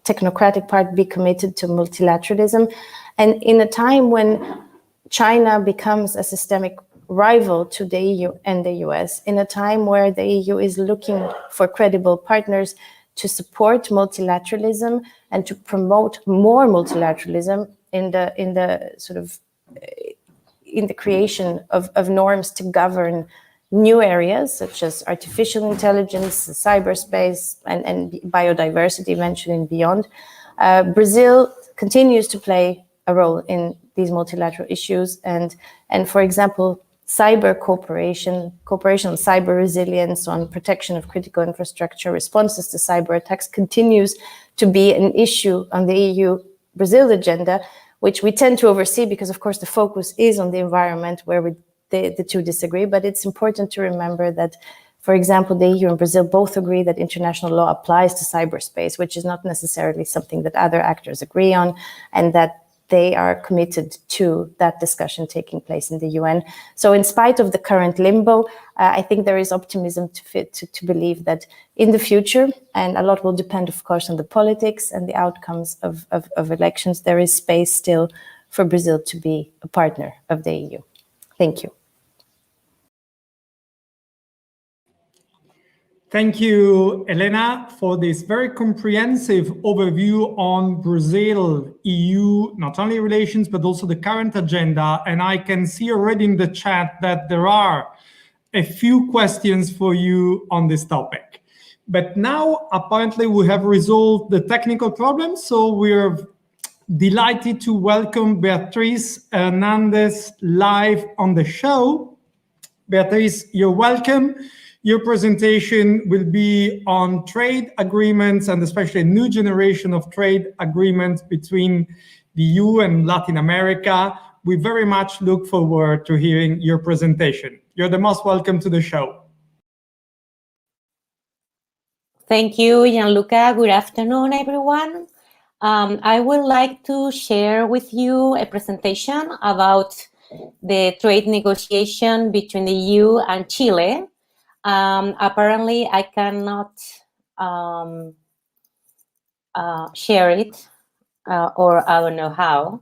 technocratic part, be committed to multilateralism. And in a time when China becomes a systemic rival to the EU and the US, in a time where the EU is looking for credible partners to support multilateralism and to promote more multilateralism in the creation of norms to govern new areas such as artificial intelligence, cyberspace, and biodiversity eventually and beyond. Brazil continues to play a role in these multilateral issues, and for example, cyber cooperation on cyber resilience, on protection of critical infrastructure, responses to cyber attacks continues to be an issue on the EU-Brazil agenda, which we tend to oversee because, of course, the focus is on the environment where the two disagree. But it's important to remember that, for example, the EU and Brazil both agree that international law applies to cyberspace, which is not necessarily something that other actors agree on, and that they are committed to that discussion taking place in the UN. So in spite of the current limbo, I think there is optimism to believe that in the future, and a lot will depend, of course, on the politics and the outcomes of elections, there is space still for Brazil to be a partner of the EU. Thank you. Thank you, Elena, for this very comprehensive overview on Brazil-EU, not only relations, but also the current agenda. And I can see already in the chat that there are a few questions for you on this topic. But now, apparently, we have resolved the technical problem. So we're delighted to welcome Beatriz Hernandez live on the show. Beatriz, you're welcome. Your presentation will be on trade agreements, and especially a new generation of trade agreements between the EU and Latin America, we very much look forward to hearing your presentation. You're the most welcome to the show. Thank you, Gian Luca. Good afternoon, everyone. I would like to share with you a presentation about the trade negotiation between the EU and Chile. Apparently, I cannot share it, or I don't know how.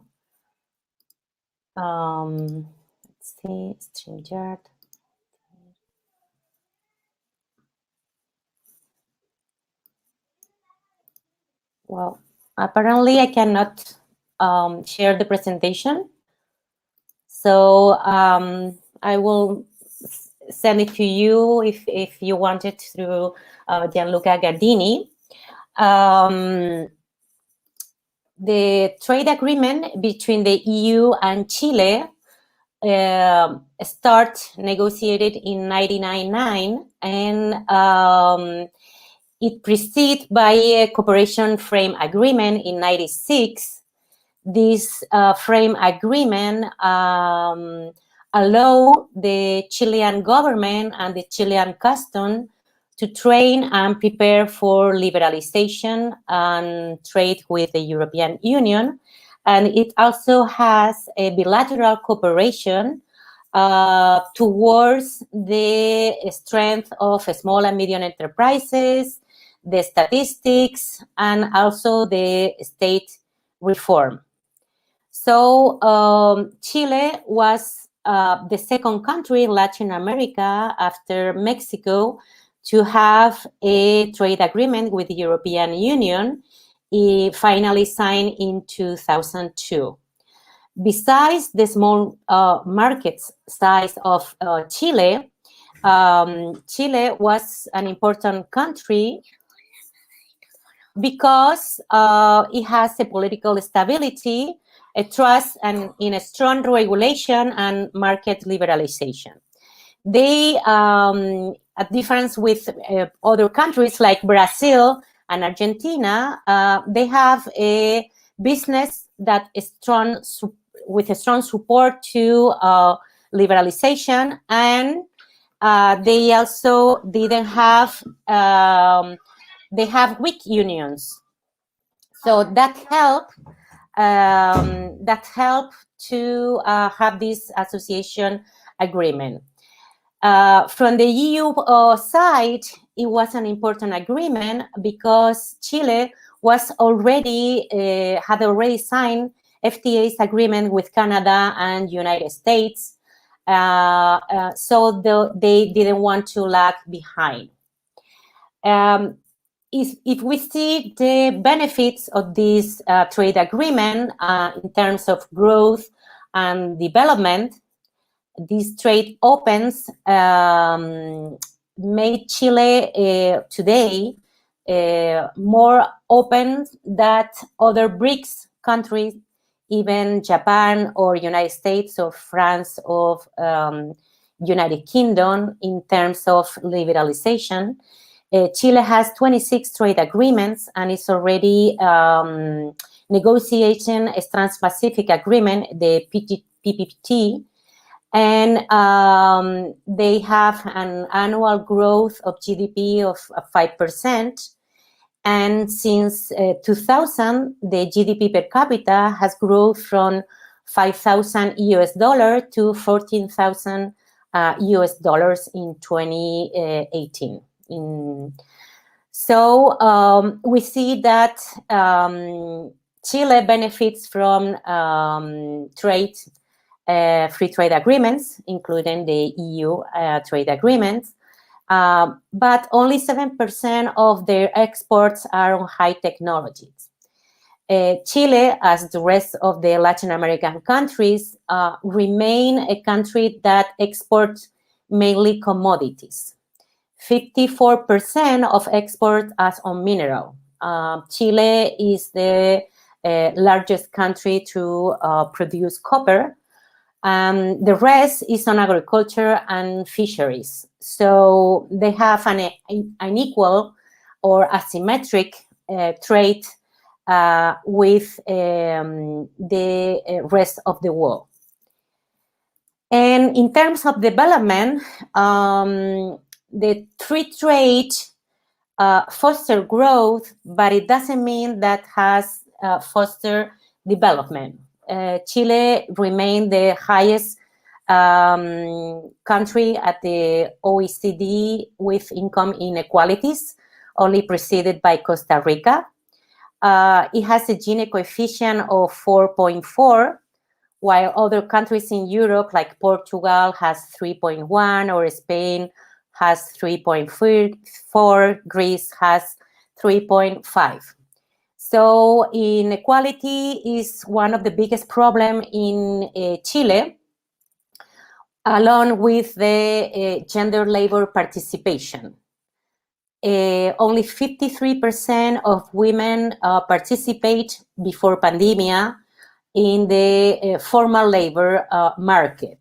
Let's see, StreamYard. Well, apparently I cannot share the presentation. So I will send it to you if you want it through Gian Luca Gardini. The trade agreement between the EU and Chile negotiated in 1999, and it preceded by a cooperation frame agreement in 96. This frame agreement allow the Chilean government and the Chilean custom to train and prepare for liberalization and trade with the European Union. And it also has a bilateral cooperation towards the strength of small and medium enterprises, the statistics, and also the state reform. So Chile was the second country in Latin America after Mexico to have a trade agreement with the European Union, finally signed in 2002. Besides the small market size of Chile, Chile was an important country because it has a political stability, a trust, and in a strong regulation and market liberalization. They, a difference with other countries like Brazil and Argentina, they have a business that is strong, with a strong support to liberalization, and they also didn't have, they have weak unions. So that helped to have this association agreement. From the EU side, it was an important agreement because Chile was already had already signed FTA's agreement with Canada and United States, so they didn't want to lag behind. If we see the benefits of this trade agreement in terms of growth and development, this trade opens made Chile today more open than other BRICS countries, even Japan or United States or France or United Kingdom in terms of liberalization. Chile has 26 trade agreements and is already negotiating a Trans-Pacific Agreement, the PPT, and they have an annual growth of GDP of 5%. And since 2000, the GDP per capita has grown from $5,000 US to $14,000 US in 2018. So we see that Chile benefits from free trade agreements, including the EU trade agreements, but only 7% of their exports are on high technologies. Chile, as the rest of the Latin American countries, remain a country that exports mainly commodities. 54% of exports are on mineral. Chile is the largest country to produce copper. The rest is on agriculture and fisheries. So they have an unequal or asymmetric trade with the rest of the world. And in terms of development, the free trade foster growth, but it doesn't mean that has foster development. Chile remained the highest country at the OECD with income inequalities, only preceded by Costa Rica. It has a Gini coefficient of 4.4, while other countries in Europe, like Portugal, has 3.1, or Spain has 3.4, Greece has 3.5. So inequality is one of the biggest problems in Chile, along with the gender labor participation. Only 53% of women participate before pandemia in the formal labor market.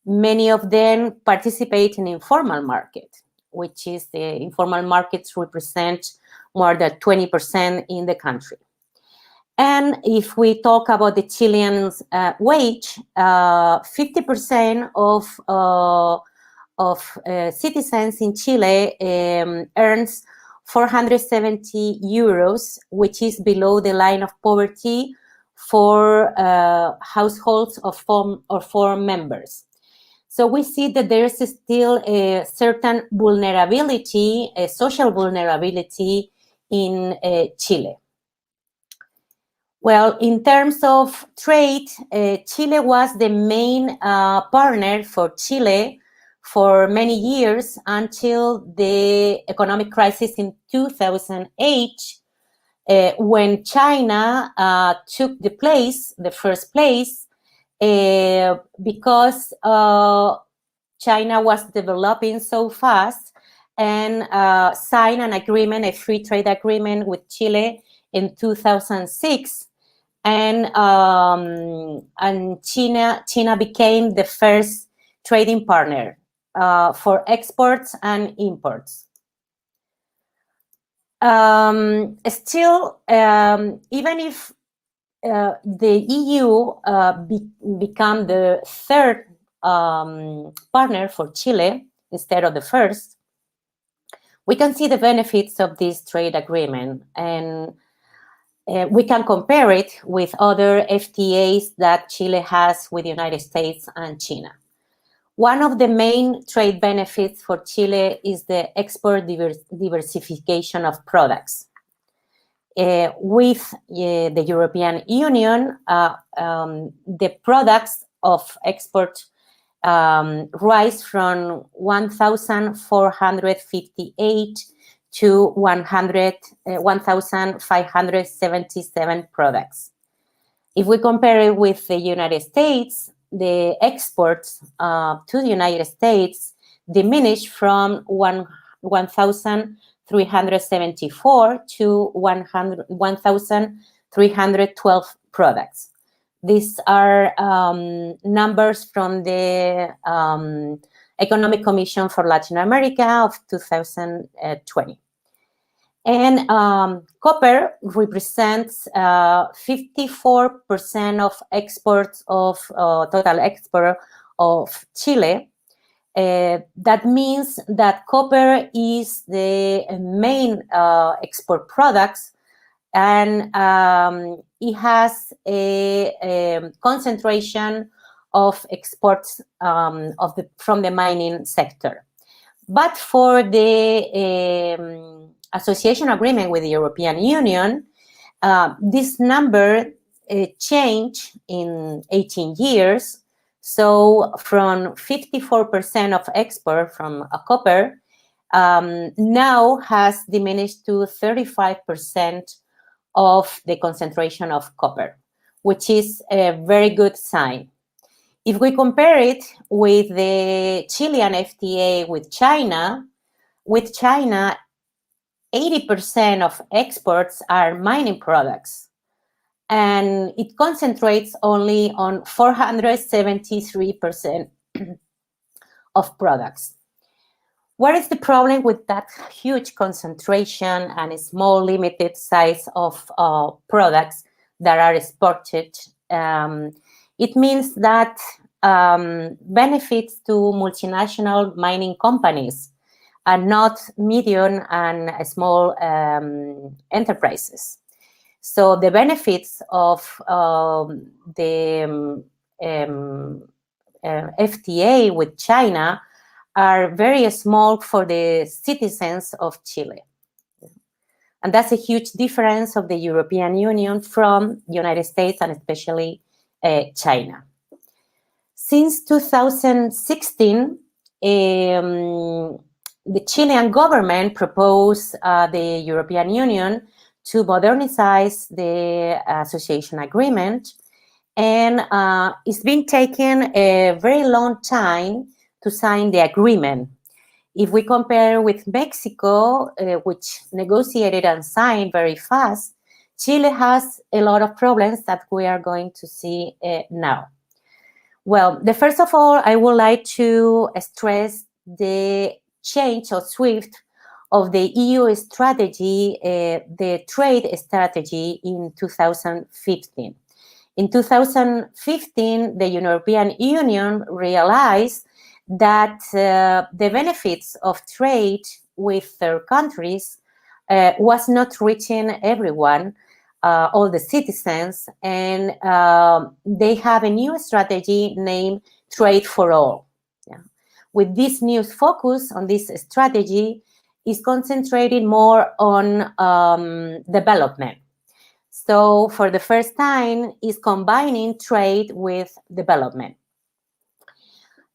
Many of them participate in informal market, which is the informal markets represent more than 20% in the country. And if we talk about the Chilean wage, 50% of citizens in Chile earns 470 euros, which is below the line of poverty for households of four members. So we see that there's still a certain vulnerability, a social vulnerability in Chile. Well, in terms of trade, Chile was the main partner for Chile for many years until the economic crisis in 2008, when China took the first place, because China was developing so fast and signed an agreement, a free trade agreement with Chile in 2006. And China became the first trading partner for exports and imports. Still, even if the EU become the third partner for Chile instead of the first, we can see the benefits of this trade agreement, and we can compare it with other FTAs that Chile has with the United States and China. One of the main trade benefits for Chile is the export diversification of products. With the European Union, the products of export rise from 1,458 to 1,577 products. If we compare it with the United States, the exports to the United States diminished from 1,374 to 1,312 products. These are numbers from the Economic Commission for Latin America of 2020. And copper represents 54% of exports of total export of Chile. That means that copper is the main export products, and it has a concentration of exports from the mining sector. But for the association agreement with the European Union, this number changed in 18 years. So from 54% of export from copper now has diminished to 35% of the concentration of copper, which is a very good sign. If we compare it with the Chilean FTA with China, 80% of exports are mining products, and it concentrates only on 473% of products. What is the problem with that huge concentration and a small limited size of products that are exported? It means that benefits to multinational mining companies and not medium and small enterprises. So the benefits of the FTA with China are very small for the citizens of Chile. And that's a huge difference of the European Union from the United States and especially China. Since 2016, the Chilean government proposed the European Union to modernize the association agreement, and it's been taking a very long time to sign the agreement. If we compare with Mexico, which negotiated and signed very fast, Chile has a lot of problems that we are going to see now. Well, first of all, I would like to stress the change or shift of the EU strategy, the trade strategy in 2015. In 2015, the European Union realized that the benefits of trade with third countries was not reaching everyone, all the citizens, and they have a new strategy named Trade for All. Yeah. With this new focus on this strategy is concentrated more on development. So for the first time, is combining trade with development.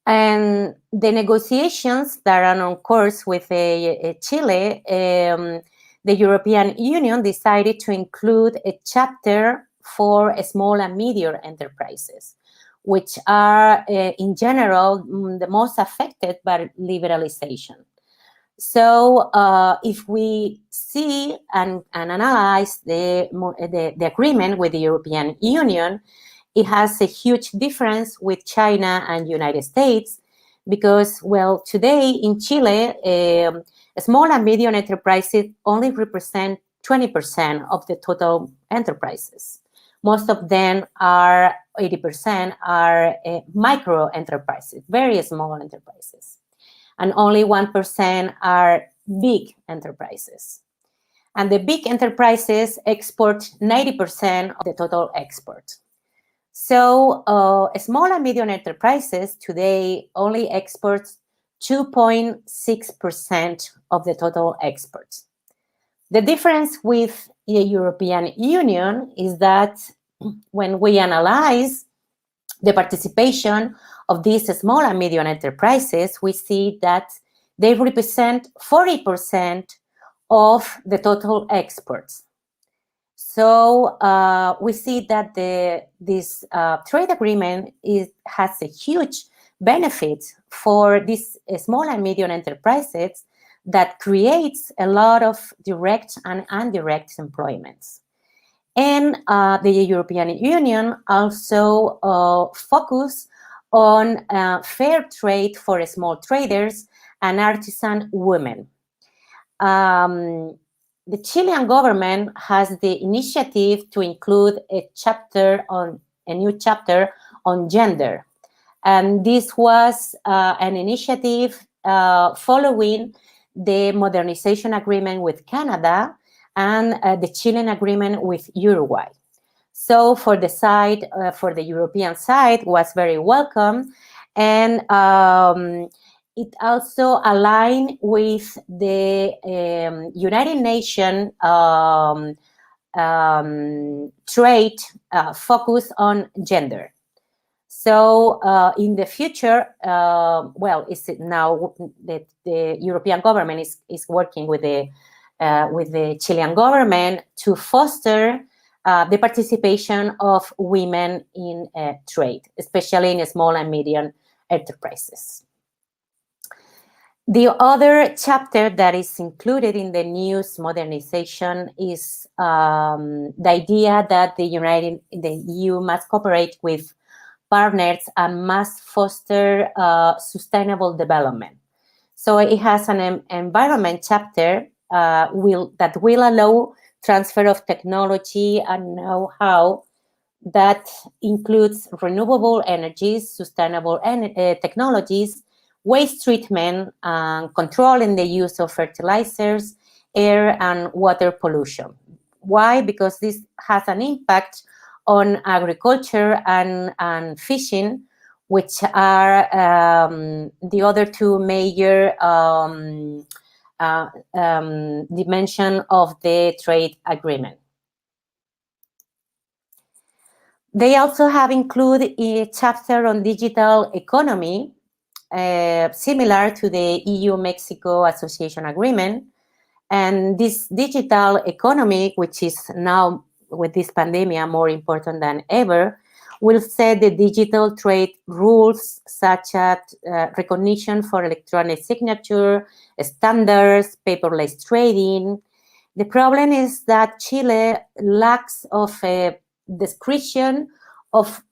And the negotiations that are on course with Chile, the European Union decided to include a chapter for small and medium enterprises, which are in general the most affected by liberalization. So if we see and analyze the agreement with the European Union, it has a huge difference with China and United States because, well, today in Chile, small and medium enterprises only represent 20% of the total enterprises. Most of them are, 80% are micro enterprises, very small enterprises. And only 1% are big enterprises. And the big enterprises export 90% of the total export. So small and medium enterprises today only export 2.6% of the total exports. The difference with the European Union is that when we analyze the participation of these small and medium enterprises, we see that they represent 40% of the total exports. So we see that this trade agreement has a huge benefit for these small and medium enterprises that creates a lot of direct and indirect employments. And the European Union also focus on fair trade for small traders and artisan women. The Chilean government has the initiative to include a new chapter on gender. And this was an initiative following the modernization agreement with Canada and the Chilean agreement with Uruguay. So for the European side was very welcome, and it also aligned with the United Nations trade focus on gender. So in the future, well, it's now that the European government is working with the Chilean government to foster the participation of women in trade, especially in small and medium enterprises. The other chapter that is included in the news modernization is the idea that the EU must cooperate with partners and must foster sustainable development. So it has an environment chapter that will allow transfer of technology and know-how that includes renewable energies, sustainable technologies, waste treatment, controlling the use of fertilizers, air and water pollution. Why? Because this has an impact on agriculture and fishing, which are the other two major dimension of the trade agreement. They also have included a chapter on digital economy, similar to the EU-Mexico Association Agreement. And this digital economy, which is now with this pandemic more important than ever, will set the digital trade rules such as recognition for electronic signature, standards, paperless trading. The problem is that Chile lacks of a description of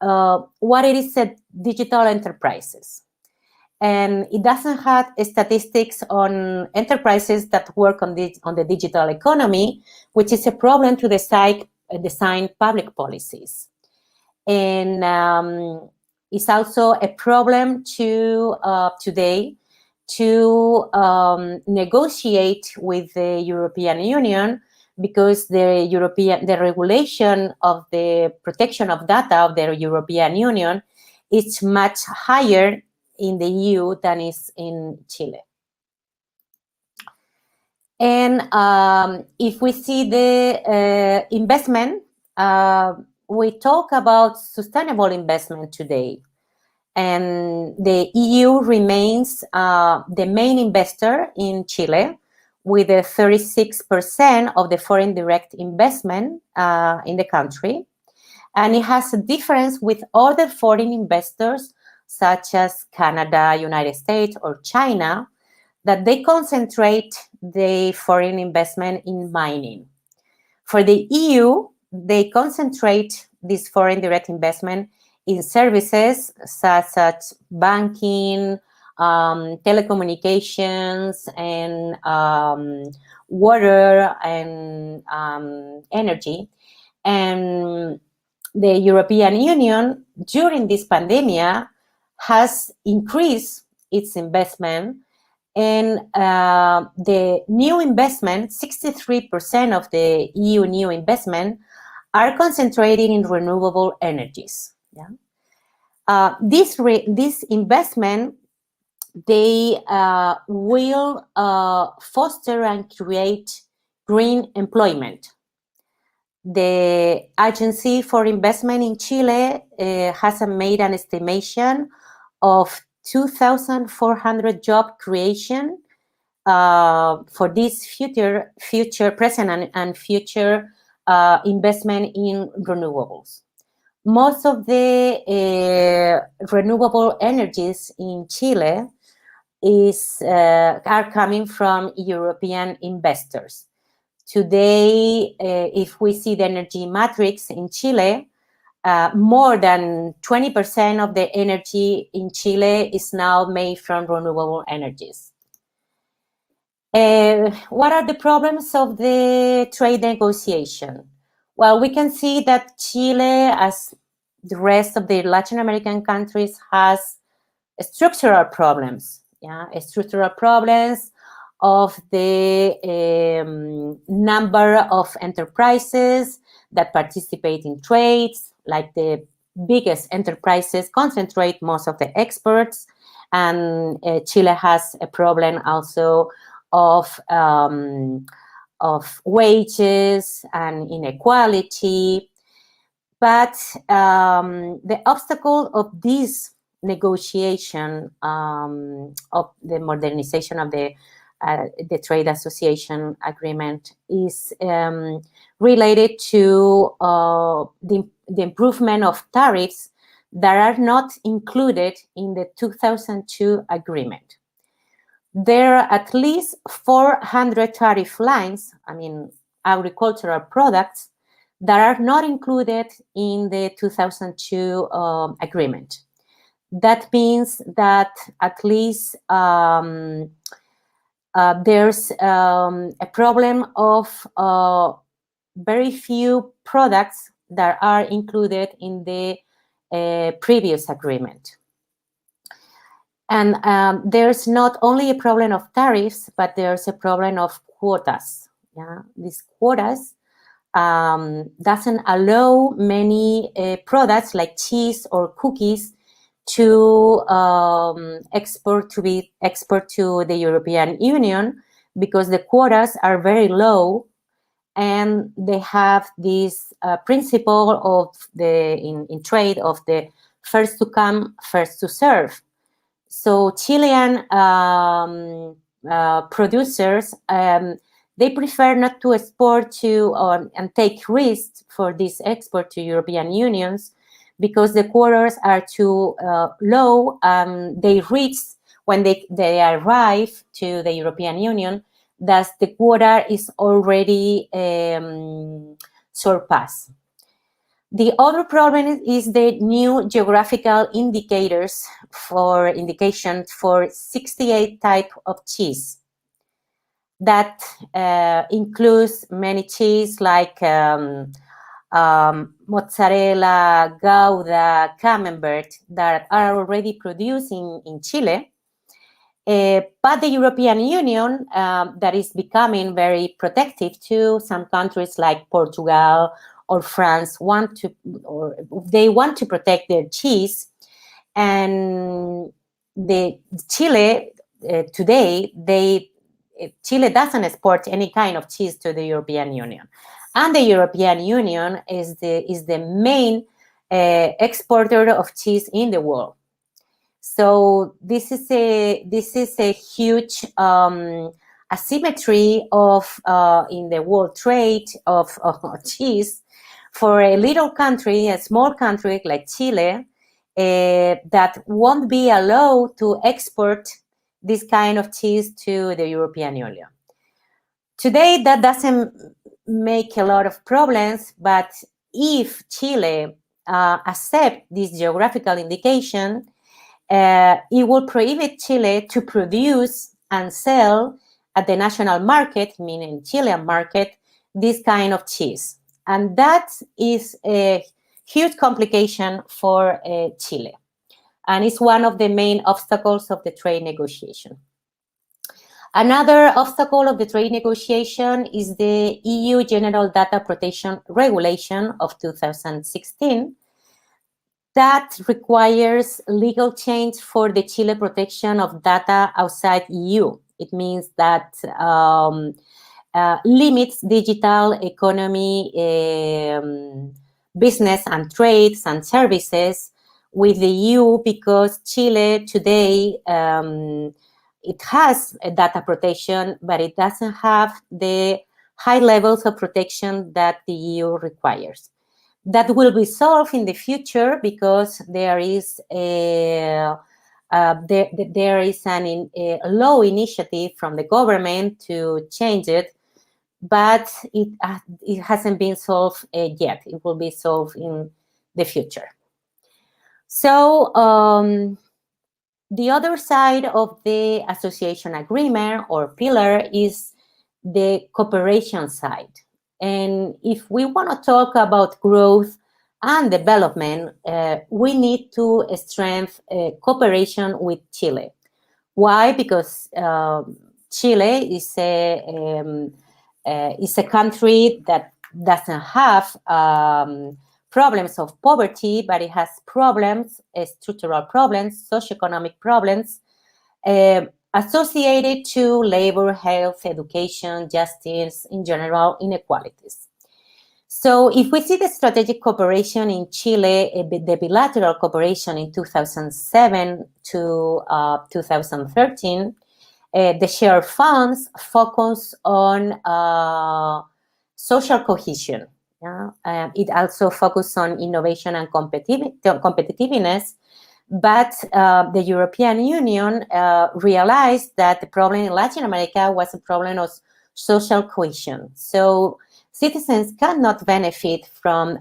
what it is a digital enterprises. And it doesn't have statistics on enterprises that work on the digital economy, which is a problem to design public policies. And it's also a problem to today to negotiate with the European Union, because the regulation of the protection of data of the European Union is much higher in the EU than is in Chile. And if we see the investment, we talk about sustainable investment today. And the EU remains the main investor in Chile, with 36% of the foreign direct investment in the country. And it has a difference with other foreign investors, such as Canada, United States, or China, that they concentrate the foreign investment in mining. For the EU, they concentrate this foreign direct investment in services such as banking, telecommunications, and water and energy. And the European Union, during this pandemic, has increased its investment, and the new investment, 63% of the EU new investment, are concentrated in renewable energies. Yeah? This investment, they will foster and create green employment. The Agency for Investment in Chile has made an estimation of 2,400 job creation for this future present and future investment in renewables. Most of the renewable energies in Chile are coming from European investors. Today, if we see the energy matrix in Chile, more than 20% of the energy in Chile is now made from renewable energies. What are the problems of the trade negotiation? Well, we can see that Chile, as the rest of the Latin American countries, has structural problems. Yeah, structural problems of the number of enterprises that participate in trades. Like the biggest enterprises concentrate most of the exports, and Chile has a problem also of wages and inequality. But the obstacle of this negotiation of the modernization of the trade association agreement is related to the improvement of tariffs that are not included in the 2002 agreement. There are at least 400 tariff lines, agricultural products, that are not included in the 2002 agreement. That means that at least there's a problem of very few products that are included in the previous agreement. And there's not only a problem of tariffs, but there's a problem of quotas. Yeah? These quotas doesn't allow many products like cheese or cookies to export to the European Union, because the quotas are very low, and they have this principle of in trade of the first to come, first to serve. So Chilean producers, they prefer not to export to and take risks for this export to European unions, because the quotas are too low. They reach, when they arrive to the European Union, that the quota is already surpassed. The other problem is the new geographical indicators for 68 types of cheese. That includes many cheese like mozzarella, Gouda, Camembert, that are already produced in Chile. But the European Union, that is becoming very protective to some countries like Portugal or France, want to protect their cheese. And Chile today, Chile doesn't export any kind of cheese to the European Union, and the European Union is the main exporter of cheese in the world. So this is a huge asymmetry of in the world trade of cheese for a little country, a small country like Chile, that won't be allowed to export this kind of cheese to the European Union. Today, that doesn't make a lot of problems, but if Chile accepts this geographical indication, it will prohibit Chile to produce and sell at the national market, meaning Chilean market, this kind of cheese. And that is a huge complication for Chile. And it's one of the main obstacles of the trade negotiation. Another obstacle of the trade negotiation is the EU General Data Protection Regulation of 2016 that requires legal change for the Chile protection of data outside EU. It means that limits digital economy, business and trades and services with the EU, because Chile today, it has a data protection, but it doesn't have the high levels of protection that the EU requires. That will be solved in the future, because there is a law initiative from the government to change it, but it hasn't been solved yet. It will be solved in the future. So the other side of the association agreement or pillar is the cooperation side. And if we want to talk about growth and development, we need to strengthen cooperation with Chile. Why? Because Chile is a country that doesn't have problems of poverty, but it has problems, structural problems, socioeconomic problems, associated to labor, health, education, justice, in general, inequalities. So if we see the strategic cooperation in Chile, the bilateral cooperation in 2007 to 2013, the shared funds focus on social cohesion. Yeah? It also focuses on innovation and competitiveness. But the European Union realized that the problem in Latin America was a problem of social cohesion. So citizens cannot benefit from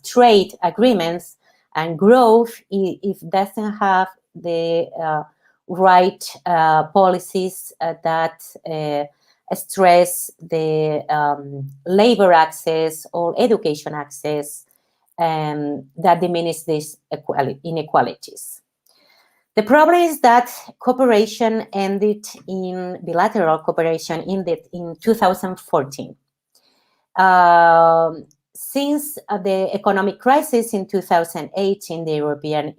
trade agreements and growth if it doesn't have the right policies that stress the labor access or education access that diminish these inequalities. The problem is that cooperation ended in bilateral cooperation ended in 2014. Since the economic crisis in 2008 in the European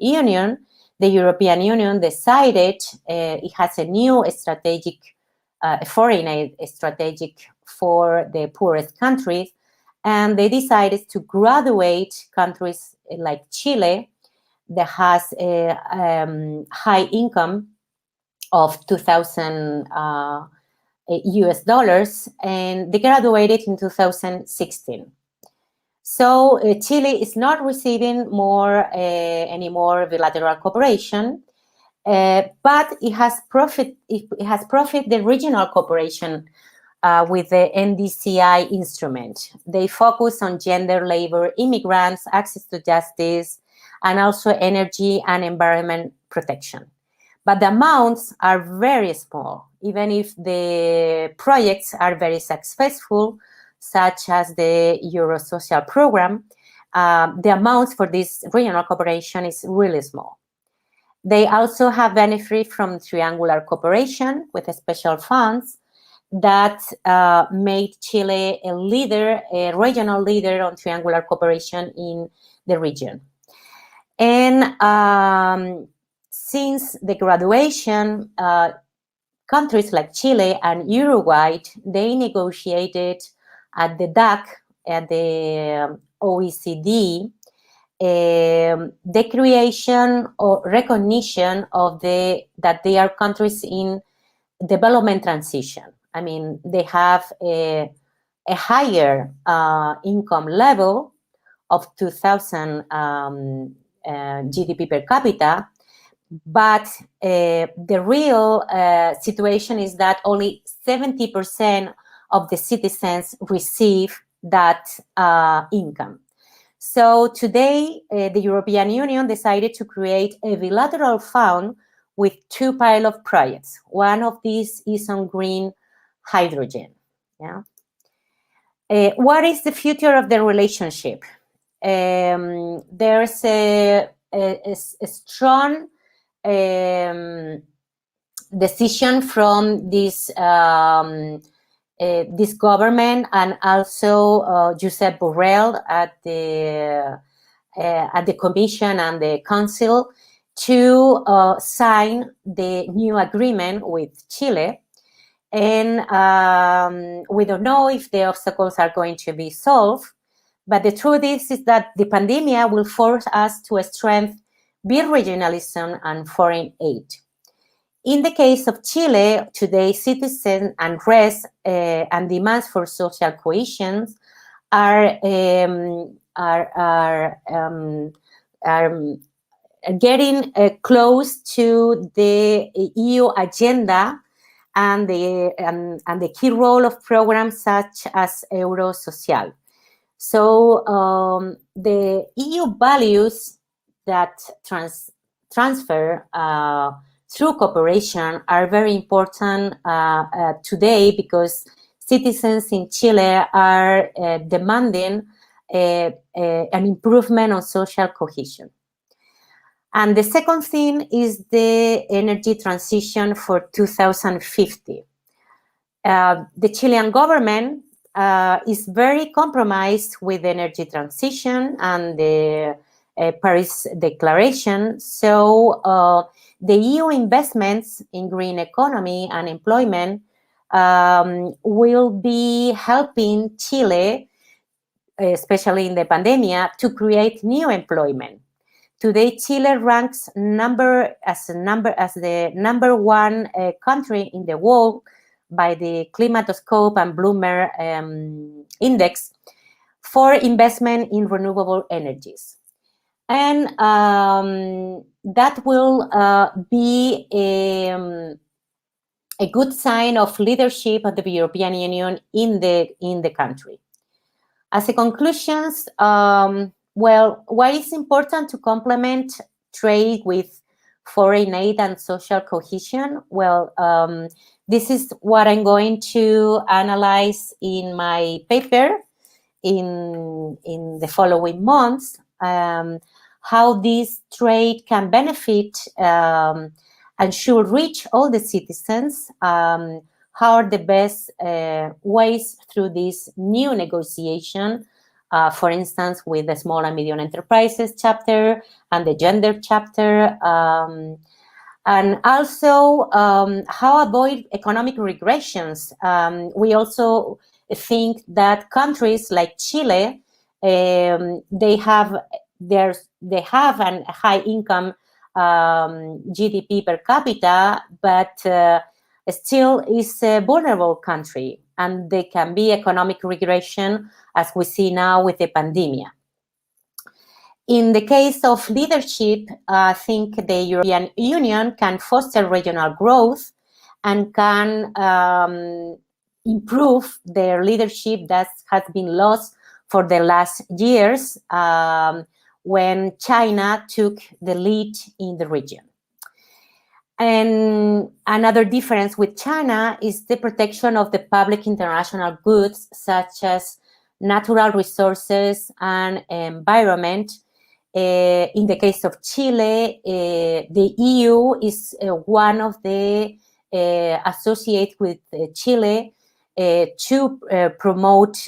Union decided it has a new strategic foreign aid strategic for the poorest countries, and they decided to graduate countries like Chile that has a high income of 2,000 US dollars, and they graduated in 2016. So Chile is not receiving any more bilateral cooperation, but it has profit the regional cooperation with the NDCI instrument. They focus on gender, labor, immigrants, access to justice, and also energy and environment protection. But the amounts are very small, even if the projects are very successful, such as the Euro Social Program. The amounts for this regional cooperation is really small. They also have benefit from triangular cooperation with special funds that made Chile a regional leader on triangular cooperation in the region. And since the graduation, countries like Chile and Uruguay, they negotiated at the DAC, at the OECD, the creation or recognition of that they are countries in development transition. I mean, they have a higher income level of 2,000 GDP per capita, but the real situation is that only 70% of the citizens receive that income. So today, the European Union decided to create a bilateral fund with two pilot projects. One of these is on green hydrogen. Yeah. What is the future of the relationship? There's a strong decision from this government and also Josep Borrell at the Commission and the Council to sign the new agreement with Chile. And we don't know if the obstacles are going to be solved, but the truth is that the pandemic will force us to strengthen bi-regionalism and foreign aid. In the case of Chile, today citizen unrest and demands for social cohesion are getting close to the EU agenda and the key role of programs such as Eurosocial. So the EU values that transfer through cooperation are very important today because citizens in Chile are demanding an improvement on social cohesion. And the second thing is the energy transition for 2050. The Chilean government is very compromised with energy transition and the Paris Declaration. So the EU investments in green economy and employment will be helping Chile, especially in the pandemic, to create new employment. Today, Chile ranks as the number one country in the world by the Climatoscope and Bloomberg Index for investment in renewable energies. And that will be a good sign of leadership of the European Union in the country. As a conclusions, well, why is important to complement trade with foreign aid and social cohesion? Well, this is what I'm going to analyze in my paper in the following months, how this trade can benefit and should reach all the citizens, how are the best ways through this new negotiation, for instance, with the small and medium enterprises chapter and the gender chapter, and also how avoid economic regressions. We also think that countries like Chile, they have a high income GDP per capita, but still is a vulnerable country, and there can be economic regression as we see now with the pandemic. In the case of leadership, I think the European Union can foster regional growth and can improve their leadership that has been lost for the last years when China took the lead in the region. And another difference with China is the protection of the public international goods, such as natural resources and environment. In the case of Chile, the EU is one of the associates with Chile to promote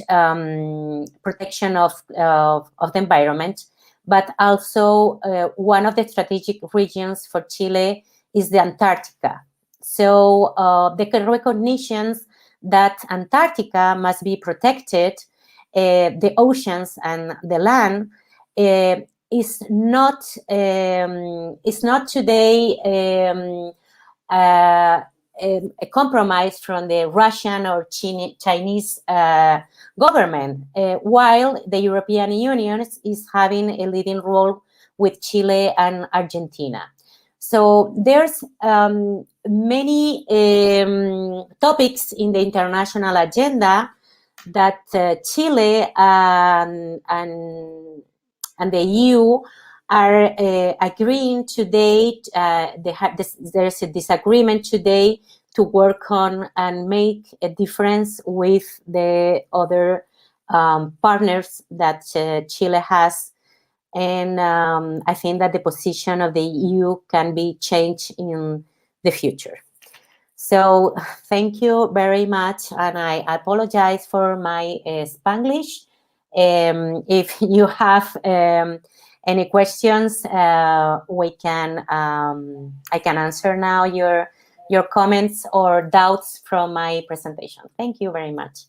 protection of the environment, but also one of the strategic regions for Chile is the Antarctica. So the recognitions that Antarctica must be protected, the oceans and the land, is not today a compromise from the Russian or Chinese government, while the European Union is having a leading role with Chile and Argentina. So there's many topics in the international agenda that Chile and the EU are agreeing today. There's a disagreement today to work on and make a difference with the other partners that Chile has. And I think that the position of the EU can be changed in the future. So thank you very much. And I apologize for my Spanglish. If you have any questions, we can I can answer now your comments or doubts from my presentation. Thank you very much.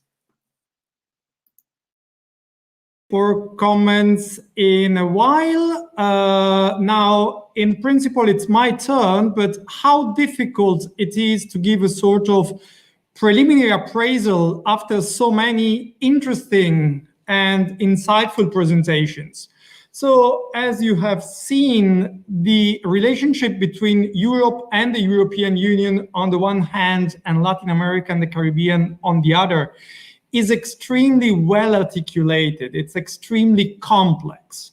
For comments in a while. Now, in principle, it's my turn, but how difficult it is to give a sort of preliminary appraisal after so many interesting and insightful presentations. So, as you have seen, the relationship between Europe and the European Union on the one hand and Latin America and the Caribbean on the other is extremely well articulated. It's extremely complex.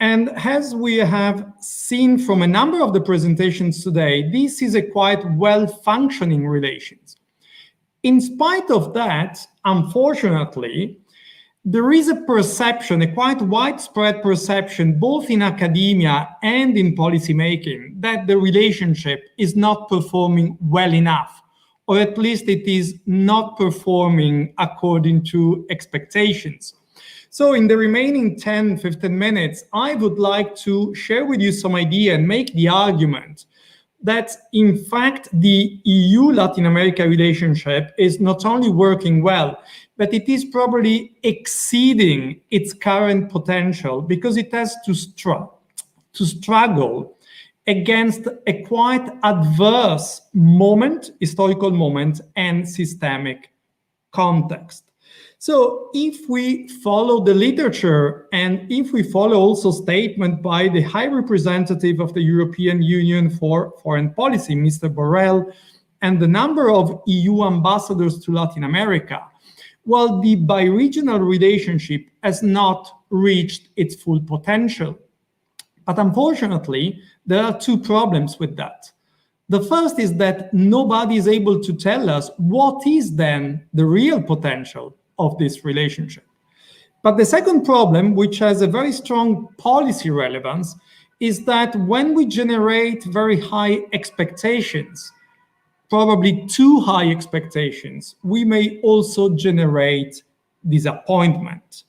And as we have seen from a number of the presentations today, this is a quite well-functioning relations. In spite of that, unfortunately, there is a perception, a quite widespread perception, both in academia and in policymaking, that the relationship is not performing well enough, or at least it is not performing according to expectations. So in the remaining 10, 15 minutes, I would like to share with you some idea and make the argument that, in fact, the EU-Latin America relationship is not only working well, but it is probably exceeding its current potential because it has to struggle against a quite adverse moment, historical moment, and systemic context. So if we follow the literature and if we follow also statement by the High Representative of the European Union for Foreign Policy, Mr. Borrell, and the number of EU ambassadors to Latin America, well, the bi-regional relationship has not reached its full potential. But unfortunately, there are two problems with that. The first is that nobody is able to tell us what is then the real potential of this relationship. But the second problem, which has a very strong policy relevance, is that when we generate very high expectations, probably too high expectations, we may also generate disappointment.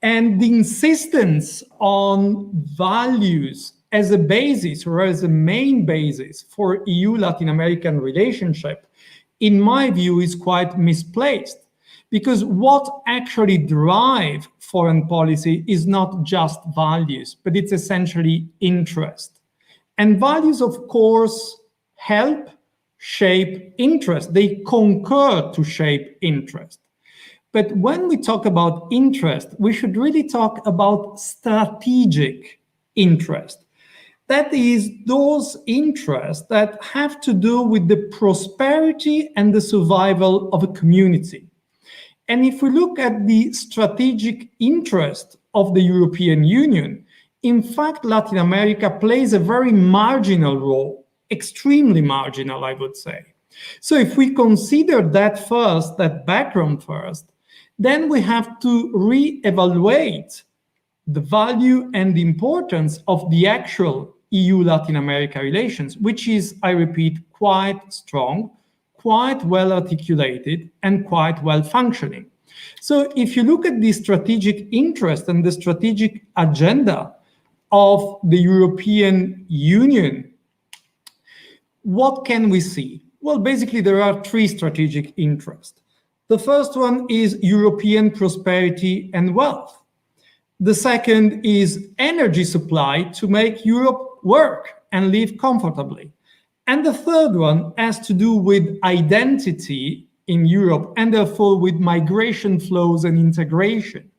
And the insistence on values as a basis or as a main basis for EU-Latin American relationship, in my view, is quite misplaced. Because what actually drives foreign policy is not just values, but it's essentially interest. And values, of course, help shape interest. They concur to shape interest. But when we talk about interest, we should really talk about strategic interest. That is, those interests that have to do with the prosperity and the survival of a community. And if we look at the strategic interest of the European Union, in fact, Latin America plays a very marginal role, extremely marginal, I would say. So if we consider that first, that background first, then we have to re-evaluate the value and the importance of the actual EU-Latin America relations, which is, I repeat, quite strong, quite well articulated, and quite well functioning. So if you look at the strategic interest and the strategic agenda of the European Union, what can we see? Well, basically, there are three strategic interests. The first one is European prosperity and wealth. The second is energy supply to make Europe work and live comfortably. And the third one has to do with identity in Europe and therefore with migration flows and integration.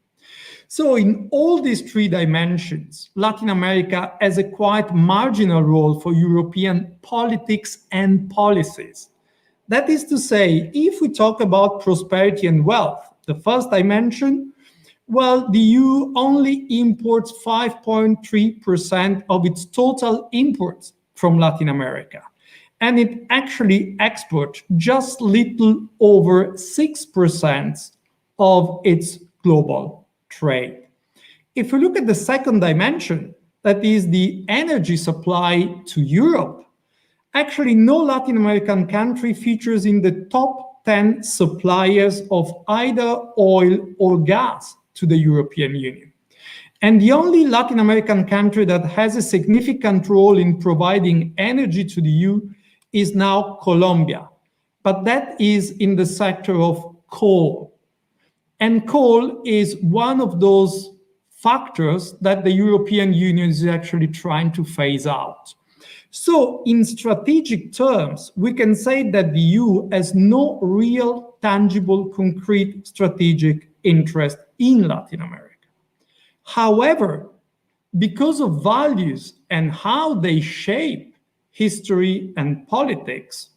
So in all these three dimensions, Latin America has a quite marginal role for European politics and policies. That is to say, if we talk about prosperity and wealth, the first dimension, well, the EU only imports 5.3% of its total imports from Latin America. And it actually exports just little over 6% of its global trade. If we look at the second dimension, that is the energy supply to Europe, actually no Latin American country features in the top 10 suppliers of either oil or gas to the European Union. And the only Latin American country that has a significant role in providing energy to the EU is now Colombia, but that is in the sector of coal. And coal is one of those factors that the European Union is actually trying to phase out. So in strategic terms, we can say that the EU has no real, tangible, concrete strategic interest in Latin America. However, because of values and how they shape history and politics,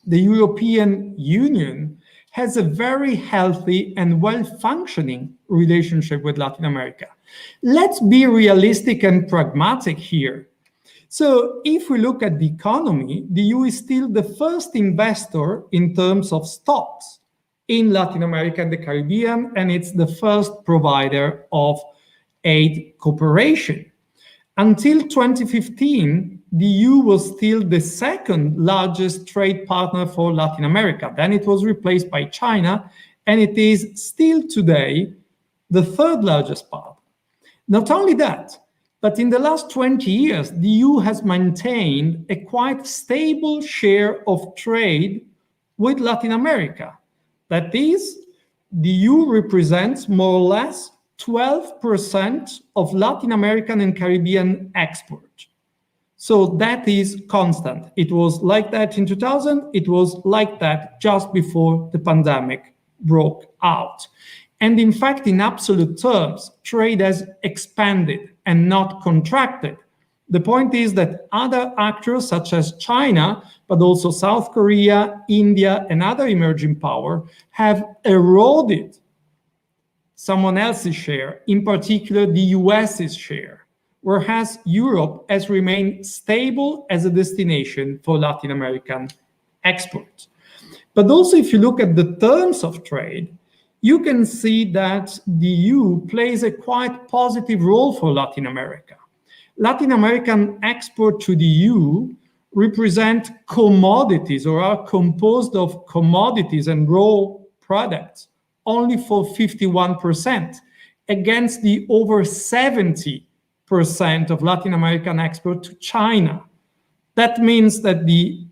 the European Union has a very healthy and well-functioning relationship with Latin America. Let's be realistic and pragmatic here. So if we look at the economy, the EU is still the first investor in terms of stocks in Latin America and the Caribbean, and it's the first provider of aid cooperation. Until 2015, the EU was still the second largest trade partner for Latin America. Then it was replaced by China, and it is still today the third largest partner. Not only that, but in the last 20 years, the EU has maintained a quite stable share of trade with Latin America. That is, the EU represents more or less 12% of Latin American and Caribbean export. So that is constant. It was like that in 2000. It was like that just before the pandemic broke out. And in fact, in absolute terms, trade has expanded and not contracted. The point is that other actors such as China, but also South Korea, India, and other emerging powers have eroded someone else's share, in particular the US's share, whereas Europe has remained stable as a destination for Latin American exports. But also, if you look at the terms of trade, you can see that the EU plays a quite positive role for Latin America. Latin American export to the EU represent commodities or are composed of commodities and raw products only for 51% against the over 70% of Latin American export to China. That means that the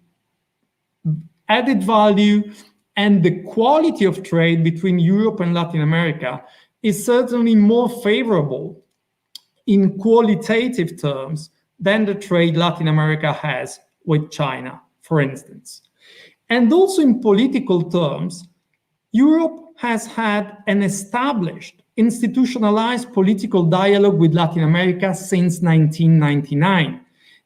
added value and the quality of trade between Europe and Latin America is certainly more favorable in qualitative terms than the trade Latin America has with China, for instance. And also in political terms, Europe has had an established, institutionalized political dialogue with Latin America since 1999.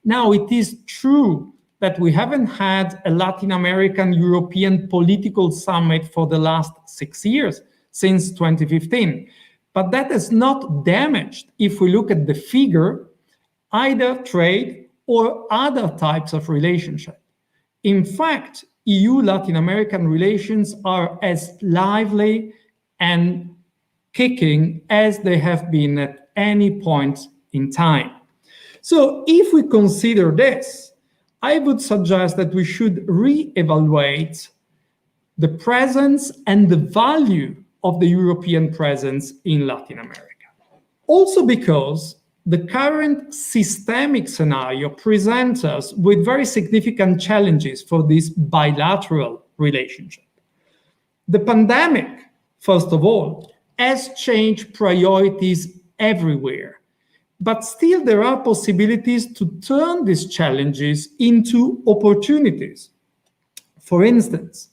Now, it is true that we haven't had a Latin American European political summit for the last 6 years, since 2015. But that has not damaged, if we look at the figure, either trade or other types of relationship. In fact, EU-Latin American relations are as lively and kicking as they have been at any point in time. So if we consider this, I would suggest that we should re-evaluate the presence and the value of the European presence in Latin America. Also because the current systemic scenario presents us with very significant challenges for this bilateral relationship. The pandemic, first of all, has changed priorities everywhere, but still there are possibilities to turn these challenges into opportunities. For instance,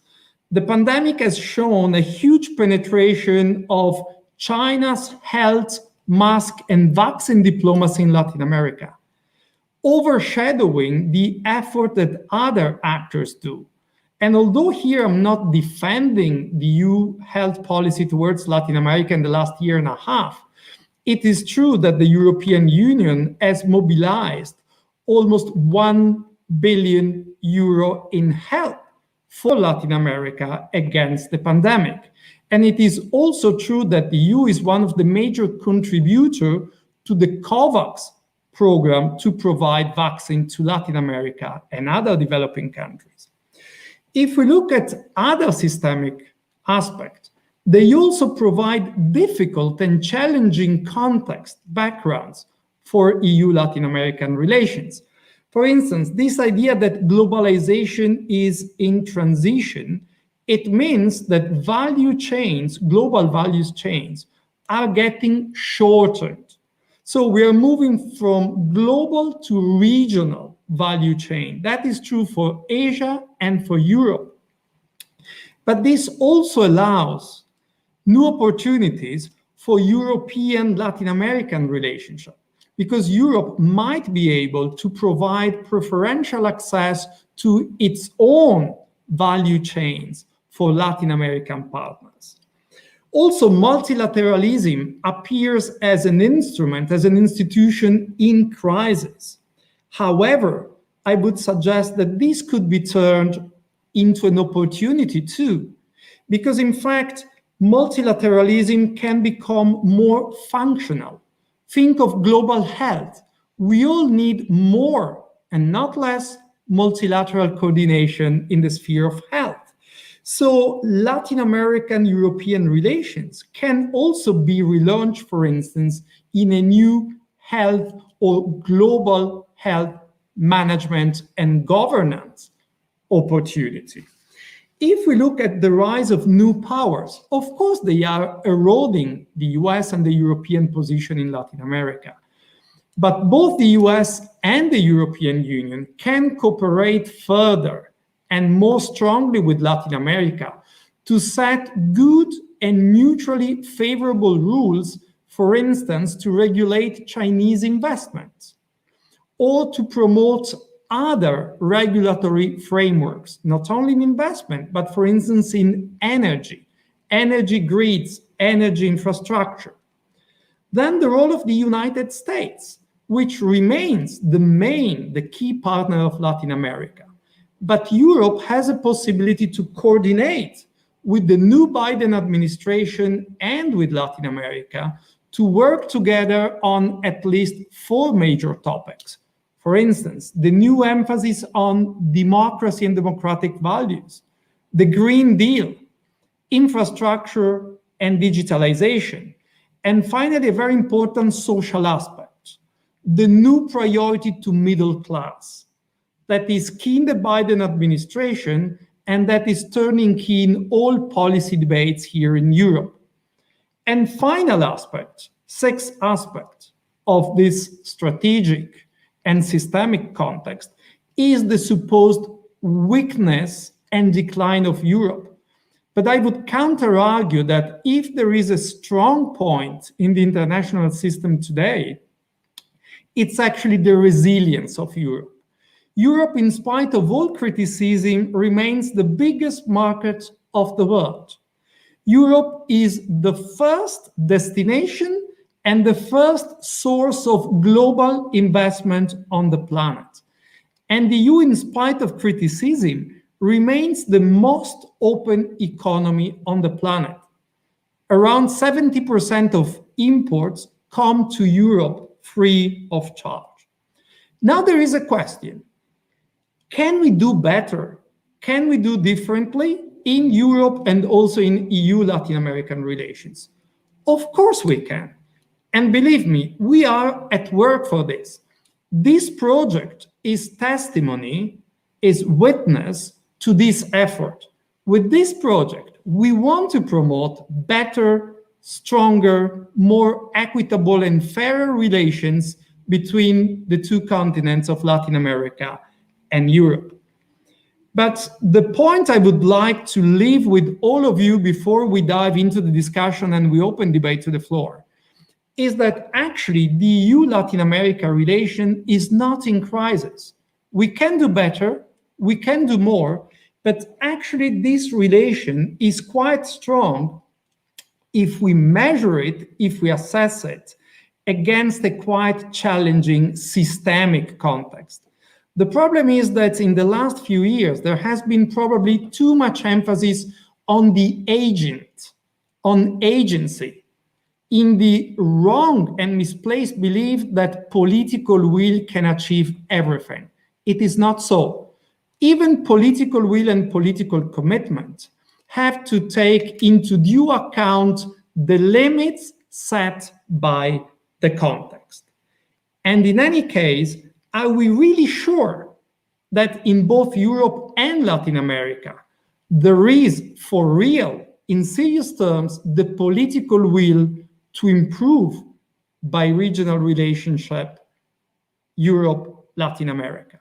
the pandemic has shown a huge penetration of China's health, mask, and vaccine diplomacy in Latin America, overshadowing the effort that other actors do. And although here I'm not defending the EU health policy towards Latin America in the last year and a half, it is true that the European Union has mobilized almost 1 billion euro in help for Latin America against the pandemic. And it is also true that the EU is one of the major contributors to the COVAX program to provide vaccine to Latin America and other developing countries. If we look at other systemic aspects, they also provide difficult and challenging context backgrounds for EU-Latin American relations. For instance, this idea that globalization is in transition, it means that value chains, global values chains, are getting shortened. So we are moving from global to regional value chain. That is true for Asia and for Europe. But this also allows new opportunities for European Latin American relationship, because Europe might be able to provide preferential access to its own value chains for Latin American partners. Also, multilateralism appears as an instrument, as an institution in crisis. However, I would suggest that this could be turned into an opportunity too, because in fact, multilateralism can become more functional. Think of global health. We all need more and not less multilateral coordination in the sphere of health. So Latin American-European relations can also be relaunched, for instance, in a new health or global health management and governance opportunity. If we look at the rise of new powers, of course they are eroding the US and the European position in Latin America. But both the US and the European Union can cooperate further and more strongly with Latin America to set good and mutually favorable rules, for instance, to regulate Chinese investments, or to promote other regulatory frameworks, not only in investment, but for instance in energy grids, energy infrastructure. Then the role of the United States. which remains the key partner of Latin America. But Europe has a possibility to coordinate with the new Biden administration and with Latin America to work together on at least 4 major topics. For instance, the new emphasis on democracy and democratic values, the Green Deal, infrastructure and digitalization, and finally, a very important social aspect, the new priority to middle class that is key in the Biden administration and that is turning key in all policy debates here in Europe. And final aspect, 6th aspect of this strategic and systemic context is the supposed weakness and decline of Europe. But I would counter-argue that if there is a strong point in the international system today, it's actually the resilience of Europe. Europe, in spite of all criticism, remains the biggest market of the world. Europe is the first destination and the first source of global investment on the planet. And the EU, in spite of criticism, remains the most open economy on the planet. Around 70% of imports come to Europe free of charge. Now there is a question. Can we do better? Can we do differently in Europe and also in EU-Latin American relations? Of course we can. And believe me, we are at work for this. This project is testimony, is witness to this effort. With this project, we want to promote better, stronger, more equitable and fairer relations between the 2 continents of Latin America and Europe. But the point I would like to leave with all of you before we dive into the discussion and we open debate to the floor is that actually the EU-Latin America relation is not in crisis. We can do better, we can do more, but actually this relation is quite strong if we measure it, if we assess it against a quite challenging systemic context. The problem is that in the last few years, there has been probably too much emphasis on the agent, on agency, in the wrong and misplaced belief that political will can achieve everything. It is not so. Even political will and political commitment have to take into due account the limits set by the context. And in any case, are we really sure that in both Europe and Latin America, there is for real, in serious terms, the political will to improve bi-regional relationship Europe-Latin America?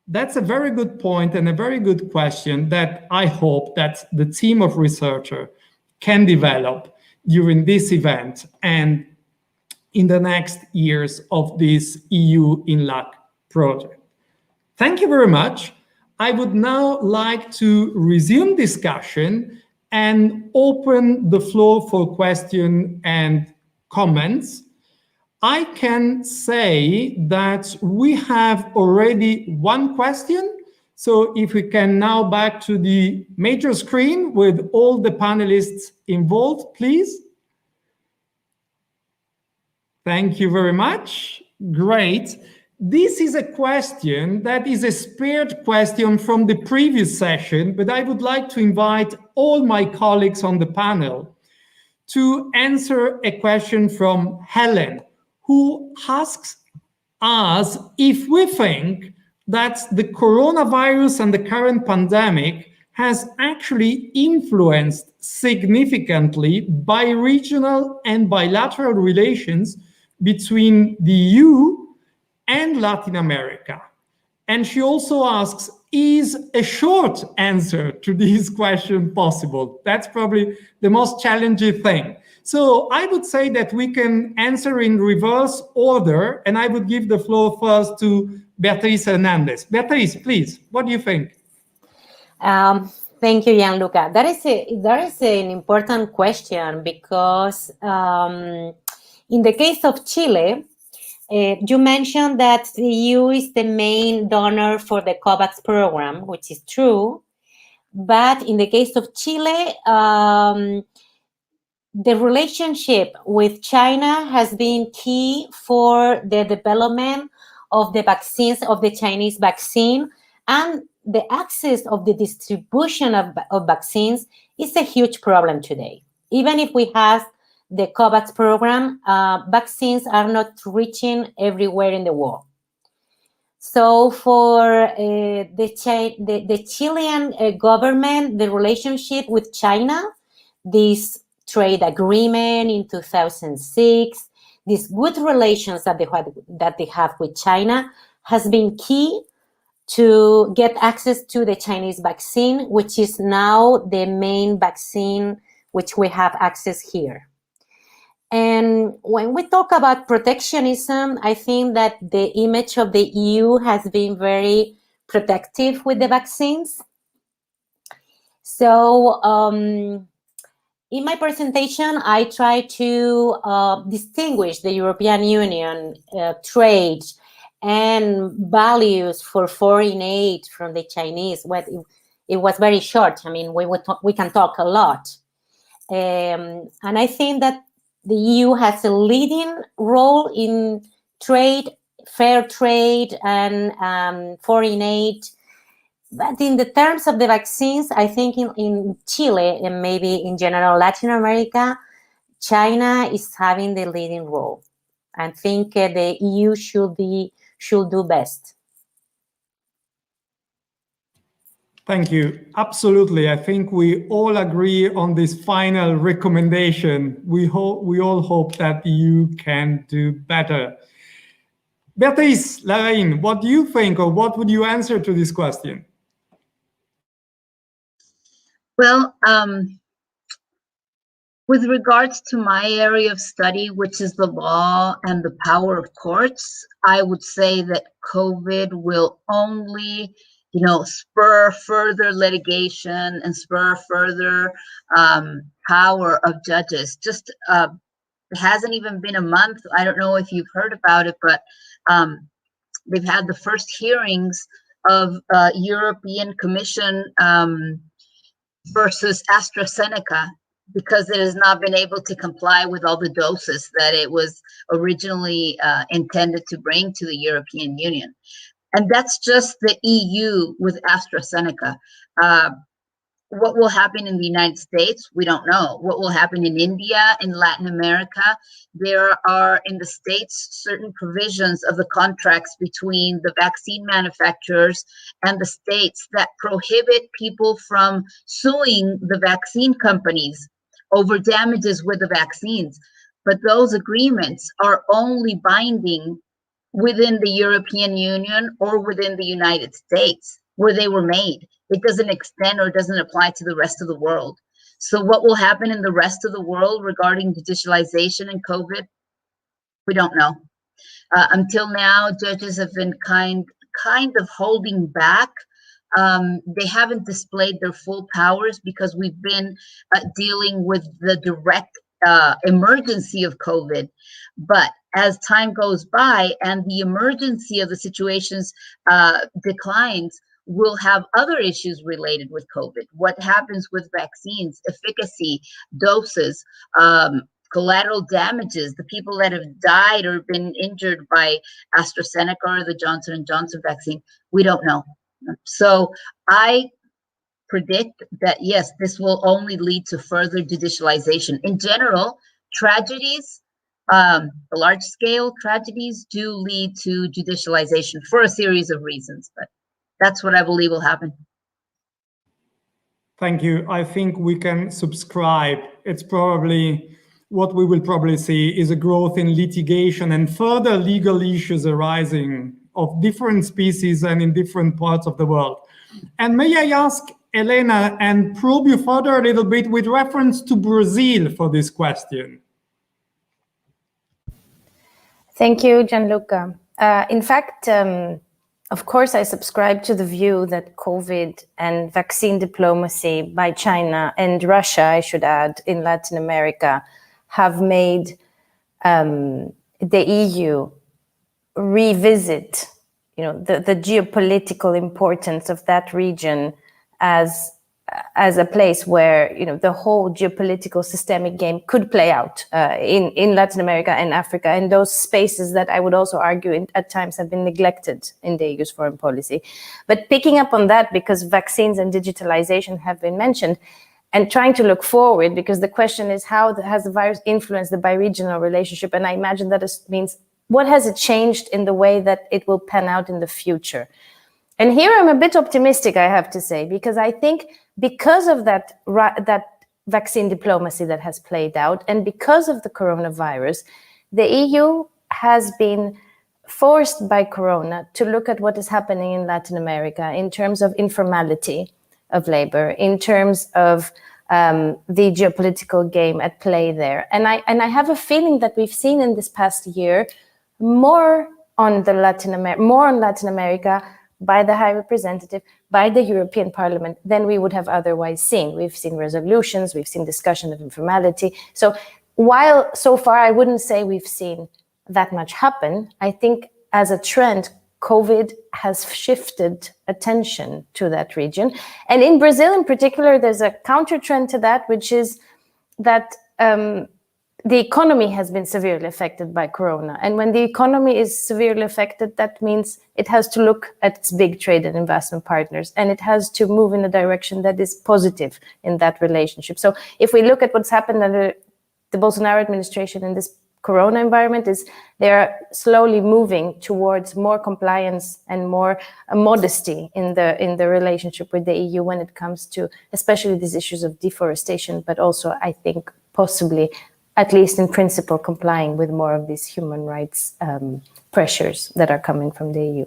That's a very good point and a very good question that I hope that the team of researchers can develop during this event and in the next years of this EU in LAC project. Thank you very much. I would now like to resume discussion and open the floor for questions and comments. I can say that we have already one question. So if we can now back to the major screen with all the panelists involved, please. Thank you very much. Great. This is a question that is a spared question from the previous session, but I would like to invite all my colleagues on the panel to answer a question from Helen, who asks us if we think that the coronavirus and the current pandemic has actually influenced significantly bi-regional and bilateral relations between the EU and Latin America. And she also asks, is a short answer to this question possible? That's probably the most challenging thing. So I would say that we can answer in reverse order, and I would give the floor first to Beatriz Hernandez. Beatriz, please, what do you think? Thank you, Gian Luca. That is an important question because in the case of Chile, You mentioned that the EU is the main donor for the COVAX program, which is true. But in the case of Chile, the relationship with China has been key for the development of the vaccines, of the Chinese vaccine, and the access of the distribution of vaccines is a huge problem today. Even if we have the COVAX program, vaccines are not reaching everywhere in the world. So for the Chilean government, the relationship with China, this trade agreement in 2006, these good relations that they have with China has been key to get access to the Chinese vaccine, which is now the main vaccine which we have access here. And when we talk about protectionism, I think that the image of the EU has been very protective with the vaccines. So in my presentation, I try to distinguish the European Union trade and values for foreign aid from the Chinese. Well, it was very short. I mean, we can talk a lot. And I think that the EU has a leading role in trade, fair trade, and foreign aid. But in the terms of the vaccines, I think in Chile and maybe in general Latin America, China is having the leading role. I think the EU should do best. Thank you. Absolutely. I think we all agree on this final recommendation. We all hope that the EU can do better. Beatriz, Larrain, what do you think, or what would you answer to this question? Well, with regards to my area of study, which is the law and the power of courts, I would say that COVID will only, spur further litigation and spur further power of judges. Just it hasn't even been a month. I don't know if you've heard about it, but they've had the first hearings of European Commission versus AstraZeneca, because it has not been able to comply with all the doses that it was originally intended to bring to the European Union. And that's just the EU with AstraZeneca. What will happen in the United States? We don't know. What will happen in India, in Latin America? There are in the States certain provisions of the contracts between the vaccine manufacturers and the states that prohibit people from suing the vaccine companies over damages with the vaccines. But those agreements are only binding within the European Union or within the United States where they were made. It doesn't extend or doesn't apply to the rest of the world. So what will happen in the rest of the world regarding judicialization and COVID? We don't know. Until now, judges have been kind of holding back. They haven't displayed their full powers because we've been dealing with the direct emergency of COVID. But as time goes by and the emergency of the situations declines, we'll have other issues related with COVID. What happens with vaccines, efficacy, doses, collateral damages, the people that have died or been injured by AstraZeneca or the Johnson & Johnson vaccine, we don't know. So I predict that, yes, this will only lead to further judicialization. In general, tragedies, large-scale tragedies do lead to judicialization for a series of reasons, but that's what I believe will happen. Thank you. I think we can subscribe. It's probably what we will probably see is a growth in litigation and further legal issues arising of different species and in different parts of the world. And may I ask Elena and probe you further a little bit with reference to Brazil for this question? Thank you, Gian Luca. In fact, of course, I subscribe to the view that COVID and vaccine diplomacy by China and Russia, I should add, in Latin America, have made the EU revisit, the geopolitical importance of that region as a place where, the whole geopolitical systemic game could play out in Latin America and Africa, and those spaces that I would also argue at times have been neglected in the EU's foreign policy. But picking up on that, because vaccines and digitalization have been mentioned, and trying to look forward, because the question is, how has the virus influenced the bi-regional relationship? And I imagine that means, what has it changed in the way that it will pan out in the future? And here I'm a bit optimistic, I have to say, because I think because of that vaccine diplomacy that has played out, and because of the coronavirus, the EU has been forced by Corona to look at what is happening in Latin America in terms of informality of labor, in terms of the geopolitical game at play there. And I have a feeling that we've seen in this past year more on Latin America by the High Representative, by the European Parliament, than we would have otherwise seen. We've seen resolutions, we've seen discussion of informality. So while so far I wouldn't say we've seen that much happen, I think as a trend, COVID has shifted attention to that region. And in Brazil in particular, there's a counter trend to that, which is that the economy has been severely affected by Corona. And when the economy is severely affected, that means it has to look at its big trade and investment partners, and it has to move in a direction that is positive in that relationship. So if we look at what's happened under the Bolsonaro administration in this Corona environment, is they are slowly moving towards more compliance and more modesty in the relationship with the EU when it comes to especially these issues of deforestation, but also I think possibly, at least in principle, complying with more of these human rights pressures that are coming from the EU.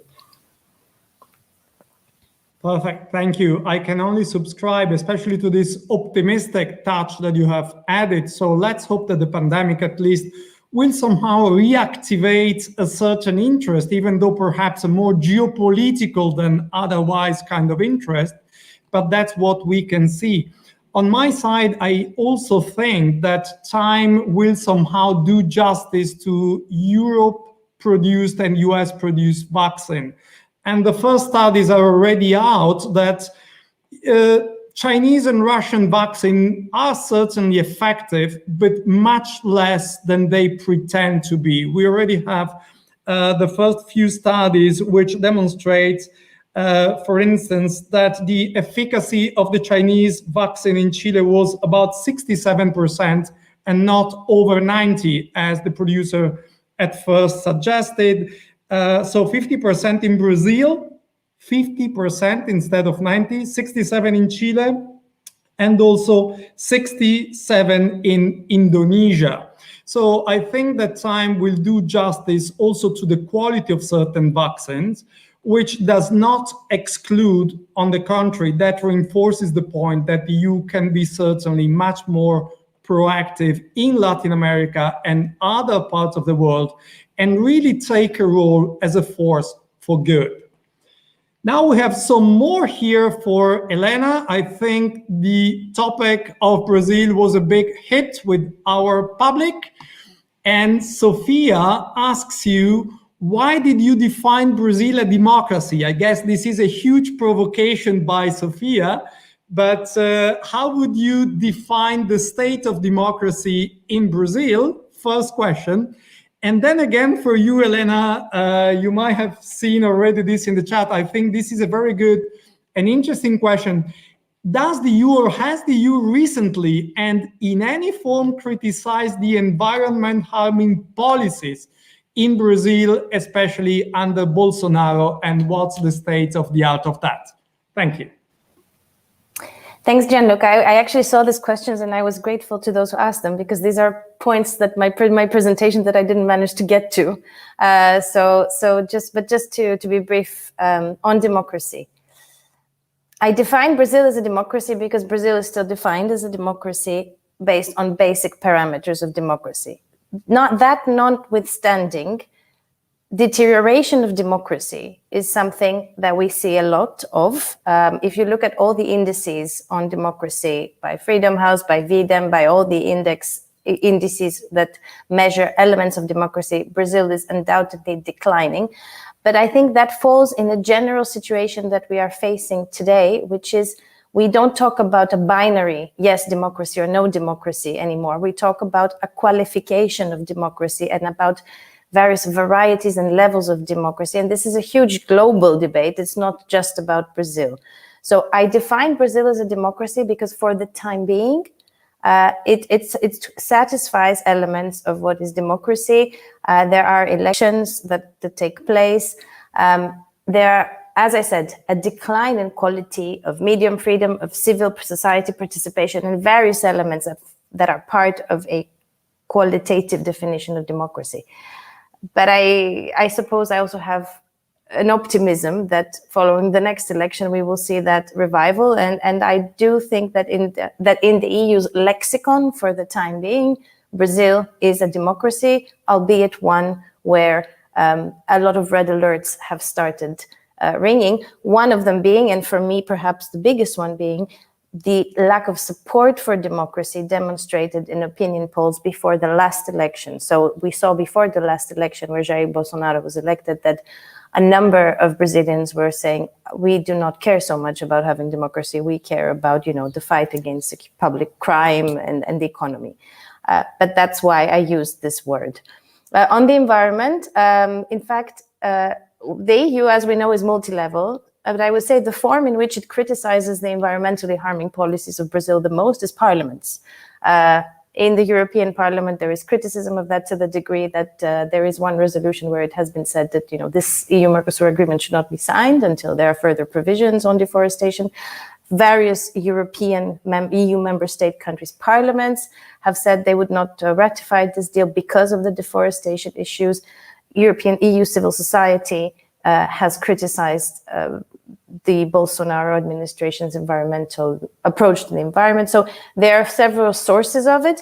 Perfect, thank you. I can only subscribe, especially to this optimistic touch that you have added. So let's hope that the pandemic at least will somehow reactivate a certain interest, even though perhaps a more geopolitical than otherwise kind of interest, but that's what we can see. On my side, I also think that time will somehow do justice to Europe-produced and US-produced vaccine. And the first studies are already out that Chinese and Russian vaccine are certainly effective, but much less than they pretend to be. We already have the first few studies which demonstrate, for instance, that the efficacy of the Chinese vaccine in Chile was about 67% and not over 90%, as the producer at first suggested. So 50% in Brazil, 50% instead of 90%, 67% in Chile, and also 67% in Indonesia. So I think that time will do justice also to the quality of certain vaccines, which does not exclude, on the contrary, that reinforces the point that the EU can be certainly much more proactive in Latin America and other parts of the world and really take a role as a force for good. Now we have some more here for Elena. I think the topic of Brazil was a big hit with our public. And Sophia asks you, why did you define Brazil a democracy? I guess this is a huge provocation by Sophia, but how would you define the state of democracy in Brazil? First question. And then again, for you, Elena, you might have seen already this in the chat. I think this is a very good and interesting question. Does the EU or has the EU recently and in any form criticized the environment harming policies in Brazil, especially under Bolsonaro, and what's the state of the art of that? Thank you. Thanks, Gian Luca. I actually saw these questions and I was grateful to those who asked them, because these are points that my presentation that I didn't manage to get to. Just to be brief on democracy. I define Brazil as a democracy because Brazil is still defined as a democracy based on basic parameters of democracy. Notwithstanding, deterioration of democracy is something that we see a lot of. If you look at all the indices on democracy by Freedom House, by VDEM, by all the index indices that measure elements of democracy, Brazil is undoubtedly declining. But I think that falls in a general situation that we are facing today, which is we don't talk about a binary, yes, democracy or no democracy anymore. We talk about a qualification of democracy and about various varieties and levels of democracy. And this is a huge global debate. It's not just about Brazil. So I define Brazil as a democracy because for the time being, it satisfies elements of what is democracy. There are elections that take place. There are, as I said, a decline in quality of medium freedom, of civil society participation, and various elements that are part of a qualitative definition of democracy. But I suppose I also have an optimism that following the next election we will see that revival, and I do think that in the EU's lexicon for the time being, Brazil is a democracy, albeit one where a lot of red alerts have started ringing. One of them being, and for me perhaps the biggest one being, the lack of support for democracy demonstrated in opinion polls before the last election. So we saw before the last election where Jair Bolsonaro was elected that a number of Brazilians were saying, we do not care so much about having democracy. We care about, the fight against public crime and the economy. But that's why I used this word. On the environment, in fact, the EU, as we know, is multi-level. But I would say the form in which it criticizes the environmentally harming policies of Brazil the most is parliaments. In the European Parliament, there is criticism of that to the degree that there is one resolution where it has been said that this EU-Mercosur agreement should not be signed until there are further provisions on deforestation. Various EU member state countries' parliaments have said they would not ratify this deal because of the deforestation issues. EU civil society has criticized the Bolsonaro administration's environmental approach to the environment. So there are several sources of it.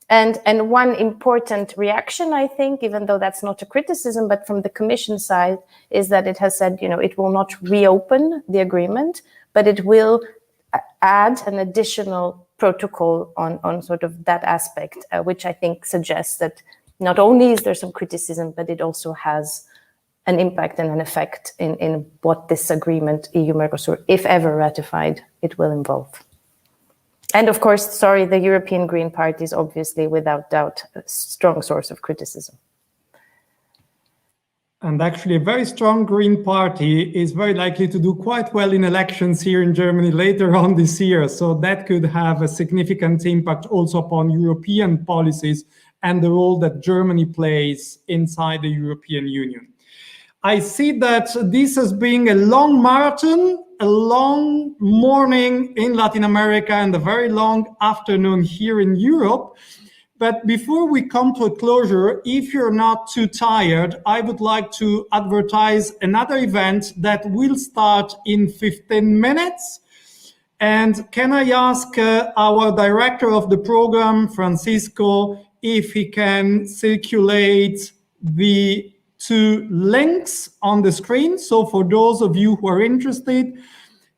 And one important reaction, I think, even though that's not a criticism, but from the Commission side, is that it has said, it will not reopen the agreement, but it will add an additional protocol on sort of that aspect, which I think suggests that not only is there some criticism, but it also has an impact and an effect in what this agreement, EU-Mercosur, if ever ratified, it will involve. And of course, the European Green Party is obviously, without doubt, a strong source of criticism. And actually, a very strong Green Party is very likely to do quite well in elections here in Germany later on this year. So that could have a significant impact also upon European policies and the role that Germany plays inside the European Union. I see that this has been a long marathon, a long morning in Latin America, and a very long afternoon here in Europe. But before we come to a closure, if you're not too tired, I would like to advertise another event that will start in 15 minutes. And can I ask our director of the program, Francisco, if he can circulate the 2 links on the screen. So for those of you who are interested,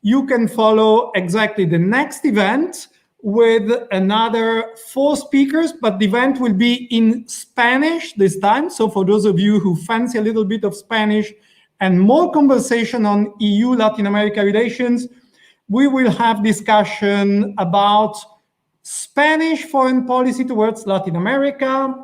you can follow exactly the next event with another 4 speakers, but the event will be in Spanish this time. So for those of you who fancy a little bit of Spanish and more conversation on EU-Latin America relations, we will have discussion about Spanish foreign policy towards Latin America,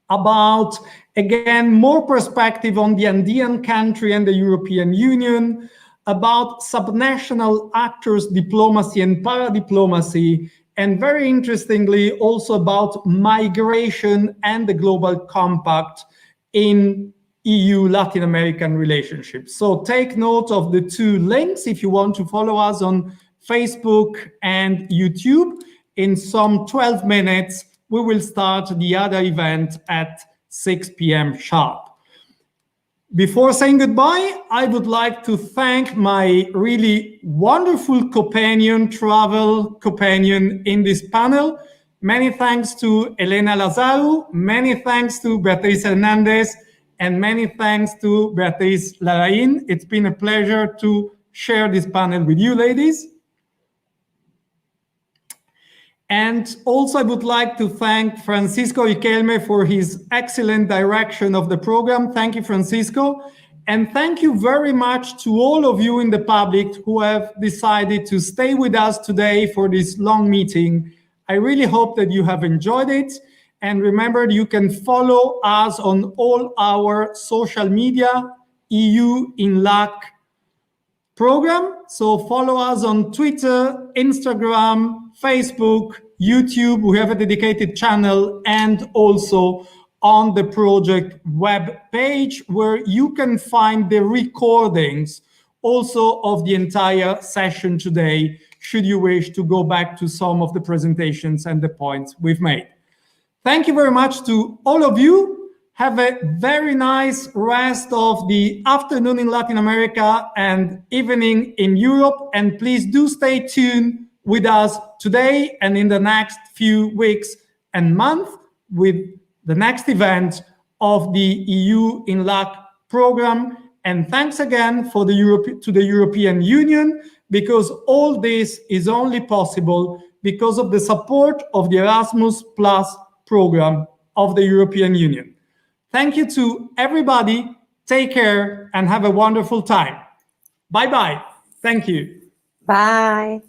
about, again, more perspective on the Andean country and the European Union, about subnational actors, diplomacy and paradiplomacy, and very interestingly, also about migration and the global compact in EU-Latin American relationships. So take note of the 2 links if you want to follow us on Facebook and YouTube. In some 12 minutes, we will start the other event at 6 p.m. sharp. Before saying goodbye, I would like to thank my really wonderful travel companion in this panel. Many thanks to Elena Lazarou, many thanks to Beatriz Hernandez, and many thanks to Beatriz Larrain. It's been a pleasure to share this panel with you, ladies. And also I would like to thank Francisco Riquelme for his excellent direction of the program. Thank you, Francisco. And thank you very much to all of you in the public who have decided to stay with us today for this long meeting. I really hope that you have enjoyed it. And remember, you can follow us on all our social media, EU in Luck program. So follow us on Twitter, Instagram, Facebook, YouTube. We have a dedicated channel, and also on the project web page where you can find the recordings also of the entire session today, should you wish to go back to some of the presentations and the points we've made. Thank you very much to all of you. Have a very nice rest of the afternoon in Latin America and evening in Europe. And please do stay tuned with us today and in the next few weeks and months with the next event of the EU in Luck program. And thanks again to the European Union, because all this is only possible because of the support of the Erasmus Plus program of the European Union. Thank you to everybody. Take care and have a wonderful time. Bye-bye. Thank you. Bye.